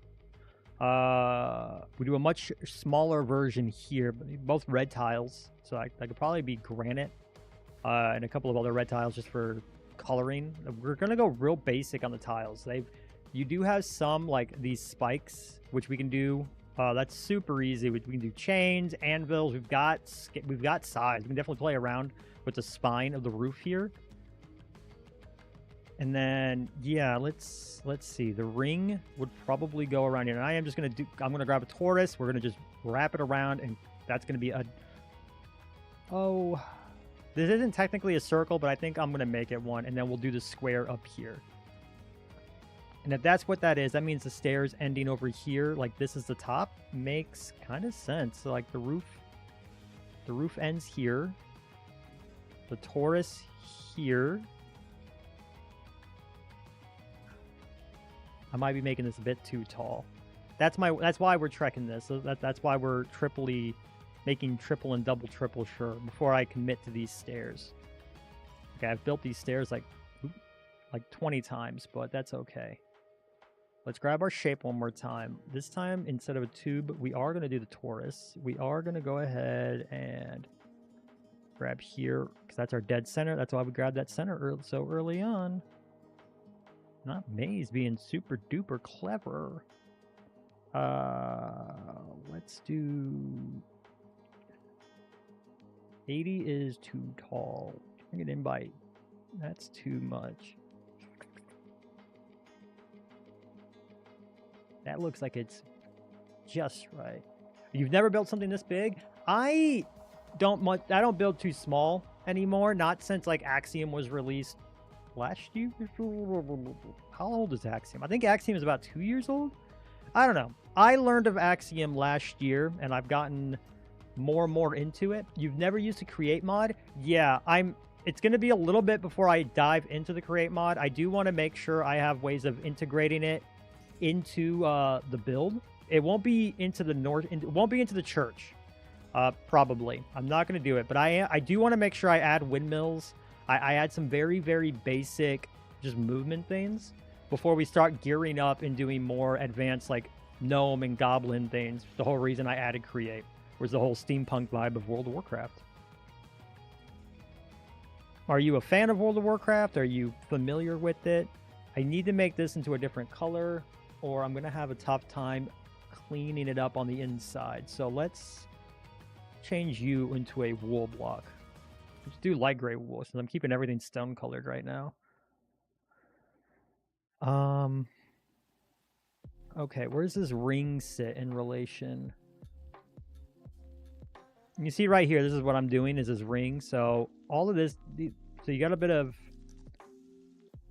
We do a much smaller version here, but both red tiles. So that could probably be granite and a couple of other red tiles just for coloring. We're gonna go real basic on the tiles. You do have some like these spikes, which we can do. That's super easy. We can do chains, anvils. We've got size. We can definitely play around with the spine of the roof here. And then, yeah, let's see. The ring would probably go around here. And I'm gonna grab a tortoise. We're gonna just wrap it around, and that's gonna be a. Oh, this isn't technically a circle, but I think I'm gonna make it one, and then we'll do the square up here. And if that's what that is, that means the stairs ending over here, like this is the top, makes kind of sense. So like the roof ends here. The tortoise here. I might be making this a bit too tall. That's why we're trekking this. So that's why we're making triple and double triple sure before I commit to these stairs. Okay, I've built these stairs like 20 times, but that's okay. Let's grab our shape one more time. This time, instead of a tube, we are going to do the torus. We are going to go ahead and grab here, because that's our dead center. That's why we grabbed that center so early on. Not Maze being super duper clever. Let's do 80 is too tall. Bring it in by, that's too much. That looks like it's just right. You've never built something this big? I don't build too small anymore. Not since like Axiom was released last year. How old is Axiom? I think Axiom is about 2 years old. I don't know. I learned of Axiom last year, and I've gotten more and more into it. You've never used a create mod? Yeah, it's going to be a little bit before I dive into the create mod. I do want to make sure I have ways of integrating it into the build. It won't be into the it won't be into the church. Probably. I'm not going to do it, but I do want to make sure I add windmills. I add some very, very basic just movement things before we start gearing up and doing more advanced like gnome and goblin things. The whole reason I added create was the whole steampunk vibe of World of Warcraft. Are you a fan of World of Warcraft? Are you familiar with it? I need to make this into a different color, or I'm going to have a tough time cleaning it up on the inside. So let's change you into a wool block. Let's do light gray wool since I'm keeping everything stone colored right now. Okay, where's this ring sit in relation? You see right here, this is what I'm doing, is this ring. So all of this, so you got a bit of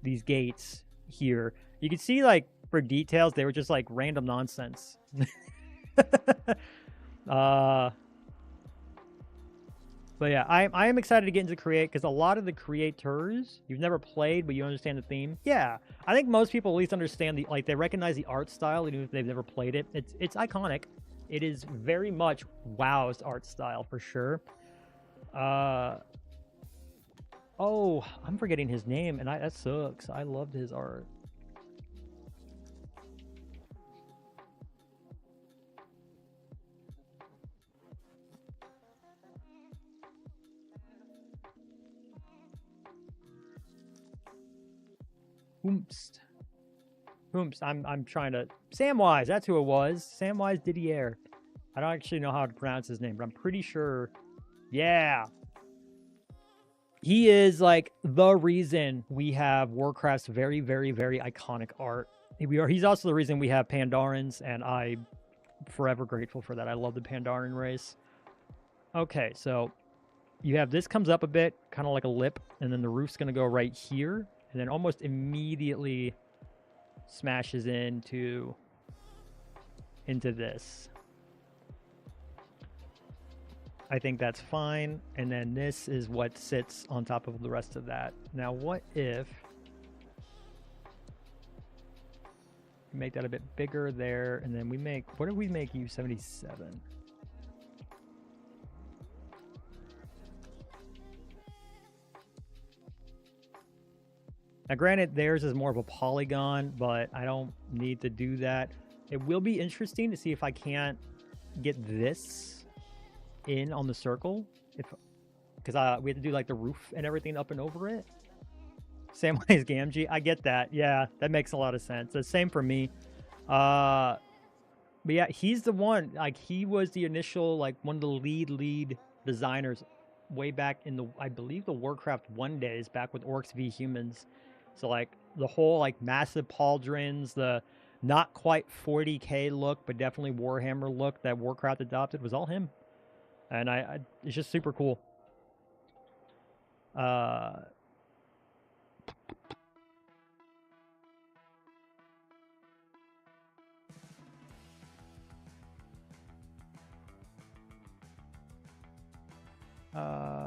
these gates here. You can see, like, for details, they were just like random nonsense. But yeah, I am excited to get into Create because a lot of the creators you've never played, but you understand the theme. Yeah, I think most people at least understand the, like, they recognize the art style even if they've never played it. It's iconic. It is very much WoW's art style for sure. Oh, I'm forgetting his name, and that sucks. I loved his art. Oomst. I'm trying to... Samwise, that's who it was. Samwise Didier. I don't actually know how to pronounce his name, but I'm pretty sure... Yeah. He is, like, the reason we have Warcraft's very, very, very iconic art. He's also the reason we have Pandarans, and I'm forever grateful for that. I love the Pandaran race. Okay, so you have this comes up a bit, kind of like a lip, and then the roof's going to go right here, and then almost immediately smashes into this. I think that's fine. And then this is what sits on top of the rest of that. Now, what if we make that a bit bigger there, and then we make, what if we make you 77? Now, granted, theirs is more of a polygon, but I don't need to do that. It will be interesting to see if I can't get this in on the circle, because we have to do like the roof and everything up and over it. Samwise Gamgee, I get that. Yeah, that makes a lot of sense. The same for me. But yeah, he's the one. Like, he was the initial, like, one of the lead designers way back in the, I believe, the Warcraft 1 days, back with Orcs v Humans. So, like, the whole, like, massive pauldrons, the not quite 40K look, but definitely Warhammer look that Warcraft adopted was all him. And it's just super cool.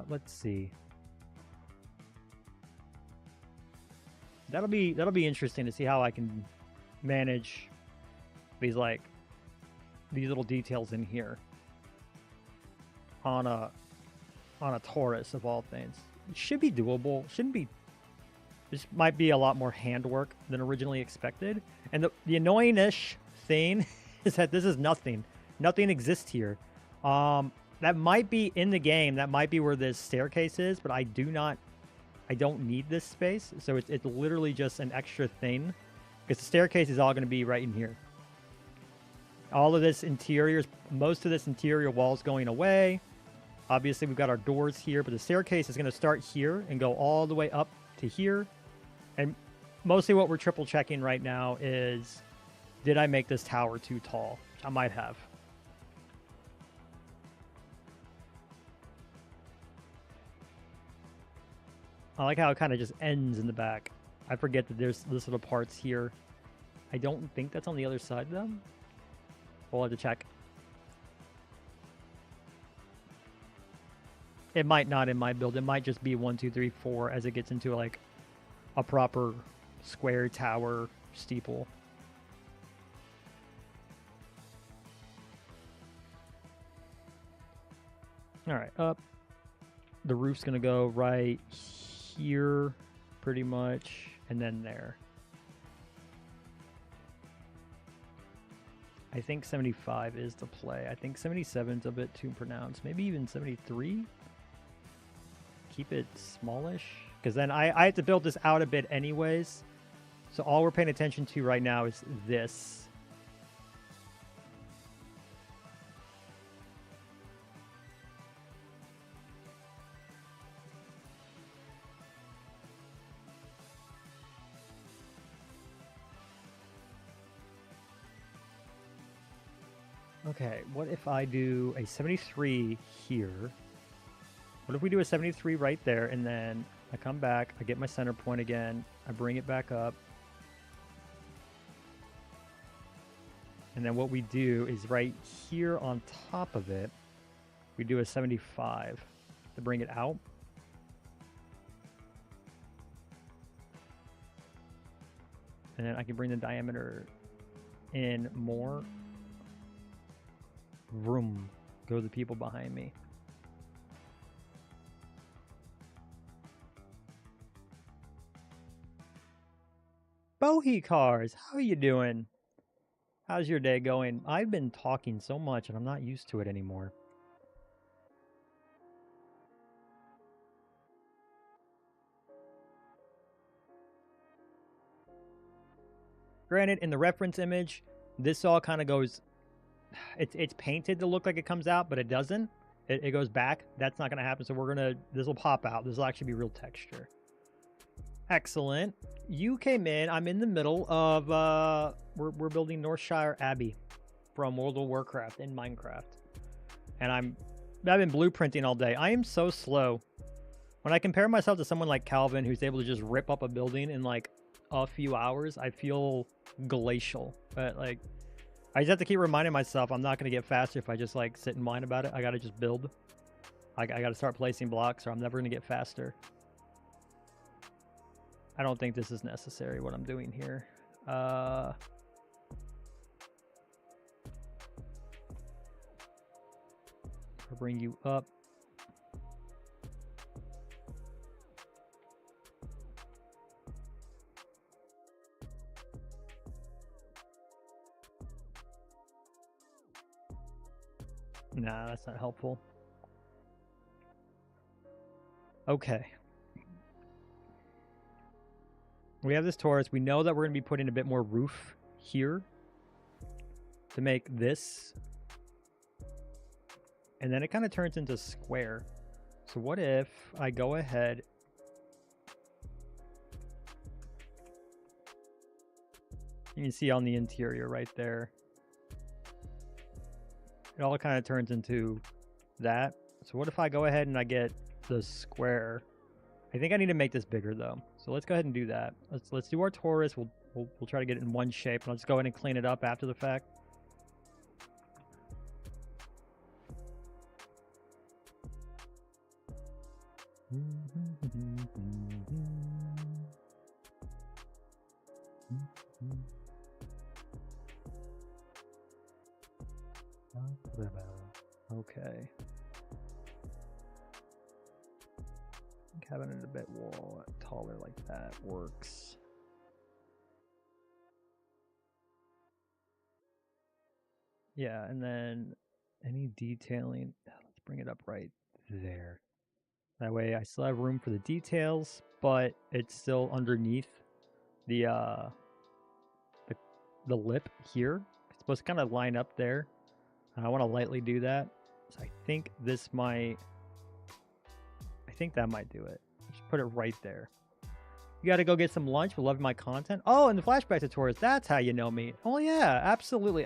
Let's see. That'll be interesting to see how I can manage these little details in here on a Taurus of all things. It should be doable. Shouldn't be. This might be a lot more handwork than originally expected. And the annoying-ish thing is that this is nothing. Nothing exists here. That might be in the game. That might be where this staircase is, but I don't need this space. So it's literally just an extra thing, because the staircase is all going to be right in here. All of this interior, most of this interior wall's going away. Obviously, we've got our doors here, but the staircase is going to start here and go all the way up to here. And mostly what we're triple checking right now is, did I make this tower too tall? I might have. I like how it kind of just ends in the back. I forget that there's this little parts here. I don't think that's on the other side, though. We'll have to check. It might not in my build. It might just be 1, 2, 3, 4 as it gets into, like, a proper square tower steeple. All right, up. The roof's going to go right here, pretty much, and then there. I think 75 is the play. I think 77's a bit too pronounced. Maybe even 73? Keep it smallish. Because then I have to build this out a bit anyways. So all we're paying attention to right now is this. Okay, what if I do a 73 here? What if we do a 73 right there, and then I come back, I get my center point again, I bring it back up. And then what we do is right here on top of it, we do a 75 to bring it out. And then I can bring the diameter in more. Vroom. Go the people behind me. Bohi Cars, how are you doing? How's your day going? I've been talking so much and I'm not used to it anymore. Granted, in the reference image, this all kind of goes... It's painted to look like it comes out, but it doesn't. It goes back. That's not going to happen, so we're going to... This will pop out. This will actually be real texture. Excellent. You came in. I'm in the middle of... We're building Northshire Abbey from World of Warcraft in Minecraft. And I've been blueprinting all day. I am so slow. When I compare myself to someone like Calvin, who's able to just rip up a building in like a few hours, I feel glacial. But like, I just have to keep reminding myself I'm not going to get faster if I just like sit and whine about it. I got to just build. I got to start placing blocks or I'm never going to get faster. I don't think this is necessary, what I'm doing here. I'll bring you up. Nah, that's not helpful. Okay. We have this Taurus. We know that we're going to be putting a bit more roof here to make this. And then it kind of turns into square. So what if I go ahead... You can see on the interior right there. It all kind of turns into that. So what if I go ahead and I get the square? I think I need to make this bigger though. So let's go ahead and do that. Let's do our Taurus. We'll try to get it in one shape. And I'll just go ahead and clean it up after the fact. Okay. Having it a bit taller like that works. Yeah, and then any detailing, let's bring it up right there. That way I still have room for the details, but it's still underneath the lip here. It's supposed to kind of line up there. And I want to lightly do that. So I think this might... I think that might do it. Just put it right there. You got to go get some lunch. We love my content. Oh, and the flashback tutorials. That's how you know me. Oh, yeah, absolutely.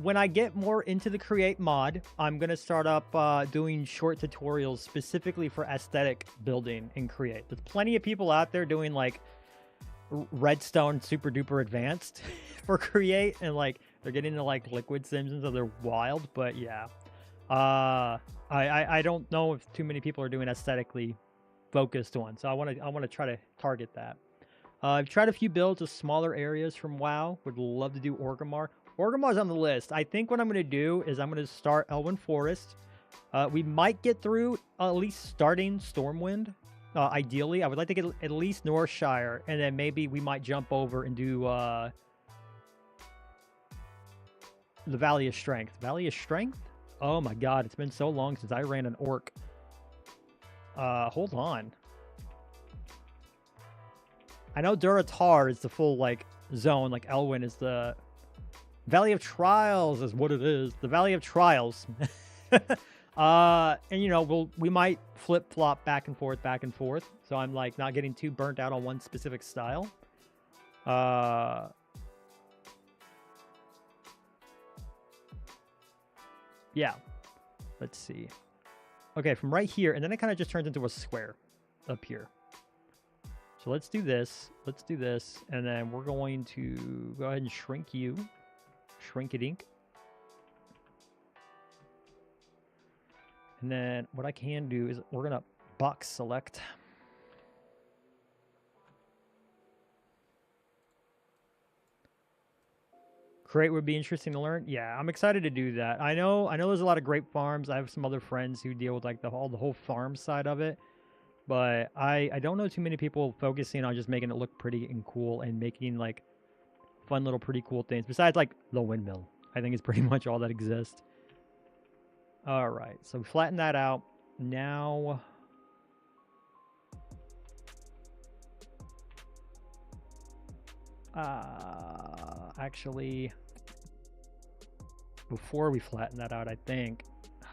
When I get more into the Create mod, I'm going to start up doing short tutorials specifically for aesthetic building in Create. There's plenty of people out there doing like Redstone super duper advanced for Create. And like they're getting into like liquid sims and so they're wild. But yeah. I don't know if too many people are doing aesthetically focused ones, so I want to try to target that. I've tried a few builds of smaller areas from WoW. Would love to do Orgrimmar. Orgrimmar's on the list. I think what I'm going to do is I'm going to start Elwyn Forest. We might get through at least starting Stormwind. Ideally, I would like to get at least Northshire, and then maybe we might jump over and do the Valley of Strength. Valley of Strength? Oh my god, it's been so long since I ran an orc. Hold on. I know Duratar is the full, like, zone. Like, Elwyn is the... Valley of Trials is what it is. The Valley of Trials. And, you know, we might flip-flop back and forth. So I'm, like, not getting too burnt out on one specific style. Yeah. Let's see. Okay, from right here, and then it kind of just turns into a square up here. So let's do this. Let's do this, and then we're going to go ahead and shrink you. Shrink it ink. And then what I can do is we're going to box select. Create would be interesting to learn. Yeah, I'm excited to do that. I know there's a lot of grape farms. I have some other friends who deal with like the whole farm side of it. But I don't know too many people focusing on just making it look pretty and cool and making like fun little pretty cool things. Besides like the windmill, I think is pretty much all that exists. All right, so flatten that out. Now, actually, before we flatten that out, I think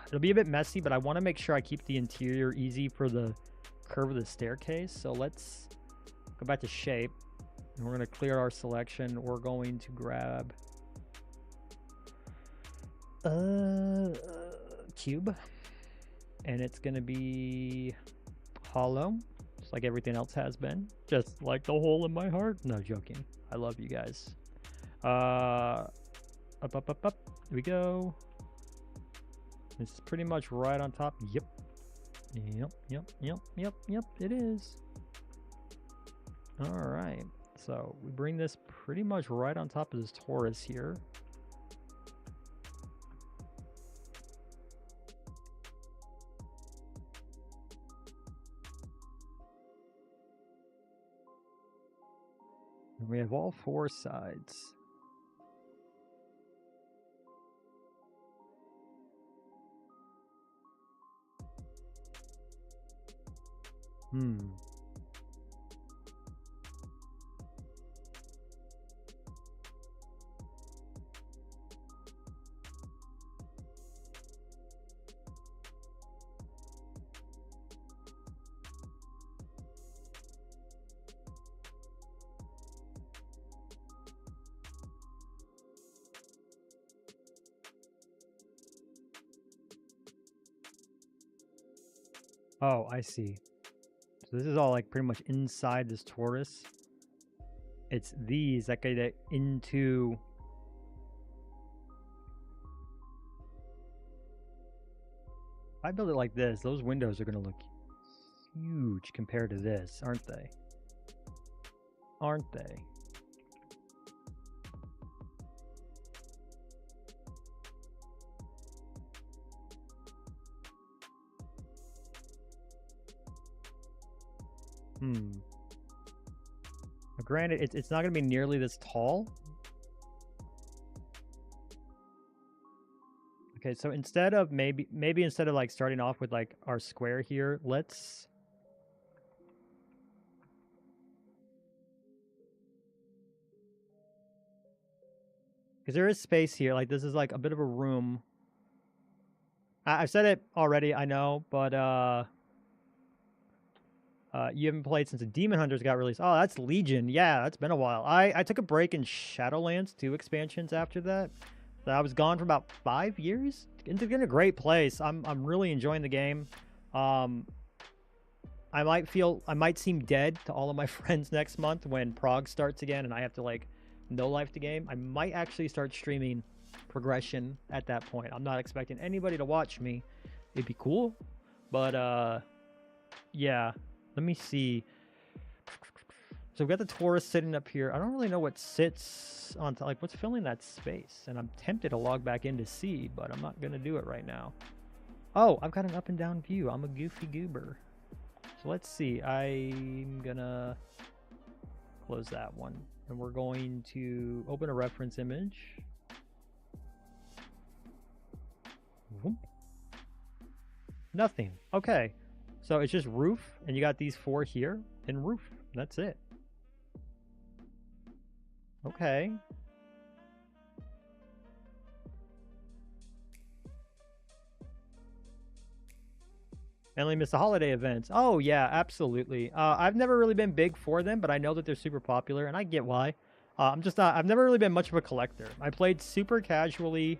it'll be a bit messy, but I want to make sure I keep the interior easy for the curve of the staircase. So let's go back to shape, and we're going to clear our selection. We're going to grab cube, and it's going to be hollow, just like everything else has been, just like the hole in my heart. No, joking. I love you guys. Up. Here we go. This is pretty much right on top. Yep. It is. All right. So we bring this pretty much right on top of this Taurus here. And we have all four sides. Oh, I see. So this is all like pretty much inside this Taurus. It's these that get into... If I build it like this, those windows are going to look huge compared to this, aren't they? Aren't they? Granted, it's not going to be nearly this tall. Okay, so instead of maybe instead of like starting off with like our square here, let's... Because there is space here. Like this is like a bit of a room. I've said it already, I know, but you haven't played since the Demon Hunters got released. Oh, that's Legion. Yeah, that's been a while. I took a break in Shadowlands 2 expansions after that. So I was gone for about 5 years. It's been a great place. I'm really enjoying the game. I might seem dead to all of my friends next month when Prague starts again and I have to like no life the game. I might actually start streaming progression at that point. I'm not expecting anybody to watch me. It'd be cool, but yeah. Let me see. So we've got the Taurus sitting up here. I don't really know what sits on top, like what's filling that space. And I'm tempted to log back in to see, but I'm not going to do it right now. Oh, I've got an up and down view. I'm a goofy goober. So let's see. I'm going to close that one. And we're going to open a reference image. Whoop. Nothing. Okay. So it's just roof, and you got these four here, and roof. That's it. Okay. I only missed the holiday events. Oh, yeah, absolutely. I've never really been big for them, but I know that they're super popular, and I get why. I'm just not... I've never really been much of a collector. I played super casually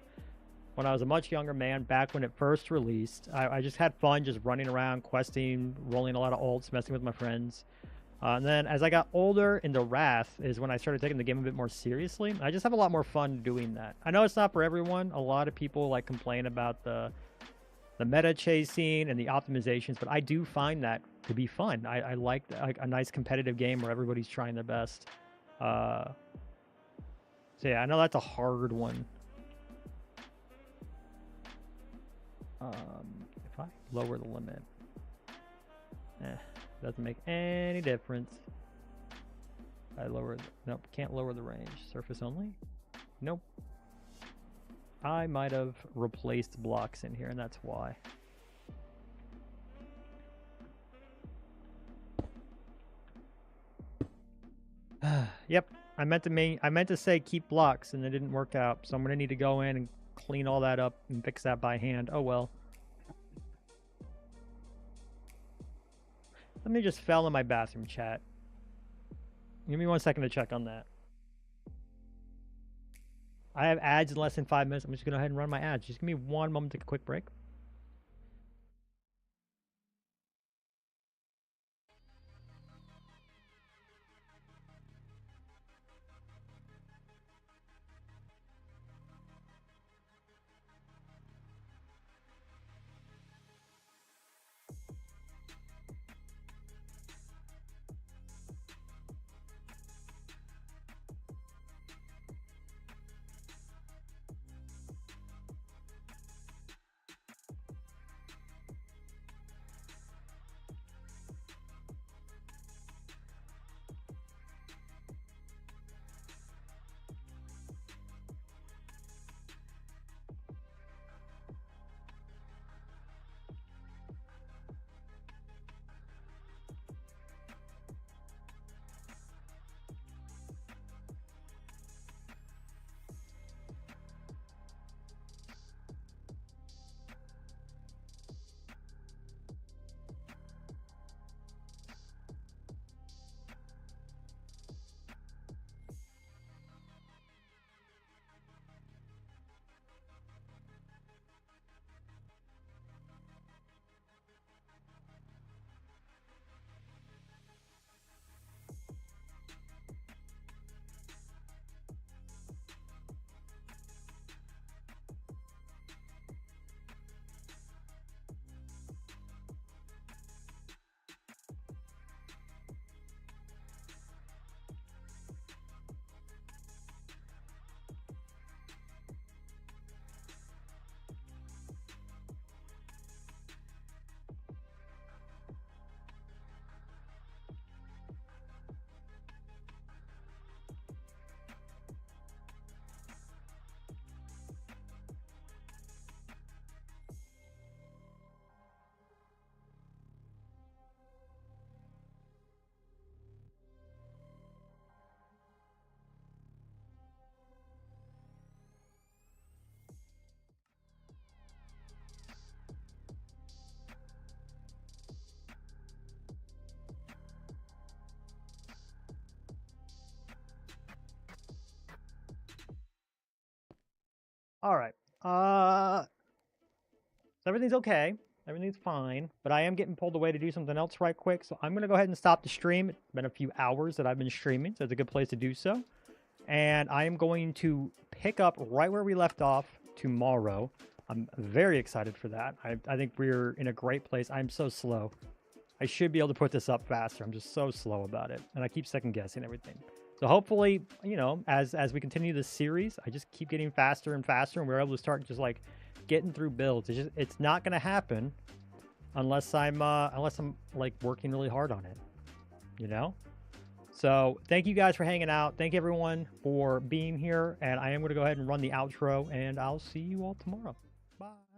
when I was a much younger man, back when it first released. I just had fun just running around, questing, rolling a lot of ults, messing with my friends. And then as I got older into Wrath is when I started taking the game a bit more seriously. I just have a lot more fun doing that. I know it's not for everyone. A lot of people like complain about the meta chasing and the optimizations, but I do find that to be fun. I like a nice competitive game where everybody's trying their best. So yeah, I know that's a hard one. If I lower the limit, doesn't make any difference. I lower, nope, can't lower the range. Surface only? Nope. I might have replaced blocks in here, and that's why. Yep, I meant to say keep blocks, and it didn't work out. So I'm gonna need to go in and clean all that up and fix that by hand. Oh well. Let me just fell in my bathroom, chat. Give me 1 second to check on that. I have ads in less than 5 minutes. I'm just going to go ahead and run my ads. Just give me 1 moment to take a quick break. All right. So everything's okay. Everything's fine, but I am getting pulled away to do something else right quick. So I'm going to go ahead and stop the stream. It's been a few hours that I've been streaming, so it's a good place to do so. And I am going to pick up right where we left off tomorrow. I'm very excited for that. I think we're in a great place. I'm so slow. I should be able to put this up faster. I'm just so slow about it. And I keep second guessing everything. So hopefully, you know, as we continue this series, I just keep getting faster and faster, and we're able to start just like getting through builds. It's not going to happen unless I'm like working really hard on it, you know? So thank you guys for hanging out. Thank everyone for being here, and I am going to go ahead and run the outro, and I'll see you all tomorrow. Bye.